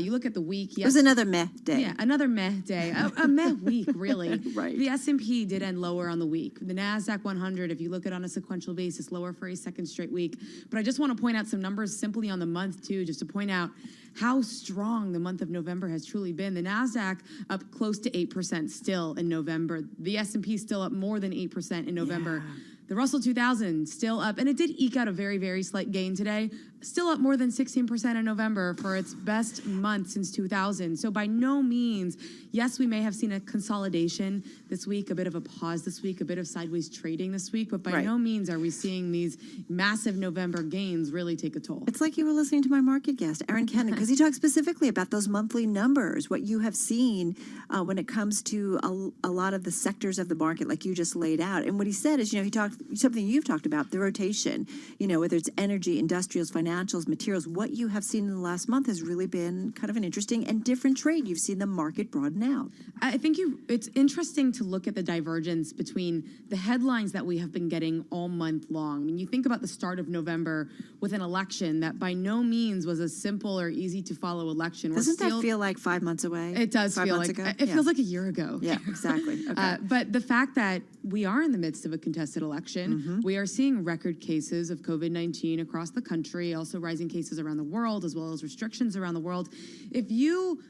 You look at the week. It was another meh day. Yeah, another meh day. a meh week, really. Right. The S&P did end lower on the week. The NASDAQ 100, if you look at it on a sequential basis, lower for a second straight week. But I just want to point out some numbers simply on the month, too, just to point out how strong the month of November has truly been. The NASDAQ up close to 8% still in November. The S&P still up more than 8% in November. Yeah. The Russell 2000 still up, and it did eke out a very, very slight gain today. Still up more than 16% in November for its best month since 2000. So by no means, yes, we may have seen a consolidation this week, a bit of a pause this week, a bit of sideways trading this week, but by no means are we seeing these massive November gains really take a toll. It's like you were listening to my market guest, Aaron Kennan, because he talked specifically about those monthly numbers, what you have seen when it comes to a lot of the sectors of the market like you just laid out. And what he said is, he talked something you've talked about, the rotation, whether it's energy, industrials, financials, materials, what you have seen in the last month has really been kind of an interesting and different trade. You've seen the market broaden out. I think it's interesting to look at the divergence between the headlines that we have been getting all month long. I mean, you think about the start of November with an election that by no means was a simple or easy to follow election. Doesn't that feel like 5 months away? It does feel like it feels like a year ago. Yeah, exactly. Okay. But the fact that we are in the midst of a contested election, we are seeing record cases of COVID-19 across the country, also rising cases around the world, as well as restrictions around the world. If you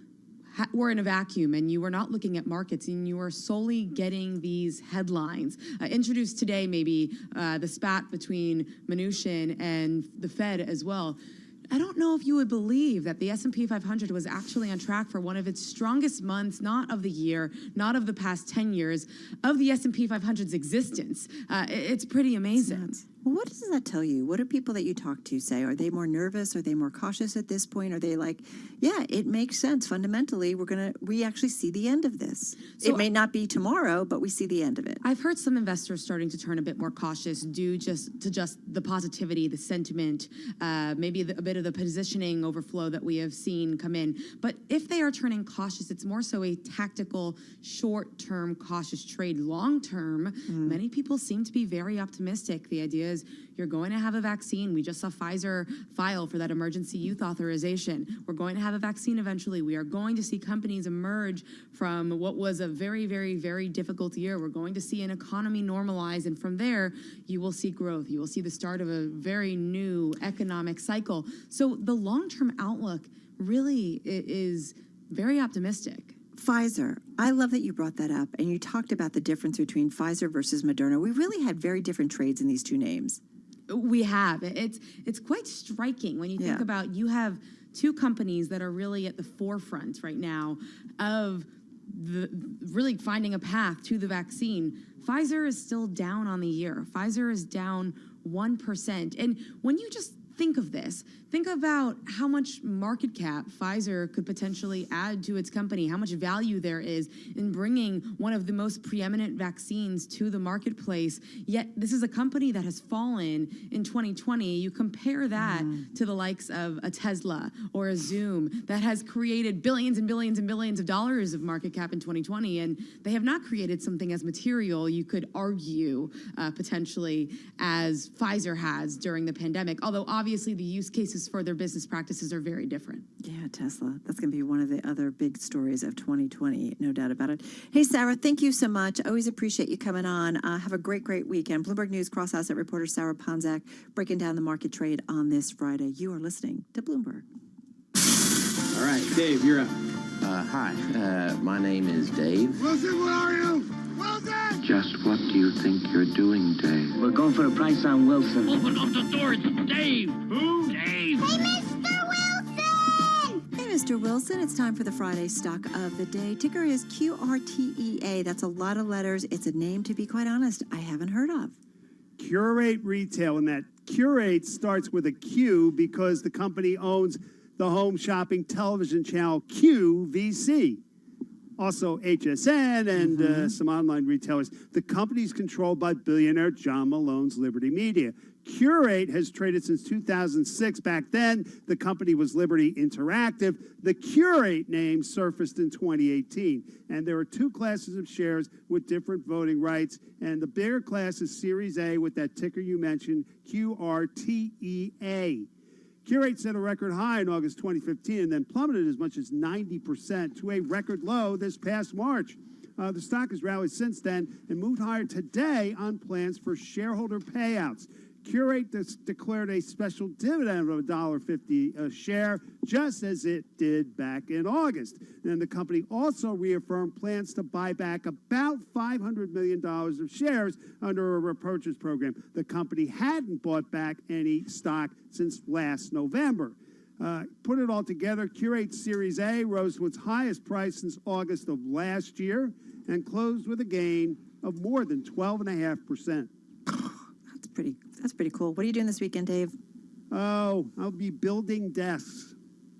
were in a vacuum and you were not looking at markets and you were solely getting these headlines, introduced today maybe the spat between Mnuchin and the Fed as well, I don't know if you would believe that the S&P 500 was actually on track for one of its strongest months, not of the year, not of the past 10 years, of the S&P 500's existence. It's pretty amazing. Well, what does that tell you? What do people that you talk to say? Are they more nervous? Are they more cautious at this point? Are they like, yeah, it makes sense. Fundamentally, we actually see the end of this. So it may not be tomorrow, but we see the end of it. I've heard some investors starting to turn a bit more cautious due to the positivity, the sentiment, maybe a bit of the positioning overflow that we have seen come in. But if they are turning cautious, it's more so a tactical, short-term cautious trade. Long-term, many people seem to be very optimistic. The idea is you're going to have a vaccine. We just saw Pfizer file for that emergency use authorization. We're going to have a vaccine eventually. We are going to see companies emerge from what was a very, very, very difficult year. We're going to see an economy normalize, and from there, you will see growth. You will see the start of a very new economic cycle. So the long-term outlook really is very optimistic. Pfizer, I love that you brought that up, and you talked about the difference between Pfizer versus Moderna. We really had very different trades in these two names. We have. It's quite striking when you think about you have two companies that are really at the forefront right now of really finding a path to the vaccine. Pfizer is still down on the year. Pfizer is down 1%. And when you just think of this, think about how much market cap Pfizer could potentially add to its company, how much value there is in bringing one of the most preeminent vaccines to the marketplace. Yet this is a company that has fallen in 2020. You compare that to the likes of a Tesla or a Zoom that has created billions and billions and billions of dollars of market cap in 2020, and they have not created something as material, you could argue, potentially, as Pfizer has during the pandemic, although obviously the use cases for their business practices are very different. Yeah, Tesla. That's going to be one of the other big stories of 2020, no doubt about it. Hey, Sarah, thank you so much. I always appreciate you coming on. Have a great, great weekend. Bloomberg News cross-asset reporter Sarah Ponzak breaking down the market trade on this Friday. You are listening to Bloomberg. All right, Dave, you're up. Hi, my name is Dave. Wilson, where are you? Wilson! Just what do you think you're doing, Dave? We're going for the price on Wilson. Open up the door, it's Dave! Who? Dave! Hey, Mr. Wilson! Hey, Mr. Wilson, it's time for the Friday stock of the day. Ticker is QRTEA. That's a lot of letters. It's a name, to be quite honest, I haven't heard of. Curate Retail, and that Curate starts with a Q because the company owns the home shopping television channel QVC. Also HSN and some online retailers. The company's controlled by billionaire John Malone's Liberty Media. Curate has traded since 2006. Back then, the company was Liberty Interactive. The Curate name surfaced in 2018. And there are two classes of shares with different voting rights. And the bigger class is Series A with that ticker you mentioned, QRTEA. Curate set a record high in August 2015 and then plummeted as much as 90% to a record low this past March. The stock has rallied since then and moved higher today on plans for shareholder payouts. Curate declared a special dividend of $1.50 a share, just as it did back in August. And the company also reaffirmed plans to buy back about $500 million of shares under a repurchase program. The company hadn't bought back any stock since last November. Put it all together, Curate Series A rose to its highest price since August of last year and closed with a gain of more than 12.5%. That's pretty cool. What are you doing this weekend, Dave? Oh, I'll be building desks.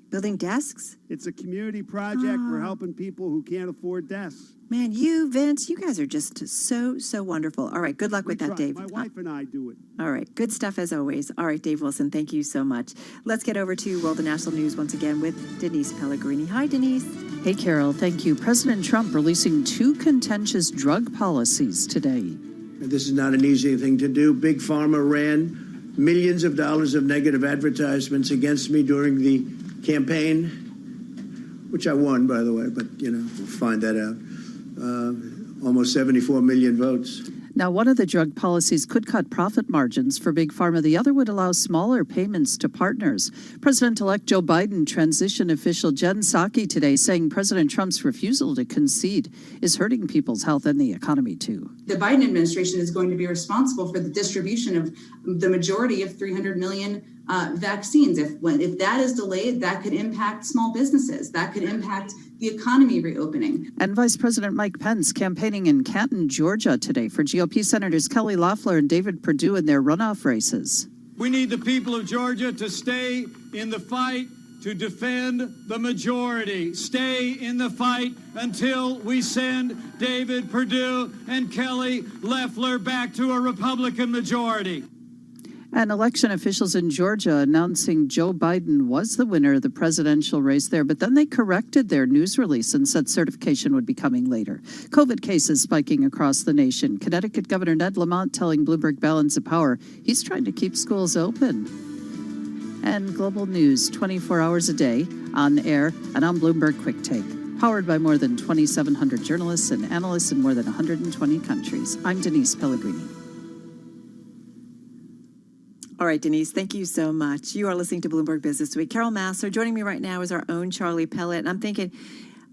Building desks? It's a community project. We're helping people who can't afford desks. Man, you, Vince, you guys are just so wonderful. All right, good luck with that, Dave. My wife and I do it. All right, good stuff as always. All right, Dave Wilson, thank you so much. Let's get over to World and National News once again with Denise Pellegrini. Hi, Denise. Hey, Carol, thank you. President Trump releasing 2 contentious drug policies today. This is not an easy thing to do. Big Pharma ran millions of dollars of negative advertisements against me during the campaign, which I won, by the way, but, we'll find that out. Almost 74 million votes. Now, one of the drug policies could cut profit margins for Big Pharma. The other would allow smaller payments to partners. President-elect Joe Biden transition official Jen Psaki today saying President Trump's refusal to concede is hurting people's health and the economy, too. The Biden administration is going to be responsible for the distribution of the majority of 300 million vaccines. If that is delayed, that could impact small businesses. That could impact the economy reopening. And Vice President Mike Pence campaigning in Canton, Georgia today for GOP Senators Kelly Loeffler and David Perdue in their runoff races. We need the people of Georgia to stay in the fight to defend the majority. Stay in the fight until we send David Perdue and Kelly Loeffler back to a Republican majority. And election officials in Georgia announcing Joe Biden was the winner of the presidential race there, but then they corrected their news release and said certification would be coming later. COVID cases spiking across the nation. Connecticut Governor Ned Lamont telling Bloomberg Balance of Power he's trying to keep schools open. And global news 24 hours a day on air and on Bloomberg Quick Take. Powered by more than 2,700 journalists and analysts in more than 120 countries. I'm Denise Pellegrini. All right, Denise, thank you so much. You are listening to Bloomberg Business Week. Carol Massar joining me right now is our own Charlie Pellet. And I'm thinking,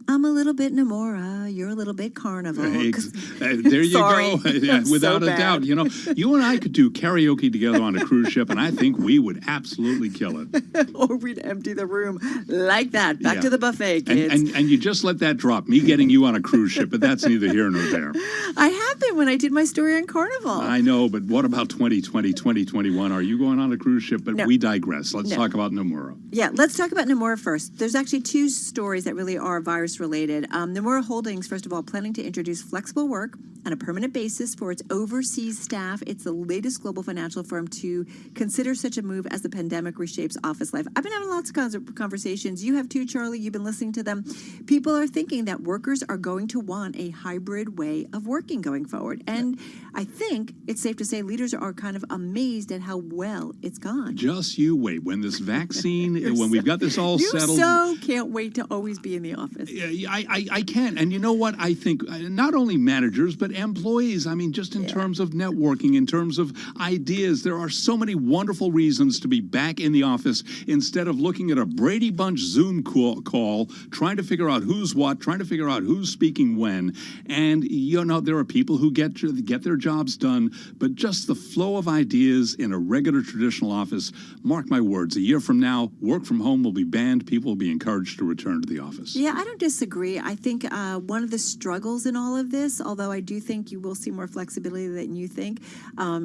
I'm a little bit Nomura, you're a little bit Carnival. There you Sorry. go. Yeah, without a doubt. You and I could do karaoke together on a cruise ship, and I think we would absolutely kill it. Or we'd empty the room like that. Back to the buffet, kids. And you just let that drop, me getting you on a cruise ship, but that's neither here nor there. I have been when I did my story on Carnival. I know, but what about 2020, 2021? Are you going on a cruise ship? But we digress. Let's talk about Nomura. Yeah, let's talk about Nomura first. There's actually 2 stories that really are virus-related. Nomura Holdings, first of all, planning to introduce flexible work on a permanent basis for its overseas staff. It's the latest global financial firm to consider such a move as the pandemic reshapes office life. I've been having lots of conversations. You have too, Charlie. You've been listening to them. People are thinking that workers are going to want a hybrid way of working going forward. And I think it's safe to say leaders are kind of amazed at how well it's gone. Just you wait. When this vaccine, when we've got this all settled. You so can't wait to always be in the office. I can. And you know what? I think not only managers, but employees. I mean, just in terms of networking, in terms of ideas, there are so many wonderful reasons to be back in the office instead of looking at a Brady Bunch Zoom call, trying to figure out who's what, trying to figure out who's speaking when. And, there are people who get their jobs done, but just the flow of ideas in a regular traditional office, mark my words, a year from now, work from home will be banned. People will be encouraged to return to the office. Yeah, I don't disagree. I think one of the struggles in all of this, although I do think you will see more flexibility than you think,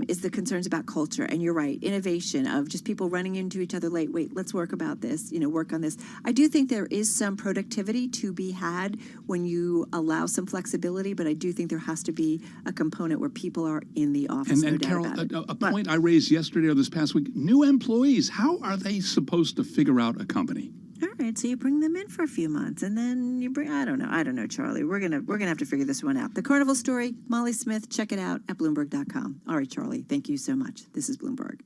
is the concerns about culture. And you're right, innovation of just people running into each other late. Wait, let's work about this, work on this. I do think there is some productivity to be had when you allow some flexibility, but I do think there has to be a component where people are in the office. And Carol, a point I raised yesterday or this past week, new employees, how are they supposed to figure out a company? All right, so you bring them in for a few months, and then you bring, I don't know, Charlie. We're gonna have to figure this one out. The Carnival story, Molly Smith, check it out at Bloomberg.com. All right, Charlie, thank you so much. This is Bloomberg.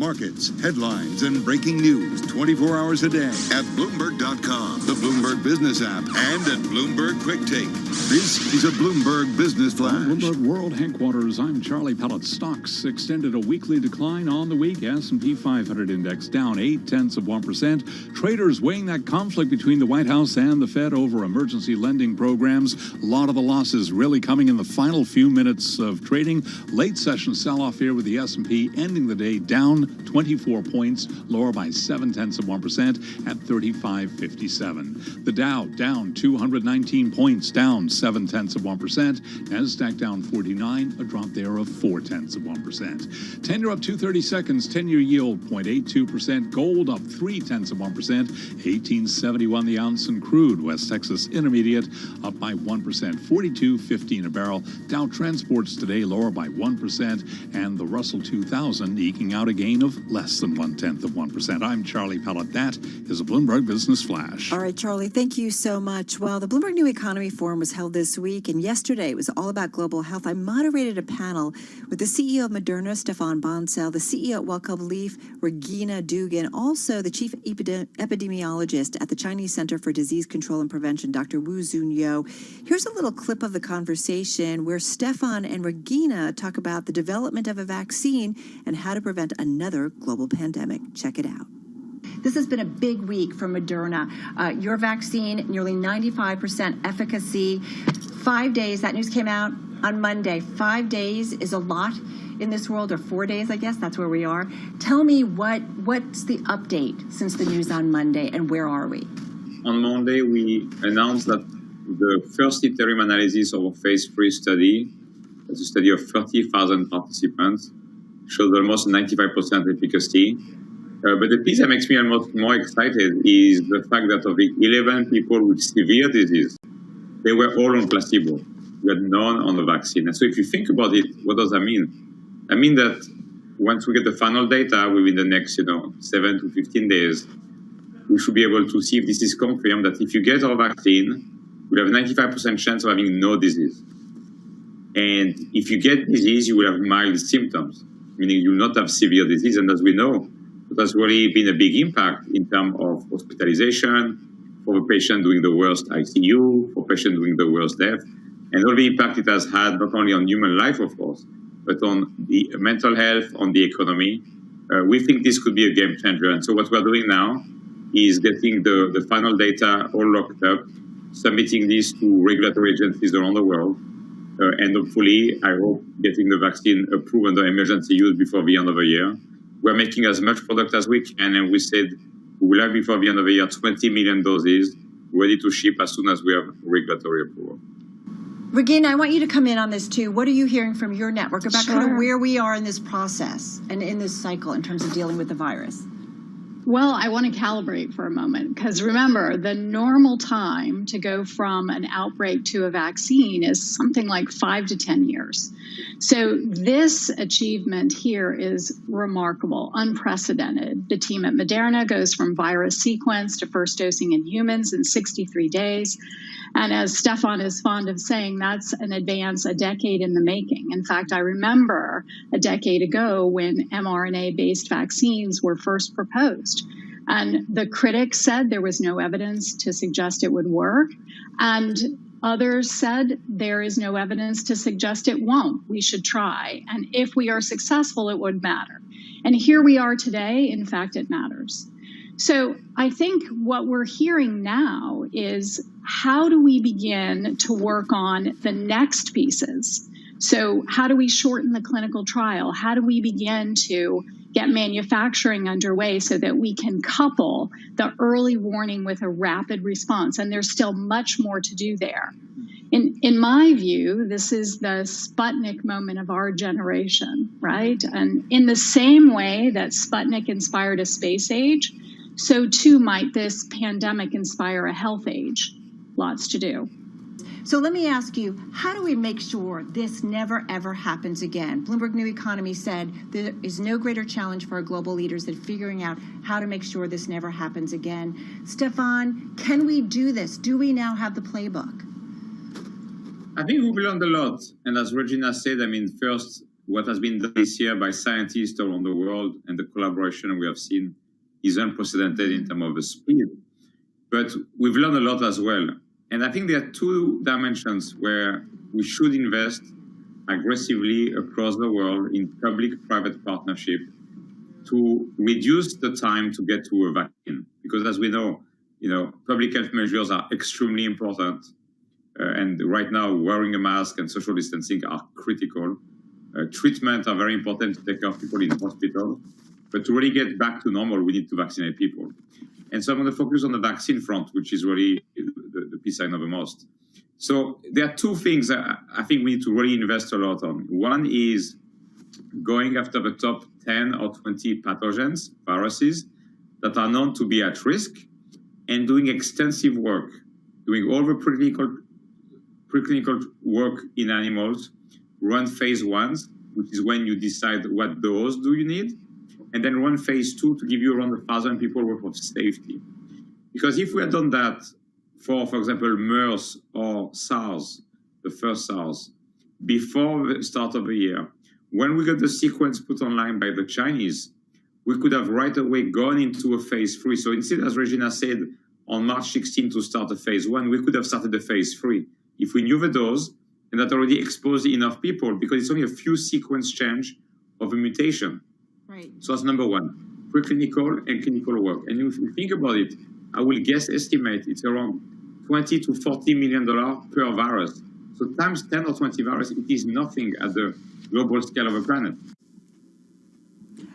markets, headlines, and breaking news 24 hours a day at Bloomberg.com, the Bloomberg Business app, and at Bloomberg Quick Take. This is a Bloomberg Business Flash. From Bloomberg World Headquarters, I'm Charlie Pellet. Stocks extended a weekly decline on the week. S&P 500 index down 0.8%. Traders weighing that conflict between the White House and the Fed over emergency lending programs. A lot of the losses really coming in the final few minutes of trading. Late session sell-off here with the S&P ending the day down 24 points, lower by 0.7% at 3557. The Dow down 219 points, down 0.7%. Nasdaq down 49, a drop there of 0.4%. 10-year up 2/30 seconds, 10-year yield 0.82%. Gold up 0.3%, 1871 the ounce, and crude West Texas Intermediate up by 1%, 42.15 a barrel. Dow Transports today lower by 1%, and the Russell 2000 eking out a gain of less than 0.1%. I'm Charlie Pellet. That is a Bloomberg Business Flash. All right, Charlie, thank you so much. Well, the Bloomberg New Economy Forum was held this week, and yesterday it was all about global health. I moderated a panel with the CEO of Moderna, Stefan Bancel, the CEO at Wellcome Leaf, Regina Dugan, also the chief epidemiologist at the Chinese Center for Disease Control and Prevention, Dr. Wu Zhunyou. Here's a little clip of the conversation where Stefan and Regina talk about the development of a vaccine and how to prevent another global pandemic. Check it out. This has been a big week for Moderna. Your vaccine, nearly 95% efficacy. 5 days, that news came out on Monday. 5 days is a lot in this world, or 4 days, I guess. That's where we are. Tell me what's the update since the news on Monday, and where are we? On Monday, we announced that the first interim analysis of our phase 3 study, it's a study of 30,000 participants, showed almost 95% efficacy. But the piece that makes me almost more excited is the fact that of the 11 people with severe disease, they were all on placebo. We had none on the vaccine. And so if you think about it, what does that mean? That means that once we get the final data within the next 7 to 15 days, we should be able to see if this is confirmed that if you get our vaccine, we have a 95% chance of having no disease. And if you get disease, you will have mild symptoms, meaning you will not have severe disease. And as we know, it has really been a big impact in terms of hospitalization, for a patient doing the worst ICU, for a patient doing the worst death, and all the impact it has had not only on human life, of course, but on the mental health, on the economy. We think this could be a game changer. And so what we're doing now is getting the final data all locked up, submitting this to regulatory agencies around the world, and hopefully, I hope, getting the vaccine approved under emergency use before the end of the year. We're making as much product as we can, and we said we will have before the end of the year 20 million doses ready to ship as soon as we have regulatory approval. Regina, I want you to come in on this too. What are you hearing from your network about kind of where we are in this process and in this cycle in terms of dealing with the virus? Well, I want to calibrate for a moment, because remember, the normal time to go from an outbreak to a vaccine is something like 5 to 10 years. So this achievement here is remarkable, unprecedented. The team at Moderna goes from virus sequence to first dosing in humans in 63 days. And as Stefan is fond of saying, that's an advance a decade in the making. In fact, I remember a decade ago when mRNA-based vaccines were first proposed. And the critics said there was no evidence to suggest it would work. And others said there is no evidence to suggest it won't. We should try. And if we are successful, it would matter. And here we are today. In fact, it matters. So I think what we're hearing now is, how do we begin to work on the next pieces? So how do we shorten the clinical trial? How do we begin to get manufacturing underway so that we can couple the early warning with a rapid response? And there's still much more to do there. In my view, this is the Sputnik moment of our generation, right? And in the same way that Sputnik inspired a space age, so too might this pandemic inspire a health age. Lots to do. So let me ask you, how do we make sure this never, ever happens again? Bloomberg New Economy said there is no greater challenge for our global leaders than figuring out how to make sure this never happens again. Stefan, can we do this? Do we now have the playbook? I think we've learned a lot. And as Regina said, first, what has been done this year by scientists around the world and the collaboration we have seen is unprecedented in terms of the speed. But we've learned a lot as well. And I think there are two dimensions where we should invest aggressively across the world in public-private partnership to reduce the time to get to a vaccine. Because as we know, public health measures are extremely important. And right now, wearing a mask and social distancing are critical. Treatment are very important to take care of people in hospital. But to really get back to normal, we need to vaccinate people. And so I'm going to focus on the vaccine front, which is really the piece I know the most. So there are two things I think we need to really invest a lot on. One is going after the top 10 or 20 pathogens, viruses, that are known to be at risk, and doing extensive work, doing all the preclinical work in animals, run phase 1s, which is when you decide what dose do you need, and then run phase 2 to give you around 1,000 people worth of safety. Because if we had done that for example, MERS or SARS, the first SARS, before the start of the year, when we got the sequence put online by the Chinese, we could have right away gone into a phase 3. So instead, as Regina said, on March 16 to start a phase 1, we could have started the phase 3 if we knew the dose and that already exposed enough people, because it's only a few sequence change of a mutation. Right. So that's number one, preclinical and clinical work. And if you think about it, I will estimate it's around $20 to $40 million per virus. So times 10 or 20 viruses, it is nothing at the global scale of a planet.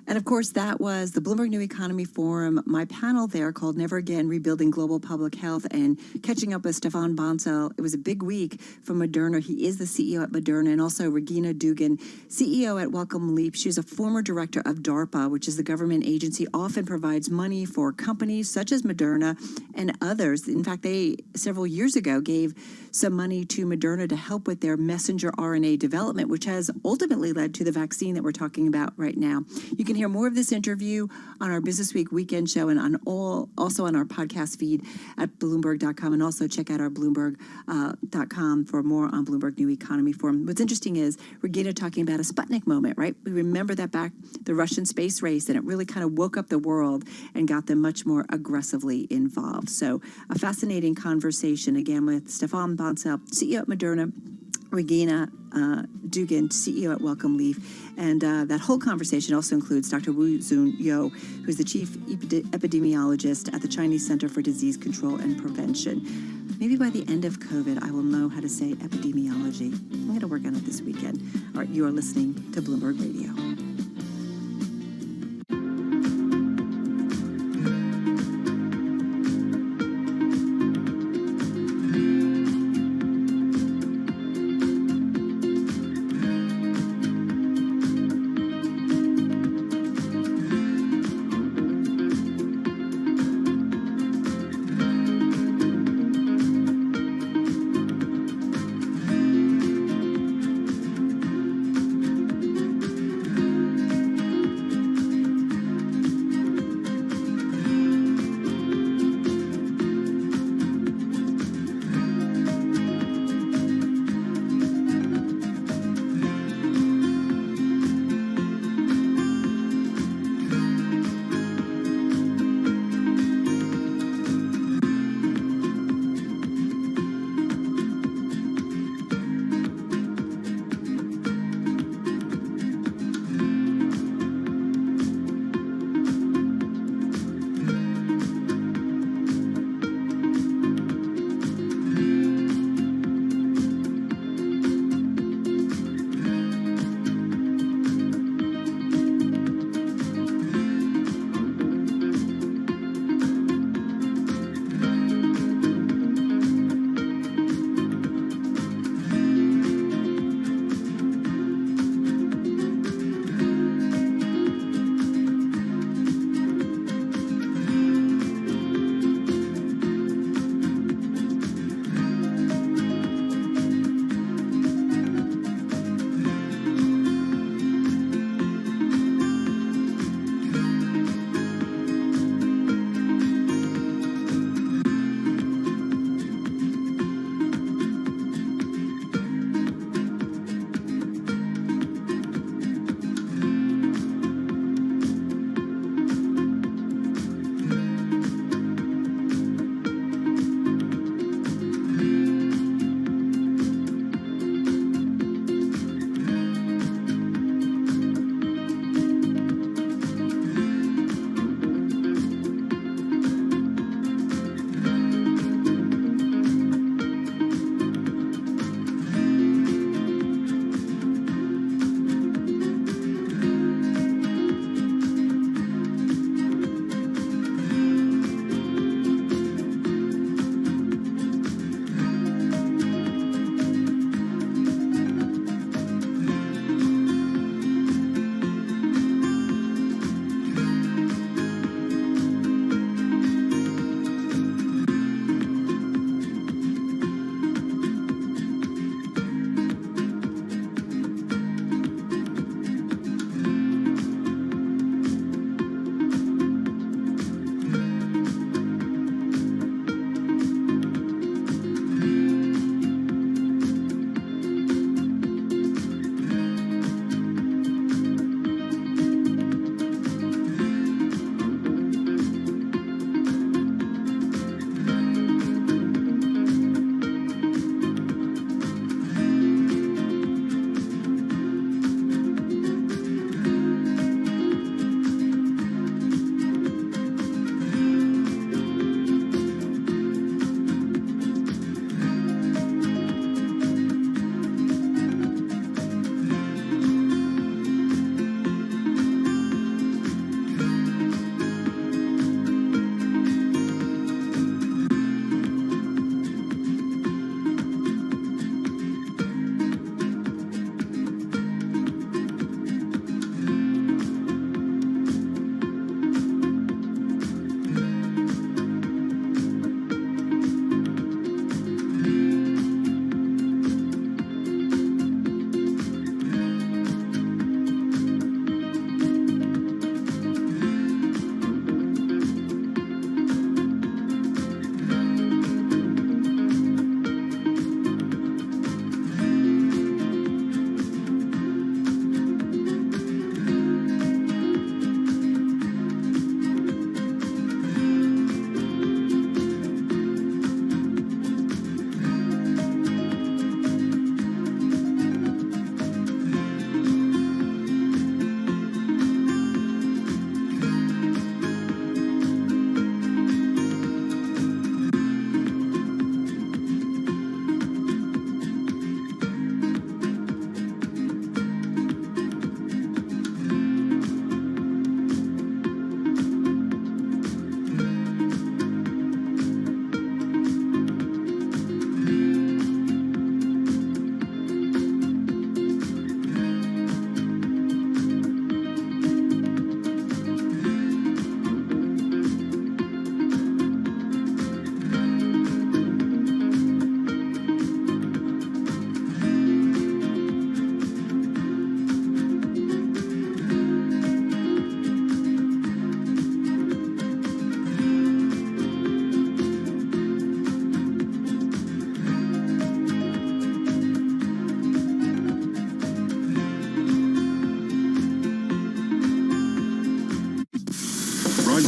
And of course, that was the Bloomberg New Economy Forum, my panel there called Never Again, Rebuilding Global Public Health, and catching up with Stefan Bancel. It was a big week for Moderna. He is the CEO at Moderna, and also Regina Dugan, CEO at Welcome Leap. She's a former director of DARPA, which is the government agency, often provides money for companies such as Moderna and others. In fact, they, several years ago, gave some money to Moderna to help with their messenger RNA development, which has ultimately led to the vaccine that we're talking about right now. You can hear more of this interview on our Business Week weekend show and also on our podcast feed at Bloomberg.com, and also check out our Bloomberg.com for more on Bloomberg New Economy Forum. What's interesting is Regina talking about a Sputnik moment, right? We remember that back, the Russian space race, and it really kind of woke up the world and got them much more aggressively involved. So a fascinating conversation again with Stefan Bancel, CEO at Moderna, Regina Dugan, CEO at Welcome Leaf. And that whole conversation also includes Dr. Wu Zun-Yo, who's the chief epidemiologist at the Chinese Center for Disease Control and Prevention. Maybe by the end of COVID, I will know how to say epidemiology. I'm going to work on it this weekend. All right, you are listening to Bloomberg Radio.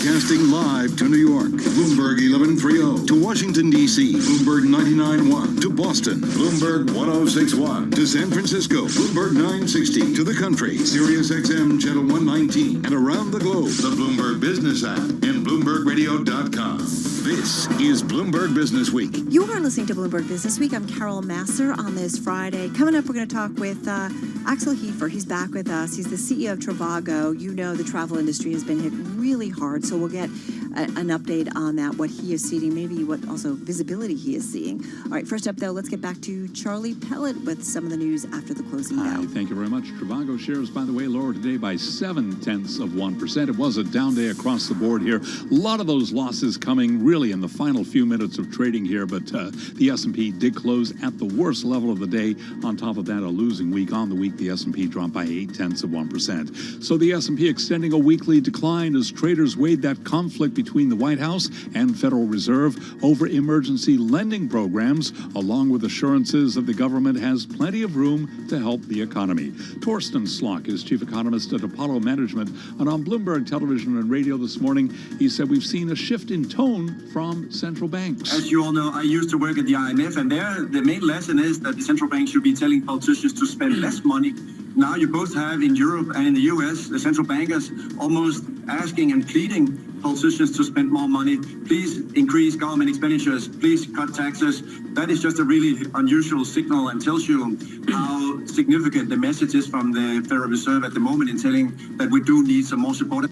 Broadcasting live to New York, Bloomberg 1130. To Washington, D.C., Bloomberg 99.1. To Boston, Bloomberg 1061. To San Francisco, Bloomberg 960. To the country, Sirius XM Channel 119. And around the globe, the Bloomberg Business app and BloombergRadio.com. This is Bloomberg Business Week. You are listening to Bloomberg Business Week. I'm Carol Masser on this Friday. Coming up, we're going to talk with Axel Heifer. He's back with us. He's the CEO of Trivago. You know the travel industry has been hit really hard, so we'll get an update on that, what he is seeing, maybe what also visibility he is seeing. All right, first up, though, let's get back to Charlie Pellet with some of the news after the closing bell. Hi, thank you very much. Trivago shares, by the way, lower today by 0.7%. It was a down day across the board here. A lot of those losses coming really in the final few minutes of trading here, but the S&P did close at the worst level of the day. On top of that, a losing week. On the week, the S&P dropped by 0.8%. So the S&P extending a weekly decline as traders weighed that conflict between the White House and Federal Reserve over emergency lending programs, along with assurances that the government has plenty of room to help the economy. Torsten Slok is chief economist at Apollo Management, and on Bloomberg Television and Radio this morning, he said we've seen a shift in tone from central banks. As you all know, I used to work at the IMF, and there the main lesson is that the central bank should be telling politicians to spend less money. Now you both have in Europe and in the US, the central bankers almost asking and pleading politicians to spend more money. Please increase government expenditures. Please cut taxes. That is just a really unusual signal and tells you how significant the message is from the Federal Reserve at the moment in telling that we do need some more support.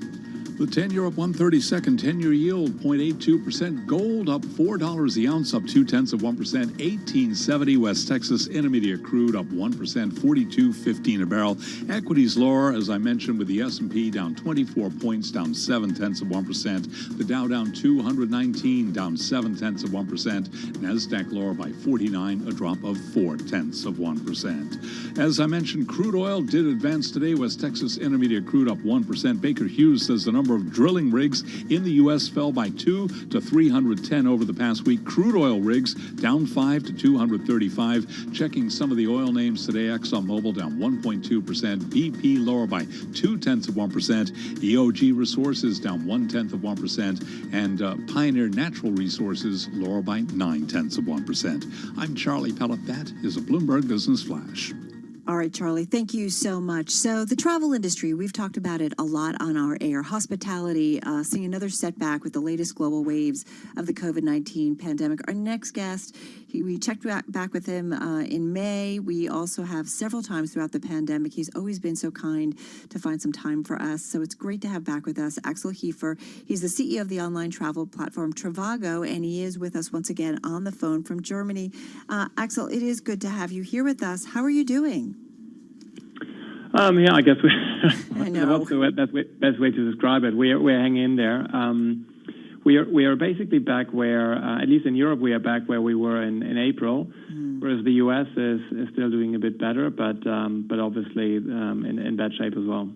The 10-year up 132nd, 10-year yield 0.82%. Gold up $4 the ounce, up 0.2%. 1870 West Texas Intermediate crude up 1%, 42.15 a barrel. Equities lower, as I mentioned, with the S&P down 24 points, down 0.7%. The Dow down 219, down 0.7%. Nasdaq lower by 49, a drop of 0.4%. As I mentioned, crude oil did advance today. West Texas Intermediate crude up 1%. Baker Hughes says the number of drilling rigs in the U.S. fell by 2 to 310 over the past week. Crude oil rigs down 5 to 235. Checking some of the oil names today, ExxonMobil down 1.2%. BP lower by 0.2%. EOG Resources down 0.1%. And Pioneer Natural Resources lower by 0.9%. I'm Charlie Pellet. That is a Bloomberg Business Flash. All right, Charlie, thank you so much. So the travel industry, we've talked about it a lot on our air. Hospitality, seeing another setback with the latest global waves of the COVID-19 pandemic. Our next guest, we checked back with him in May. We also have several times throughout the pandemic. He's always been so kind to find some time for us. So it's great to have back with us Axel Heifer. He's the CEO of the online travel platform Trivago, and he is with us once again on the phone from Germany. Axel, it is good to have you here with us. How are you doing? Yeah, I guess I know. What's the best way to describe it? We're hanging in there. We are basically back where, at least in Europe, we are back where we were in April, whereas the U.S. is still doing a bit better, but obviously in bad shape as well.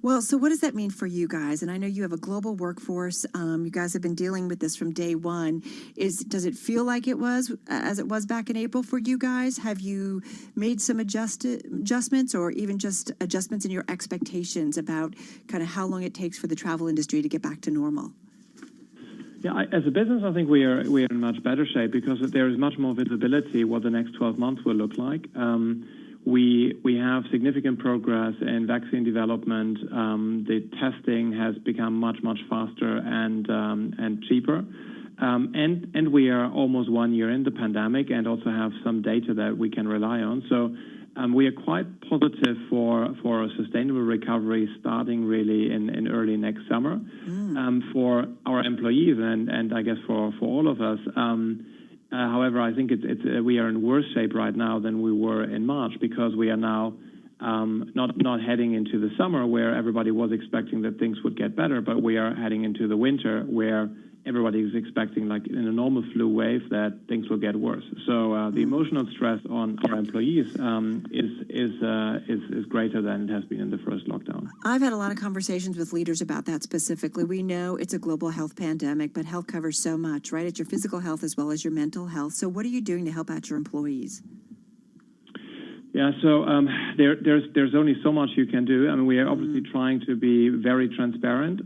Well, so what does that mean for you guys? And I know you have a global workforce. You guys have been dealing with this from day one. Does it feel like it was as it was back in April for you guys? Have you made some adjustments or even just adjustments in your expectations about kind of how long it takes for the travel industry to get back to normal? Yeah, as a business, I think we are in much better shape because there is much more visibility what the next 12 months will look like. We have significant progress in vaccine development. The testing has become much faster and cheaper. And we are almost 1 year in the pandemic and also have some data that we can rely on. So we are quite positive for a sustainable recovery starting really in early next summer for our employees and I guess for all of us. However, I think we are in worse shape right now than we were in March because we are now not heading into the summer where everybody was expecting that things would get better, but we are heading into the winter where everybody is expecting, like in a normal flu wave, that things will get worse. So the emotional stress on our employees is greater than it has been in the first lockdown. I've had a lot of conversations with leaders about that specifically. We know it's a global health pandemic, but health covers so much, right? It's your physical health as well as your mental health. So what are you doing to help out your employees? Yeah, so there's only so much you can do. I mean, we are obviously trying to be very transparent.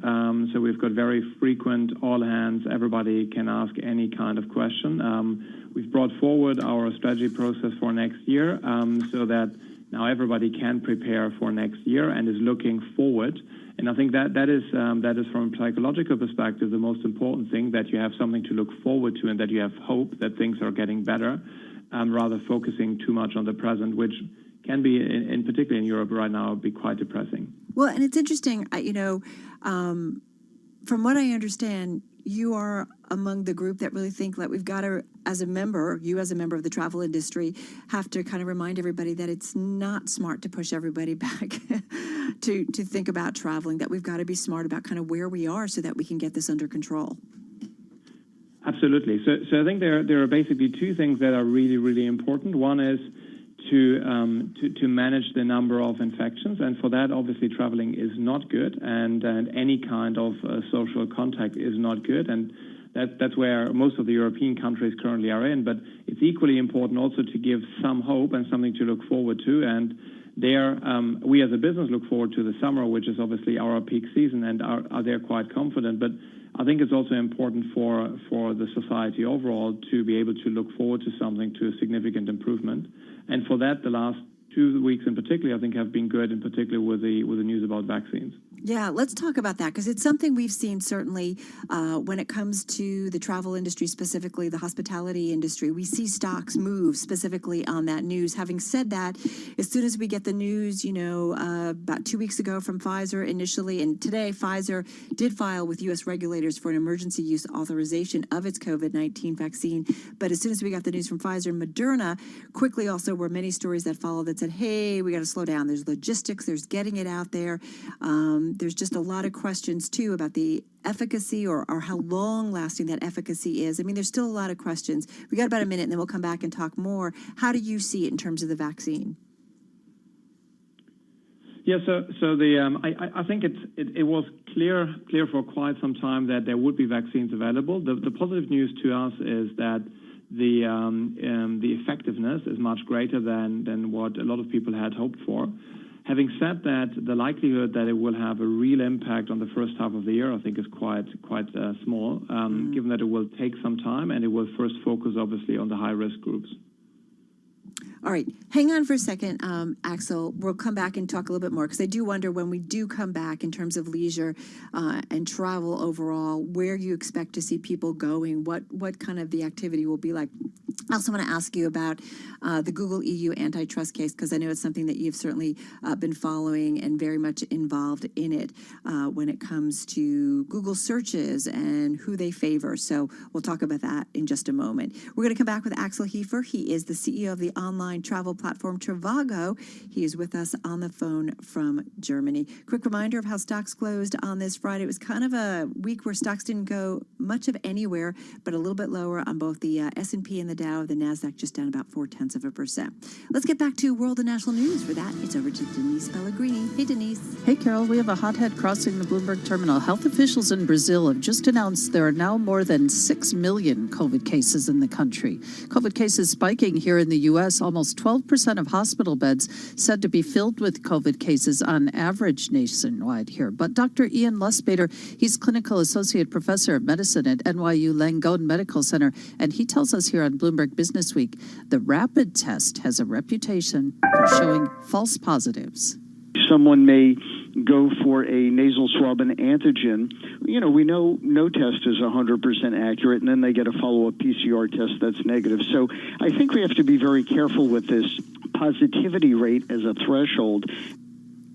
So we've got very frequent all hands. Everybody can ask any kind of question. We've brought forward our strategy process for next year so that now everybody can prepare for next year and is looking forward. And I think that is from a psychological perspective the most important thing, that you have something to look forward to and that you have hope that things are getting better. Rather focusing too much on the present, which can be, in particular in Europe right now, be quite depressing. Well, and it's interesting, from what I understand, you are among the group that really think that we've got to, as a member of the travel industry, have to kind of remind everybody that it's not smart to push everybody back to think about traveling, that we've got to be smart about kind of where we are so that we can get this under control. Absolutely. So I think there are basically two things that are really, really important. One is to manage the number of infections, and for that, obviously, traveling is not good, and any kind of social contact is not good, and that's where most of the European countries currently are in. But it's equally important also to give some hope and something to look forward to, and there, we as a business look forward to the summer, which is obviously our peak season, and are there quite confident. But I think it's also important for the society overall to be able to look forward to something, to a significant improvement. And for that, the last 2 weeks in particular, I think, have been good, in particular with the news about vaccines. Yeah, let's talk about that, because it's something we've seen certainly when it comes to the travel industry, specifically the hospitality industry. We see stocks move specifically on that news. Having said that, as soon as we get the news, about 2 weeks ago from Pfizer initially, and today Pfizer did file with U.S. regulators for an emergency use authorization of its COVID-19 vaccine. But as soon as we got the news from Pfizer, Moderna quickly also were many stories that followed that said, hey, we got to slow down. There's logistics, there's getting it out there. There's just a lot of questions, too, about the efficacy or how long-lasting that efficacy is. I mean, there's still a lot of questions. We got about a minute, and then we'll come back and talk more. How do you see it in terms of the vaccine? Yeah, so I think it was clear for quite some time that there would be vaccines available. The positive news to us is that the effectiveness is much greater than what a lot of people had hoped for. Having said that, the likelihood that it will have a real impact on the first half of the year, I think, is quite small, given that it will take some time and it will first focus, obviously, on the high-risk groups. All right, hang on for a second, Axel. We'll come back and talk a little bit more, because I do wonder, when we do come back in terms of leisure and travel overall, where you expect to see people going, what kind of the activity will be like. I also want to ask you about the Google EU antitrust case, because I know it's something that you've certainly been following and very much involved in it when it comes to Google searches and who they favor. So we'll talk about that in just a moment. We're going to come back with Axel Heifer. He is the CEO of the online travel platform Trivago. He is with us on the phone from Germany. Quick reminder of how stocks closed on this Friday. It was kind of a week where stocks didn't go much of anywhere, but a little bit lower on both the S&P and the Dow. The Nasdaq just down about 0.4%. Let's get back to world and national news. For that, it's over to Denise Pellegrini. Hey, Denise. Hey, Carol. We have a hothead crossing the Bloomberg terminal. Health officials in Brazil have just announced there are now more than 6 million COVID cases in the country. COVID cases spiking here in the U.S. Almost 12% of hospital beds said to be filled with COVID cases on average nationwide here. But Dr. Ian Lustbader, he's clinical associate professor of medicine at NYU Langone Medical Center, and he tells us here on Bloomberg Business Week, the rapid test has a reputation for showing false positives. Someone may go for a nasal swab and antigen. We know no test is 100% accurate, and then they get a follow-up PCR test that's negative. So I think we have to be very careful with this positivity rate as a threshold.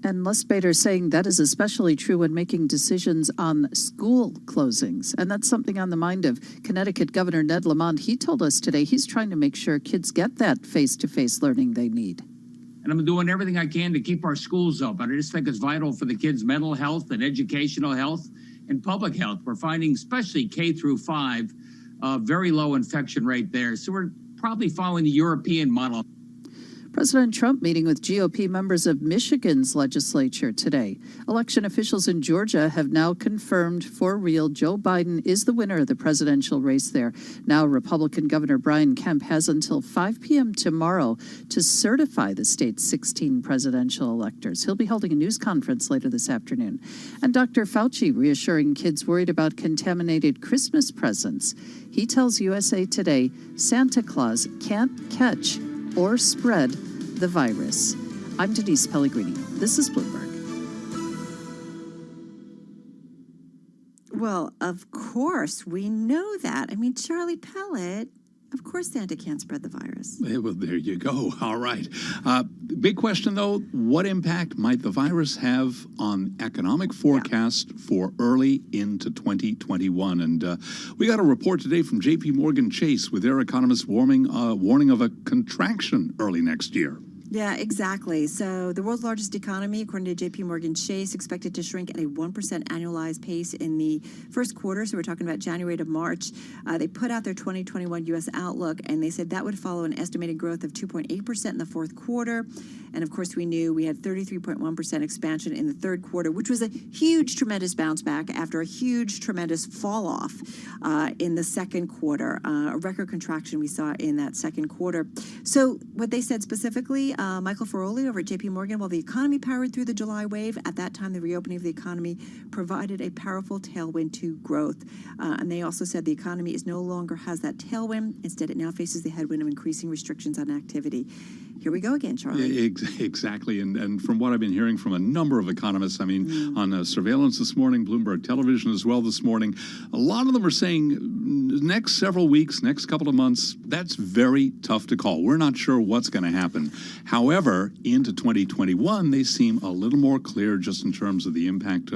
And Lustbader saying that is especially true when making decisions on school closings. And that's something on the mind of Connecticut Governor Ned Lamont. He told us today he's trying to make sure kids get that face-to-face learning they need. And I'm doing everything I can to keep our schools open. I just think it's vital for the kids' mental health and educational health and public health. We're finding, especially K through 5, very low infection rate there. So we're probably following the European model. President Trump meeting with GOP members of Michigan's legislature today. Election officials in Georgia have now confirmed for real Joe Biden is the winner of the presidential race there. Now Republican Governor Brian Kemp has until 5 p.m. tomorrow to certify the state's 16 presidential electors. He'll be holding a news conference later this afternoon. And Dr. Fauci reassuring kids worried about contaminated Christmas presents. He tells USA Today Santa Claus can't catch or spread the virus. I'm Denise Pellegrini. This is Bloomberg. Well, of course, we know that. I mean, Charlie Pellet, of course Santa can't spread the virus. Well, there you go. All right. Big question, though. What impact might the virus have on economic forecast for early into 2021? And we got a report today from J.P. Morgan Chase with their economists warning of a contraction early next year. Yeah, exactly. So the world's largest economy, according to J.P. Morgan Chase, expected to shrink at a 1% annualized pace in the first quarter. So we're talking about January to March. They put out their 2021 U.S. outlook, and they said that would follow an estimated growth of 2.8% in the fourth quarter. And of course, we knew we had 33.1% expansion in the third quarter, which was a huge, tremendous bounce back after a huge, tremendous fall off in the second quarter, a record contraction we saw in that second quarter. So what they said specifically, Michael Feroli over at J.P. Morgan, while the economy powered through the July wave, at that time the reopening of the economy provided a powerful tailwind to growth. And they also said the economy no longer has that tailwind. Instead, it now faces the headwind of increasing restrictions on activity. Here we go again, Charlie. Exactly. And from what I've been hearing from a number of economists, I mean, on surveillance this morning, Bloomberg Television as well this morning, a lot of them are saying next several weeks, next couple of months, that's very tough to call. We're not sure what's going to happen. However, into 2021, they seem a little more clear just in terms of the impact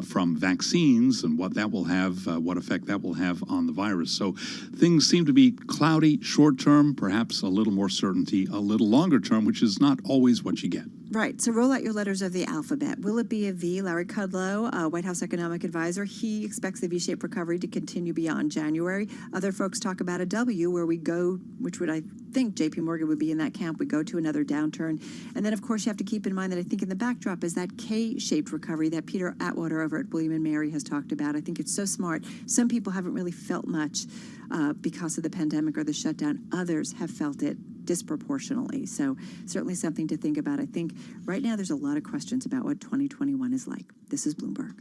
from vaccines and what that will have, what effect that will have on the virus. So things seem to be cloudy short term, perhaps a little more certainty, a little longer term, which is not always what you get. Right. So roll out your letters of the alphabet. Will it be a V? Larry Kudlow, White House economic advisor, he expects the V-shaped recovery to continue beyond January. Other folks talk about a W, where we go, which would I think J.P. Morgan would be in that camp. We go to another downturn. And then, of course, you have to keep in mind that I think in the backdrop is that K-shaped recovery that Peter Atwater over at William & Mary has talked about. I think it's so smart. Some people haven't really felt much because of the pandemic or the shutdown. Others have felt it disproportionately. So certainly something to think about. I think right now there's a lot of questions about what 2021 is like. This is Bloomberg.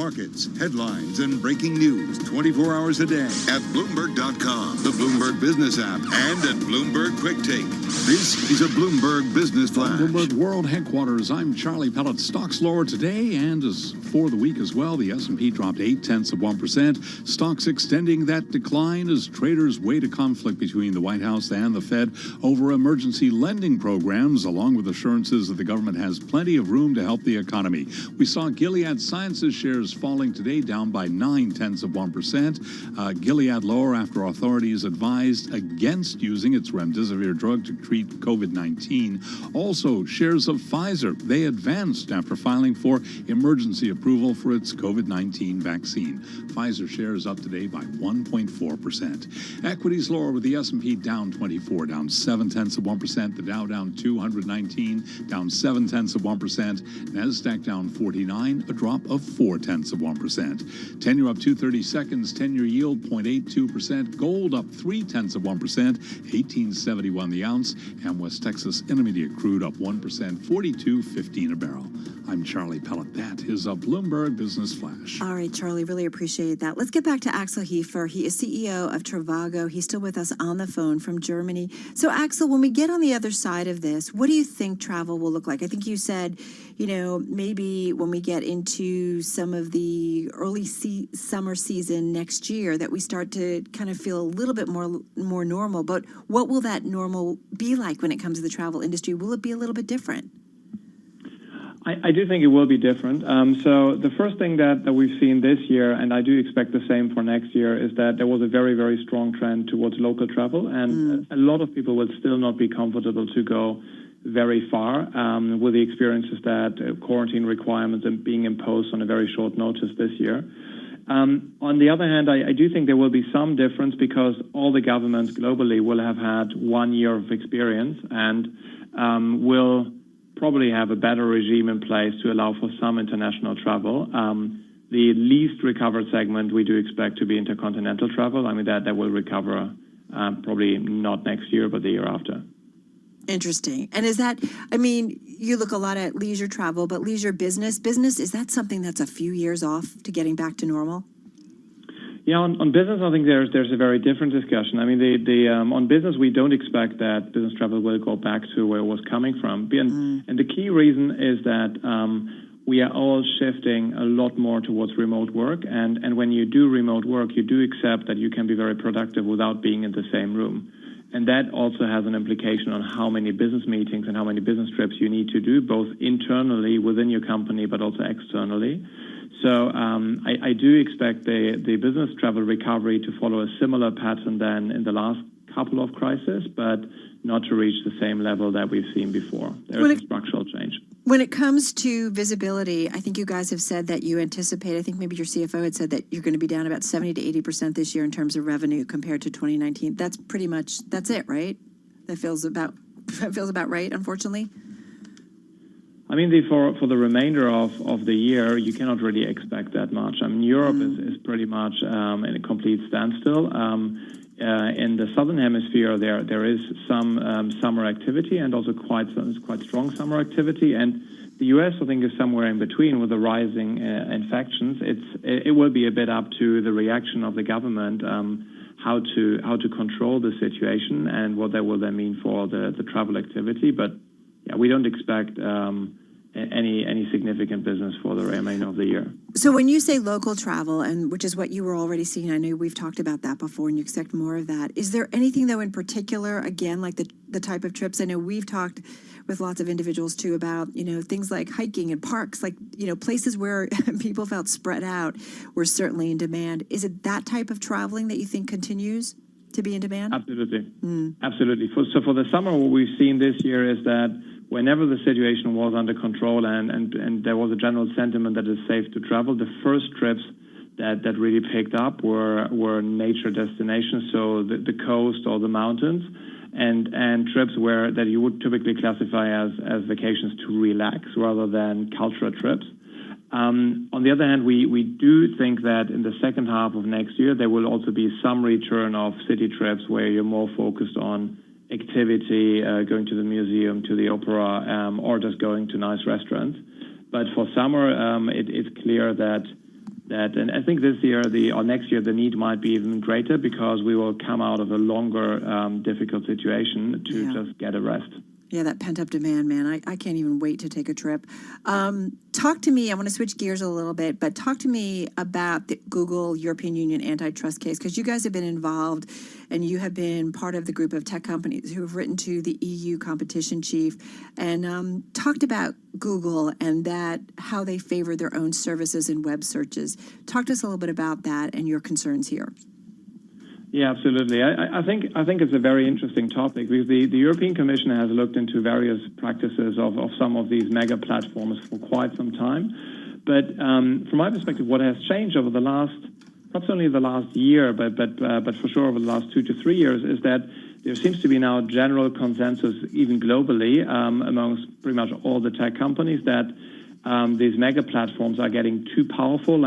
markets, headlines, and breaking news 24 hours a day at Bloomberg.com, the Bloomberg Business app, and at Bloomberg Quick Take. This is a Bloomberg Business Flash. From Bloomberg World Headquarters, I'm Charlie Pellet. Stocks lower today, and as for the week as well, the S&P dropped 0.8%. Stocks extending that decline as traders wait a conflict between the White House and the Fed over emergency lending programs, along with assurances that the government has plenty of room to help the economy. We saw Gilead Sciences shares falling today, down by 0.9%. Gilead lower after authorities advised against using its remdesivir drug to treat COVID-19. Also, shares of Pfizer, they advanced after filing for emergency approval for its COVID-19 vaccine. Pfizer shares up today by 1.4%. Equities lower with the S&P down 24, down 0.7%. The Dow down 219, down 0.7%. Nasdaq down 49, a drop of 0.4%. 10-year up 2/30 seconds. 10-year yield 0.82%. Gold up 0.3%, 1871 the ounce. And West Texas Intermediate crude up 1%, 42.15 a barrel. I'm Charlie Pellet. That is a Bloomberg Business Flash. All right, Charlie, really appreciate that. Let's get back to Axel Heifer. He is CEO of Trivago. He's still with us on the phone from Germany. So, Axel, when we get on the other side of this, what do you think travel will look like? I think you said, maybe when we get into some of the early summer season next year that we start to kind of feel a little bit more normal. But what will that normal be like when it comes to the travel industry? Will it be a little bit different? I do think it will be different. So the first thing that we've seen this year, and I do expect the same for next year, is that there was a very, very strong trend towards local travel, and a lot of people will still not be comfortable to go very far with the experiences that quarantine requirements and being imposed on a very short notice this year. On the other hand, I do think there will be some difference because all the governments globally will have had 1 year of experience and will probably have a better regime in place to allow for some international travel. The least recovered segment we do expect to be intercontinental travel. I mean, that will recover probably not next year, but the year after. Interesting. And is that, you look a lot at leisure travel, but leisure business, is that something that's a few years off to getting back to normal? Yeah, on business, I think there's a very different discussion. I mean, on business, we don't expect that business travel will go back to where it was coming from. And the key reason is that we are all shifting a lot more towards remote work. And when you do remote work, you do accept that you can be very productive without being in the same room. And that also has an implication on how many business meetings and how many business trips you need to do, both internally within your company, but also externally. So I do expect the business travel recovery to follow a similar pattern than in the last couple of crises, but not to reach the same level that we've seen before. There's a structural change. When it comes to visibility, I think you guys have said that you anticipate, I think maybe your CFO had said that you're going to be down about 70 to 80% this year in terms of revenue compared to 2019. That's pretty much, that's it, right? That feels about right, unfortunately. I mean, for the remainder of the year, you cannot really expect that much. I mean, Europe is pretty much in a complete standstill. In the southern hemisphere, there is some summer activity and also quite strong summer activity. And the U.S., I think, is somewhere in between with the rising infections. It will be a bit up to the reaction of the government how to control the situation and what that will then mean for the travel activity. But yeah, we don't expect any significant business for the remainder of the year. So when you say local travel, and which is what you were already seeing, I know we've talked about that before and you expect more of that. Is there anything, though, in particular, again, like the type of trips? I know we've talked with lots of individuals, too, about, things like hiking and parks, like, places where people felt spread out were certainly in demand. Is it that type of traveling that you think continues to be in demand? Absolutely. Absolutely. So for the summer, what we've seen this year is that whenever the situation was under control and there was a general sentiment that it's safe to travel, the first trips that really picked up were nature destinations, so the coast or the mountains, and trips that you would typically classify as vacations to relax rather than cultural trips. On the other hand, we do think that in the second half of next year, there will also be some return of city trips where you're more focused on activity, going to the museum, to the opera, or just going to nice restaurants. But for summer, it's clear that And I think this year or next year the need might be even greater because we will come out of a longer difficult situation to just get a rest. Yeah, that pent-up demand, man. I can't even wait to take a trip. Talk to me, I want to switch gears a little bit, but talk to me about the Google European Union antitrust case, because you guys have been involved and you have been part of the group of tech companies who have written to the EU competition chief and talked about Google and how they favor their own services and web searches. Talk to us a little bit about that and your concerns here. Yeah, absolutely. I think it's a very interesting topic because the European Commission has looked into various practices of some of these mega platforms for quite some time. But from my perspective, what has changed over the last, perhaps only the last year, but for sure over the last 2 to 3 years, is that there seems to be now general consensus, even globally, amongst pretty much all the tech companies, that these mega platforms are getting too powerful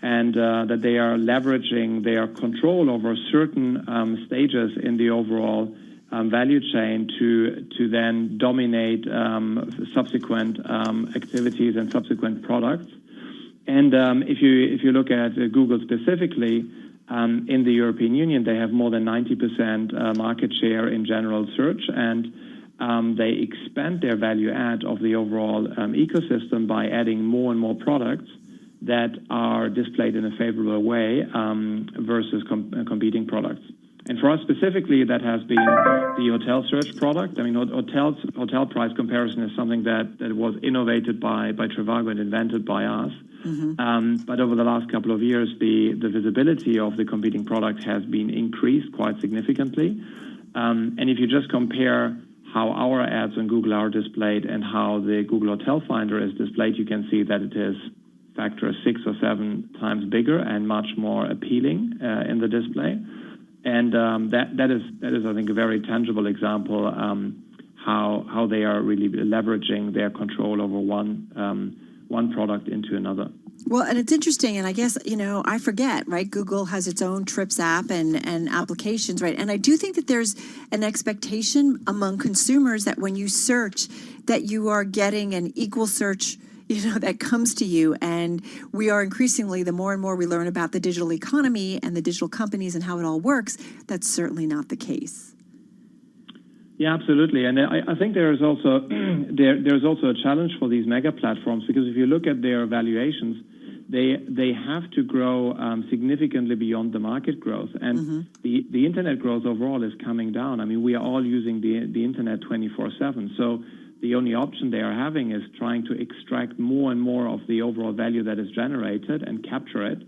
and that they are leveraging their control over certain stages in the overall value chain to then dominate subsequent activities and subsequent products. And if you look at Google specifically, in the European Union, they have more than 90% market share in general search, and they expand their value add of the overall ecosystem by adding more and more products that are displayed in a favorable way versus competing products. And for us specifically, that has been the hotel search product. I mean, hotel price comparison is something that was innovated by Trivago and invented by us. But over the last couple of years, the visibility of the competing product has been increased quite significantly. And if you just compare how our ads on Google are displayed and how the Google Hotel Finder is displayed, you can see that it is factor 6 or 7 times bigger and much more appealing in the display. And that is, I think, a very tangible example how they are really leveraging their control over one product into another. Well, and it's interesting, and I guess, I forget, right? Google has its own Trips app and applications, right? And I do think that there's an expectation among consumers that when you search, that you are getting an equal search that comes to you. And we are increasingly, the more and more we learn about the digital economy and the digital companies and how it all works, that's certainly not the case. Yeah, absolutely. And I think there's also a challenge for these mega platforms, because if you look at their valuations, they have to grow significantly beyond the market growth. And the internet growth overall is coming down. I mean, we are all using the internet 24/7. So the only option they are having is trying to extract more and more of the overall value that is generated and capture it.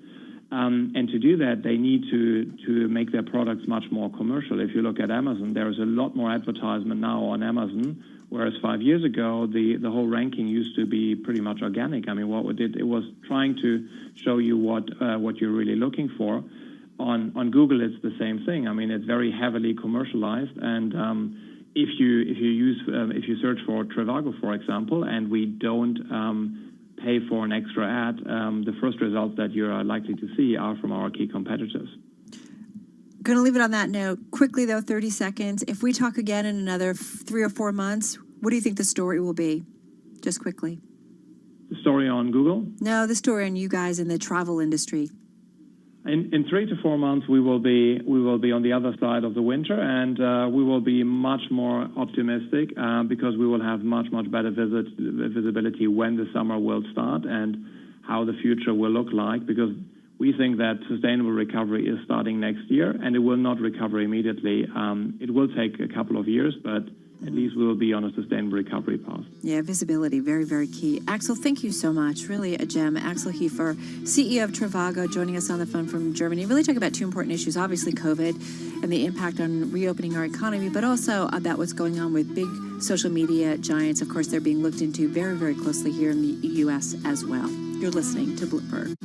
And to do that, they need to make their products much more commercial. If you look at Amazon, there is a lot more advertisement now on Amazon, whereas 5 years ago, the whole ranking used to be pretty much organic. I mean, what we did, it was trying to show you what you're really looking for. On Google, it's the same thing. I mean, it's very heavily commercialized, and if you search for Trivago, for example, and we don't pay for an extra ad, the first results that you are likely to see are from our key competitors. Going to leave it on that note. Quickly, though, 30 seconds. If we talk again in another 3 or 4 months, what do you think the story will be? Just quickly. The story on Google? No, the story on you guys in the travel industry. In 3 to 4 months, we will be on the other side of the winter, and we will be much more optimistic because we will have much better visibility when the summer will start and how the future will look like, because we think that sustainable recovery is starting next year, and it will not recover immediately. It will take a couple of years, but at least we will be on a sustainable recovery path. Yeah, visibility, very, very key. Axel, thank you so much. Really a gem. Axel Heifer, CEO of Trivago, joining us on the phone from Germany. Really talking about 2 important issues, obviously COVID and the impact on reopening our economy, but also about what's going on with big social media giants. Of course, they're being looked into very, very closely here in the U.S. as well. You're listening to Bloomberg.